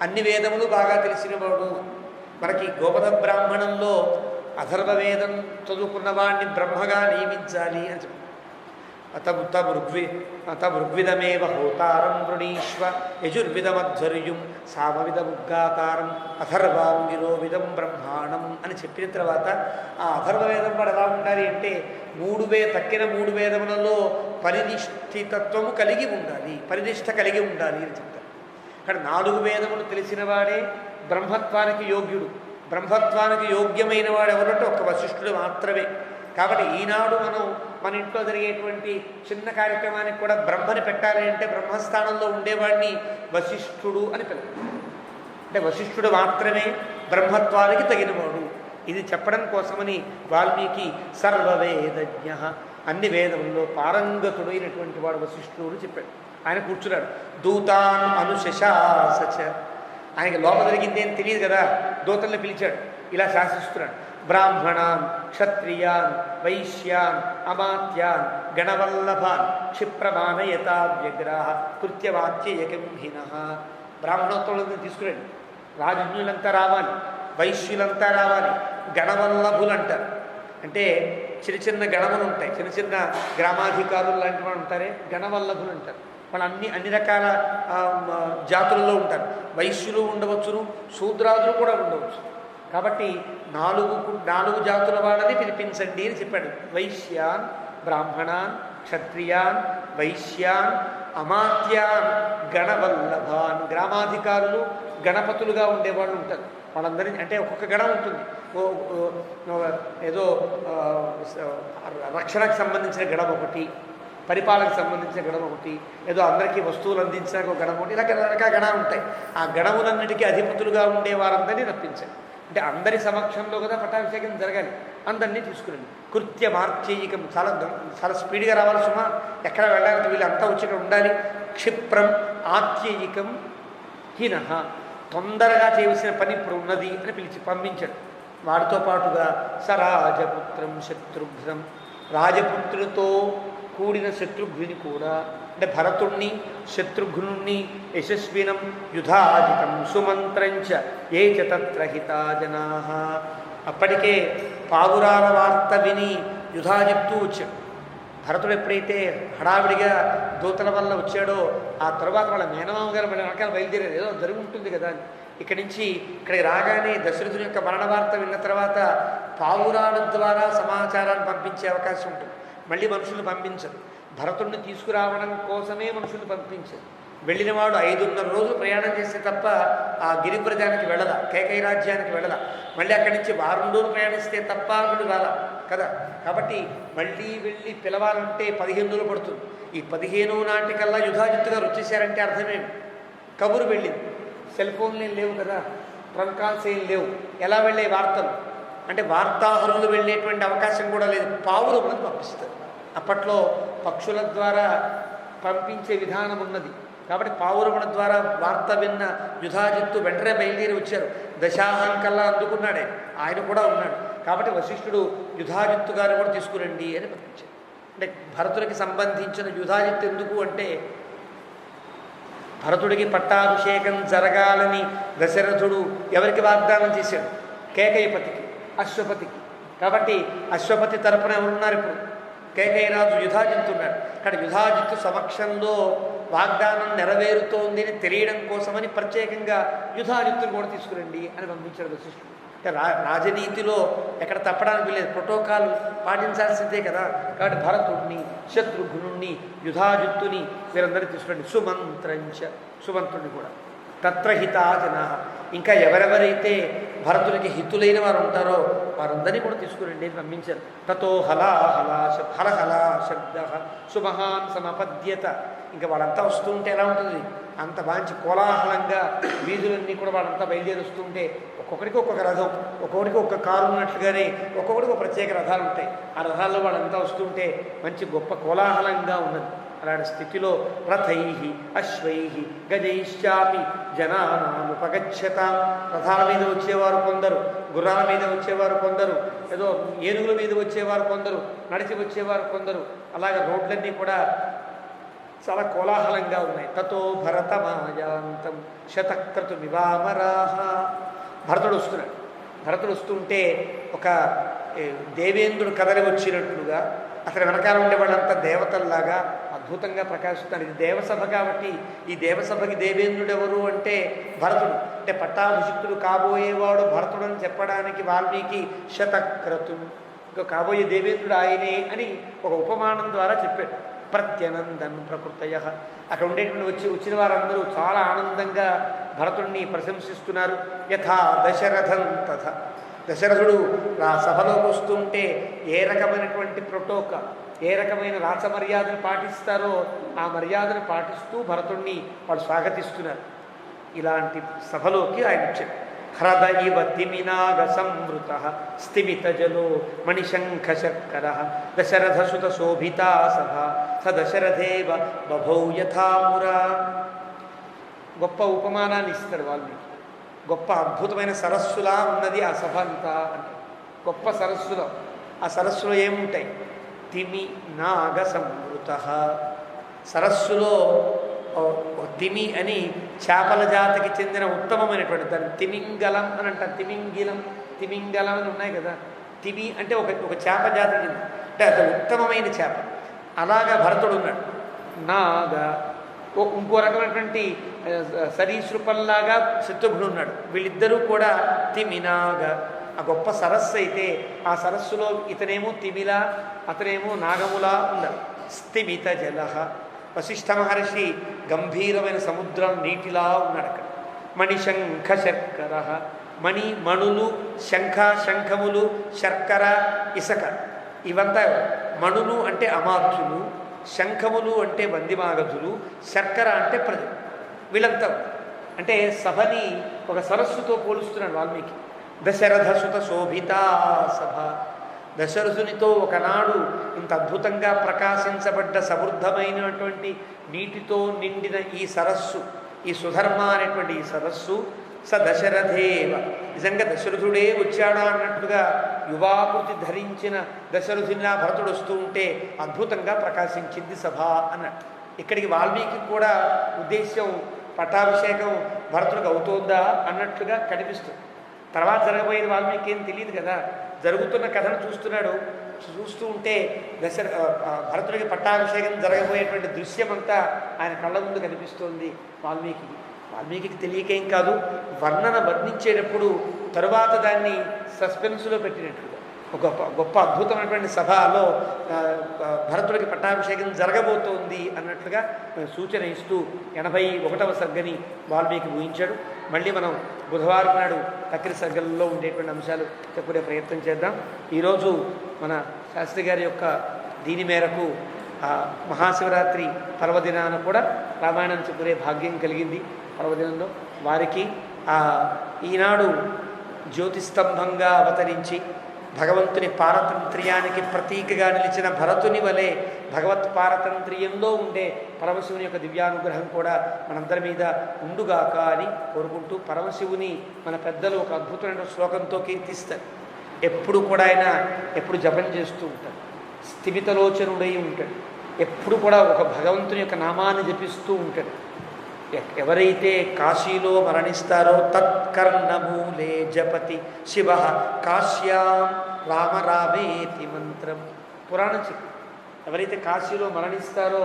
అన్ని వేదములు బాగా తెలిసినవాడు. మనకి గోపద బ్రాహ్మణంలో అథర్వ వేదం చదువుకున్న వాడిని బ్రహ్మగా నియమించాలి అని చెప్పారు. తమృగ్విదమేవ హోతారం వృణీష్వ యజుర్విదమధ్వర్యుం సామవిదముగ్గాతారం అథర్వాంగిరో విదం బ్రహ్మాణం అని చెప్పిన తర్వాత ఆ అథర్వవేదం వాడు ఎలా ఉండాలి అంటే తక్కిన 3 వేదములలో పరినిష్ఠితత్వము కలిగి ఉండాలి, పరినిష్ఠ కలిగి ఉండాలి అని చెప్తారు. ఇక్కడ 4 వేదములు తెలిసిన వాడే బ్రహ్మత్వానికి యోగ్యుడు. బ్రహ్మత్వానికి యోగ్యమైన వాడు ఎవరంటే ఒక్క వశిష్ఠుడు మాత్రమే. కాబట్టి ఈనాడు మనం మన ఇంట్లో జరిగేటువంటి చిన్న కార్యక్రమానికి కూడా బ్రహ్మని పెట్టాలి అంటే బ్రహ్మస్థానంలో ఉండేవాడిని వశిష్ఠుడు అని పిలుస్తారు. అంటే వశిష్ఠుడు మాత్రమే బ్రహ్మత్వానికి తగినవాడు. ఇది చెప్పడం కోసమని వాల్మీకి సర్వవేదజ్ఞ, అన్ని వేదముల్లో పారంగతుడైనటువంటి వాడు వశిష్ఠుడు చెప్పాడు. ఆయన కూర్చున్నాడు. దూతాన్ అనుశశాసచ, ఆయనకి లోపల జరిగింది ఏం తెలియదు కదా, దూతల్ని పిలిచాడు. ఇలా శాసిస్తున్నాడు. బ్రాహ్మణాన్ క్షత్రియాన్ వైశ్యాన్ అమాత్యాన్ గణవల్లభాన్ క్షిప్రమానయతా వ్యగ్రాహ కృత్యవాచ్యయకంహిన. బ్రాహ్మణోత్తములను తీసుకురండి, రాజజ్ఞులంతా రావాలి, వైశ్యులంతా రావాలి, గణవల్లభులు అంటారు. అంటే చిన్న గణములు ఉంటాయి, చిన్న గ్రామాధికారులు లాంటి వాళ్ళు ఉంటారే, గణవల్లభులు అంటారు. వాళ్ళు అన్ని రకాల జాతులలో ఉంటారు. వైశ్యులు ఉండవచ్చును, శూద్రాదులు కూడా ఉండవచ్చు. కాబట్టి 4 జాతుల వాళ్ళని పిలిపించండి అని చెప్పాడు. వైశ్యాన్ బ్రాహ్మణాన్ క్షత్రియాన్ వైశ్యాన్ అమాత్యాన్ గణవల్లభాన్. గ్రామాధికారులు గణపతులుగా ఉండేవాళ్ళు ఉంటారు. వాళ్ళందరినీ అంటే ఒక్కొక్క గణం ఉంటుంది. ఏదో రక్షణకు సంబంధించిన గణం ఒకటి, పరిపాలనకు సంబంధించిన గణం ఒకటి, ఏదో అందరికీ వస్తువులు అందించడానికి ఒక గణం ఒకటి, ఇలా రకరకాల గణాలు ఉంటాయి. ఆ గణములన్నిటికీ అధిపతులుగా ఉండే వారందరినీ రప్పించారు. అంటే అందరి సమక్షంలో కదా పట్టాభిషేకం జరగాలి. అందరినీ తీసుకురండి. కృత్యమార్చయికం, చాలా స్పీడ్గా రావాలి సుమా, ఎక్కడ వెళ్ళాలంటే వీళ్ళు అంతా వచ్చి ఇక్కడ ఉండాలి. క్షిప్రం ఆత్యయికం హినః, తొందరగా చేయవలసిన పని ఇప్పుడు ఉన్నది అని పిలిచి పంపించాడు. వాడితో పాటుగా సరాజపుత్రం శత్రుఘ్నం, రాజపుత్రులతో కూడిన శత్రుఘ్నుని కూడా, అంటే భరతుణ్ణి శత్రుఘ్నుణ్ణి యశస్వినం యుధాజితం సుమంత్రంచ ఏ చ తత్ర హితా జనాః. అప్పటికే పావురాల వార్త విని యుధా చెప్తూ వచ్చాడు. భరతుడు ఎప్పుడైతే హడావిడిగా దూతల వల్ల వచ్చాడో ఆ తర్వాత వాళ్ళ మేనమామ గారు వాళ్ళ వెనకాల బయలుదేరారు. ఏదో జరిగి ఉంటుంది కదా అని ఇక్కడి నుంచి ఇక్కడికి రాగానే దశరథుని యొక్క మరణ వార్త విన్న తర్వాత పావురాల ద్వారా సమాచారాన్ని పంపించే అవకాశం ఉంటుంది. మళ్ళీ మనుషులు పంపించరు. భరతుడిని తీసుకురావడం కోసమే మనుషులు పంపించరు. వెళ్ళిన వాడు 5.5 రోజులు ప్రయాణం చేస్తే తప్ప ఆ గిరివ్రజానికి వెళ్ళదా, కేకయ్య రాజ్యానికి వెళ్ళదా. మళ్ళీ అక్కడి నుంచి వారం రోజులు ప్రయాణిస్తే తప్ప వీడు రాలా కదా. కాబట్టి మళ్ళీ వెళ్ళి పిలవాలంటే 15 రోజులు పడుతుంది. ఈ 15 నాటికల్లా యుధాజిత్తుగా వచ్చేసారంటే అర్థమేమి? కబురు వెళ్ళింది. సెల్ ఫోన్లు ఏం లేవు కదా, ట్రంక్ కాల్స్ ఏం లేవు. ఎలా వెళ్ళే వార్తలు అంటే వార్తాహరులు వెళ్ళేటువంటి అవకాశం కూడా లేదు. పావురములను పంపిస్తారు. అప్పట్లో పక్షుల ద్వారా పంపించే విధానం ఉన్నది. కాబట్టి పావురముల ద్వారా వార్త విన్న యుధాజిత్తు వెంటనే బయలుదేరి వచ్చారు. దశాహంకల్లా అందుకున్నాడే, ఆయన కూడా ఉన్నాడు. కాబట్టి వశిష్ఠుడు యుధాజిత్తు గారు కూడా తీసుకురండి అని పంపించాడు. అంటే భరతుడికి సంబంధించిన యుధాజిత్తు ఎందుకు అంటే, భరతుడికి పట్టాభిషేకం జరగాలని దశరథుడు ఎవరికి వాగ్దానం చేశాడు? కేకయ్యపతికి, అశ్వపతికి. కాబట్టి అశ్వపతి తరపున ఎవరున్నారు ఇప్పుడు? కేకయ్యరాజు యుధాజిత్తున్నాడు. కానీ యుధాజిత్తు సమక్షంలో వాగ్దానం నెరవేరుతోంది అని తెలియడం కోసమని ప్రత్యేకంగా యుధాజిత్తుని కూడా తీసుకురండి అని పంపించాడు వశిష్ఠుడు. అంటే రాజనీతిలో ఎక్కడ తప్పడానికి లేదు, ప్రోటోకాల్ పాటించాల్సిందే కదా. కాబట్టి భరతుడిని, శత్రుఘ్నుణ్ణి, యుధాజిత్తుని వీరందరినీ తీసుకురండి. సుమంత్రంచ, సుమంత్రుడిని కూడా. తత్రహితా జనా, ఇంకా ఎవరెవరైతే భరతుడికి హితులైన వారు ఉంటారో వారందరినీ కూడా తీసుకురండి అని పంపించారు. తతో హలహలా శబ్ద సుమహాన్ సమపద్యత. ఇంకా వాళ్ళంతా వస్తూ ఉంటే ఎలా ఉంటుంది? అంత మంచి కోలాహలంగా వీధులన్నీ కూడా వాళ్ళంతా బయలుదేరి వస్తుంటే ఒక్కొక్కరికి ఒక్కొక్క రథం, ఒక్కొక్కరికి ఒక్క కారు ఉన్నట్లుగానే ఒక్కొక్కరికి ఒక ప్రత్యేక రథాలు ఉంటాయి. ఆ రథాల్లో వాళ్ళంతా వస్తుంటే మంచి గొప్ప కోలాహలంగా ఉన్నది. అలాంటి స్థితిలో రథై అశ్వై గజైశ్చాపి జనానాముపగచ్చత. రథాల మీద వచ్చేవారు కొందరు, గుర్రాల మీద వచ్చేవారు కొందరు, ఏదో ఏనుగుల మీద వచ్చేవారు కొందరు, నడిచి వచ్చేవారు కొందరు. అలాగే రోడ్లన్నీ కూడా చాలా కోలాహలంగా ఉన్నాయి. తతో భరతమాయాంతం శతక్రతుమివామరాహ. భరతుడు వస్తున్నాడు. భరతుడు వస్తుంటే ఒక దేవేంద్రుడు కదలి వచ్చినట్లుగా అక్కడ వెనకాల ఉండే వాళ్ళంతా దేవతల్లాగా అద్భుతంగా ప్రకాశిస్తున్నారు. ఇది దేవసభ కాబట్టి ఈ దేవసభకి దేవేంద్రుడు ఎవరు అంటే భరతుడు. అంటే పట్టాభిషిక్తుడు కాబోయేవాడు భరతుడు అని చెప్పడానికి వాల్మీకి శతక్రతు, ఇంకా కాబోయే దేవేంద్రుడు ఆయనే అని ఒక ఉపమానం ద్వారా చెప్పాడు. ప్రత్యనందన్ ప్రకృతయ. అక్కడ ఉండేటువంటి వచ్చిన వారందరూ చాలా ఆనందంగా భరతుడిని ప్రశంసిస్తున్నారు. యథా దశరథం తథ. దశరథుడు ఆ సభలోకి వస్తుంటే ఏ రకమైనటువంటి ప్రోటోకాల్, ఏ రకమైన రాచమర్యాదను పాటిస్తారో ఆ మర్యాదను పాటిస్తూ భరతుడిని వాళ్ళు స్వాగతిస్తున్నారు. ఇలాంటి సభలోకి ఆయన వచ్చాడు. హ్రద ఇవ తిమినాగ సంవృత స్థిమిత జలో మణిశంఖ శర్కర దశరథసుత శోభితా సభ స దశరథేవ బభౌ యథామురా. గొప్ప ఉపమానాన్ని ఇస్తాడు వాల్మీకి. గొప్ప అద్భుతమైన సరస్సులా ఉన్నది ఆ సభ అంతా అంటే. గొప్ప సరస్సులో, ఆ సరస్సులో ఏముంటాయి? తిమి నాగ సంవృత. సరస్సులో తిమి అని చేపల జాతికి చెందిన ఉత్తమమైనటువంటి, దాన్ని తిమింగలం అని అంటారు. తిమింగలం అని ఉన్నాయి కదా. తిమి అంటే ఒక చేప జాతికి చెంది, అంటే అది ఉత్తమమైన చేప. అలాగా భరతుడు ఉన్నాడు. నాగ ఇంకో రకమైనటువంటి సరీసృపంలాగా శత్రుఘ్నుడు ఉన్నాడు. వీళ్ళిద్దరూ కూడా తిమినాగ. ఆ గొప్ప సరస్సు అయితే ఆ సరస్సులో ఇతనేమో తిమిలా, అతనేమో నాగములా ఉన్నారు. స్థిమిత జల. వశిష్ఠ మహర్షి గంభీరమైన సముద్రం నీటిలా ఉన్నాడు అక్కడ. మణిశంఖ శర్కర. మణులు, శంఖములు, శర్కర ఇసక, ఇవంతా మణులు అంటే అమాత్యులు, శంఖములు అంటే బందిమాగధులు, శర్కర అంటే ప్రజలు. వీళ్ళంతా అంటే సభని ఒక సరస్సుతో పోలుస్తున్నాడు వాల్మీకి. దశరథసుత శోభితా సభ. దశరథునితో ఒకనాడు ఇంత అద్భుతంగా ప్రకాశించబడ్డ సమృద్ధమైనటువంటి నీటితో నిండిన ఈ సరస్సు, ఈ సుధర్మ అనేటువంటి ఈ సరస్సు స దశరథేవ. నిజంగా దశరథుడే వచ్చాడా అన్నట్లుగా యువాకృతి ధరించిన దశరథునిలా భరతుడు వస్తూ ఉంటే అద్భుతంగా ప్రకాశించింది సభ అన్నట్టు. ఇక్కడికి వాల్మీకి కూడా ఉద్దేశ్యం పట్టాభిషేకం భరతుడికి అవుతోందా అన్నట్లుగా కనిపిస్తుంది. తర్వాత జరగబోయేది వాల్మీకి ఏం తెలియదు కదా. జరుగుతున్న కథను చూస్తూ ఉంటే భరతుడికి పట్టాభిషేకం జరగబోయేటువంటి దృశ్యమంతా ఆయన కళ్ళ ముందు కనిపిస్తోంది వాల్మీకి. వాల్మీకి తెలియకేం కాదు, వర్ణించేటప్పుడు తరువాత దాన్ని సస్పెన్స్లో పెట్టినట్లుగా ఒక గొప్ప గొప్ప అద్భుతమైనటువంటి సభలో భరతుడికి పట్టాభిషేకం జరగబోతోంది అన్నట్లుగా సూచన ఇస్తూ 81వ సర్గని వాల్మీకి ఊహించాడు. మళ్ళీ మనం బుధవారం నాడు తక్కిన సర్గల్లో ఉండేటువంటి అంశాలు చెప్పుకునే ప్రయత్నం చేద్దాం. ఈరోజు మన శాస్త్రి గారి యొక్క దీని మేరకు మహాశివరాత్రి పర్వదినాన కూడా రామాయణం చెప్పుకునే భాగ్యం కలిగింది. పర్వదినంలో వారికి ఈనాడు జ్యోతిస్తంభంగా అవతరించి భగవంతుని పారతంత్ర్యానికి ప్రతీకగా నిలిచిన భరతుని వలె భగవత్ పారతంత్ర్యంలో ఉండే పరమశివుని యొక్క దివ్యానుగ్రహం కూడా మనందరి మీద ఉండుగాక అని కోరుకుంటూ, పరమశివుని మన పెద్దలు ఒక అద్భుతమైన శ్లోకంతో కీర్తిస్తారు. ఎప్పుడు కూడా ఆయన ఎప్పుడు జపం చేస్తూ ఉంటాడు, స్థిమితలోచనుడై ఉంటాడు, ఎప్పుడు కూడా ఒక భగవంతుని యొక్క నామాన్ని జపిస్తూ ఉంటాడు. ఎవరైతే కాశీలో మరణిస్తారో తత్కర్ణమూలే జపతి శివ కాశ్యాం రామ రామేతి మంత్రం. పురాణం చెప్పి ఎవరైతే కాశీలో మరణిస్తారో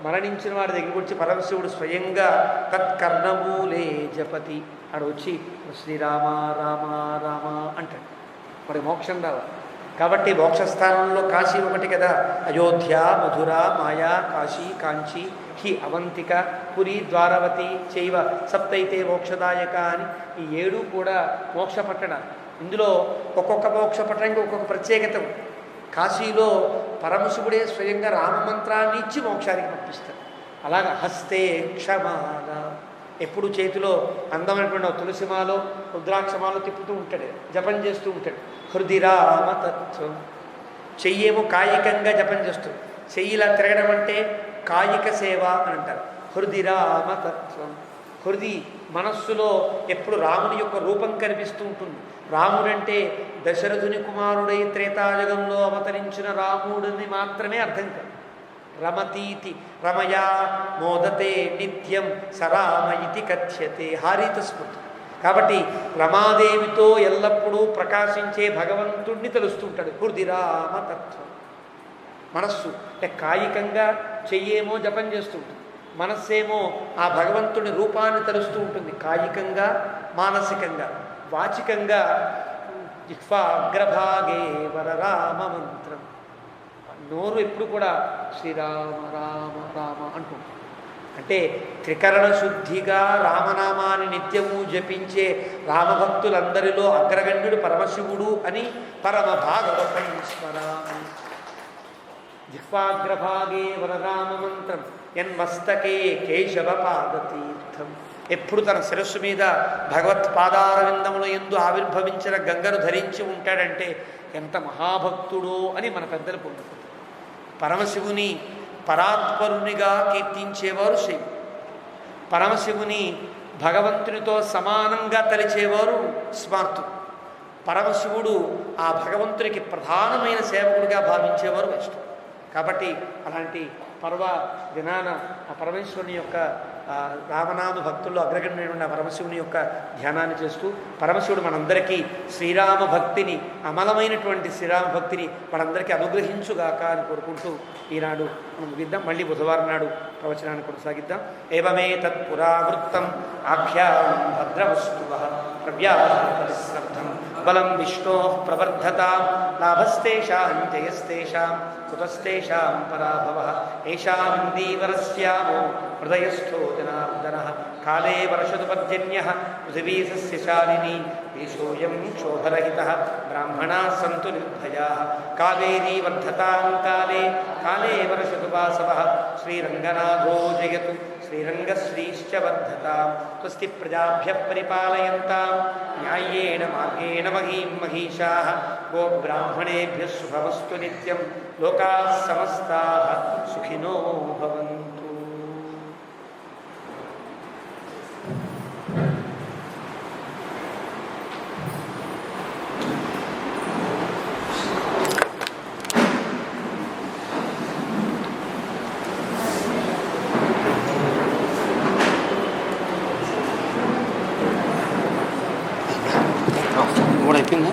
మరణించిన వారి దగ్గరికి వచ్చి పరమశివుడు స్వయంగా తత్కర్ణమూలే జపతి ఆడ వచ్చి శ్రీరామ రామ రామ అంటాడు. మరి మోక్షం రావాలి కాబట్టి మోక్షస్థానంలో కాశీ ఒకటి కదా. అయోధ్య, మధుర, మాయా, కాశీ, కాంచీ, హి అవంతిక, పురి, ద్వారవతి చైవ సప్తైతే మోక్షదాయక అని ఈ 7 కూడా మోక్ష పట్టణాలు. ఇందులో ఒక్కొక్క మోక్ష పట్టణానికి ఒక్కొక్క ప్రత్యేకత. కాశీలో పరమశివుడే స్వయంగా రామమంత్రాన్ని ఇచ్చి మోక్షానికి పంపిస్తాడు. అలాగా హస్తే క్షమాల ఎప్పుడు చేతిలో అందమైనటువంటి తులసిమాలో రుద్రాక్షమాలో తిప్పుతూ ఉంటాడు, జపం చేస్తూ ఉంటాడు. హృదిరామతత్వం చెయ్యేమో కాయికంగా జపం చేస్తుంది. చెయ్యిలా తిరగడం అంటే కాయిక సేవ అని అంటారు. హృదిరామతత్వం హృది మనస్సులో ఎప్పుడు రాముని యొక్క రూపం కనిపిస్తూ ఉంటుంది. రాముడంటే దశరథుని కుమారుడై త్రేతాయుగంలో అవతరించిన రాముడిని మాత్రమే అర్థం కాదు. రమతీతి రమయా మోదతే నిత్యం సరామ ఇతి కథ్యతే హారిత స్మృతి. కాబట్టి రమాదేవితో ఎల్లప్పుడూ ప్రకాశించే భగవంతుడిని తెలుస్తుంటాడు. హృదిరామతత్వం మనస్సు అంటే కాయికంగా చెయ్యేమో జపం చేస్తూ ఉంటుంది, మనస్సేమో ఆ భగవంతుని రూపాన్ని తెలుస్తూ ఉంటుంది. కాయికంగా మానసికంగా వాచికంగా జిహ్వాగ్రభాగే వరరామ మంత్రం, నోరు ఎప్పుడు కూడా శ్రీరామ రామ రామ అంటుంది. అంటే త్రికరణ శుద్ధిగా రామనామాన్ని నిత్యము జపించే రామభక్తులందరిలో అగ్రగణ్యుడు పరమశివుడు అని పరమ భాగవతం స్మరామి. జిహ్వాగ్రభాగే వరరామ మంత్రం యన్మస్తకే కేశవ పాదతీర్థం. ఎప్పుడు తన శిరస్సు మీద భగవత్ పాదారవిందముల యందు ఆవిర్భవించిన గంగను ధరించి ఉంటాడంటే ఎంత మహాభక్తుడో అని మన పెద్దలు పొందుతారు. పరమశివుని పరాత్పరునిగా కీర్తించేవారు శైవులు, పరమశివుని భగవంతునితో సమానంగా తలిచేవారు స్మార్తులు, పరమశివుడు ఆ భగవంతునికి ప్రధానమైన సేవకుడిగా భావించేవారు వైష్ణవులు. కాబట్టి అలాంటి పర్వ దినాన ఆ పరమేశ్వరుని యొక్క రామనామ భక్తుల్లో అగ్రగణ్యుడైన పరమశివుని యొక్క ధ్యానాన్ని చేస్తూ పరమశివుడు మనందరికీ శ్రీరామ భక్తిని, అమలమైనటువంటి శ్రీరామ భక్తిని మనందరికీ అనుగ్రహించుగాక అని కోరుకుంటూ ఈనాడు మనం ముగిద్దాం. మళ్ళీ బుధవారం నాడు ప్రవచనాన్ని కొనసాగిద్దాం. ఏవమే తత్పురావృత్తం ఆఖ్యానం భద్రవస్తువ ప్రవ్యాశ్రద్ధం బలం విష్ణో ప్రవర్ధతాం లాభస్తేషాం జయస్తేషాం కుతస్తేషాం పరాభవః ఏషాం దీవరస్యామో హృదయస్థో జనార్దనః కాలే వర్షతు పర్జన్యః పృథివీ సస్యశాలినీ దేశోऽयं క్షోభరహితः బ్రాహ్మణాः సంతు నిర్భయాः కావేరీ వర్ధతాం కాలే కాలే వర్షతు వాసవः శ్రీరంగనాథో జయతు శ్రీరంగశ్రీశ్చ వర్ధతాం స్వస్తి ప్రజాభ్యః పరిపాలయంతాం న్యాయేన మార్గేణ మహీం మహిషాः గోబ్రాహ్మణేభ్యः శుభమస్తు నిత్యం లోకాः సమస్తాः సుఖినో భవంతు.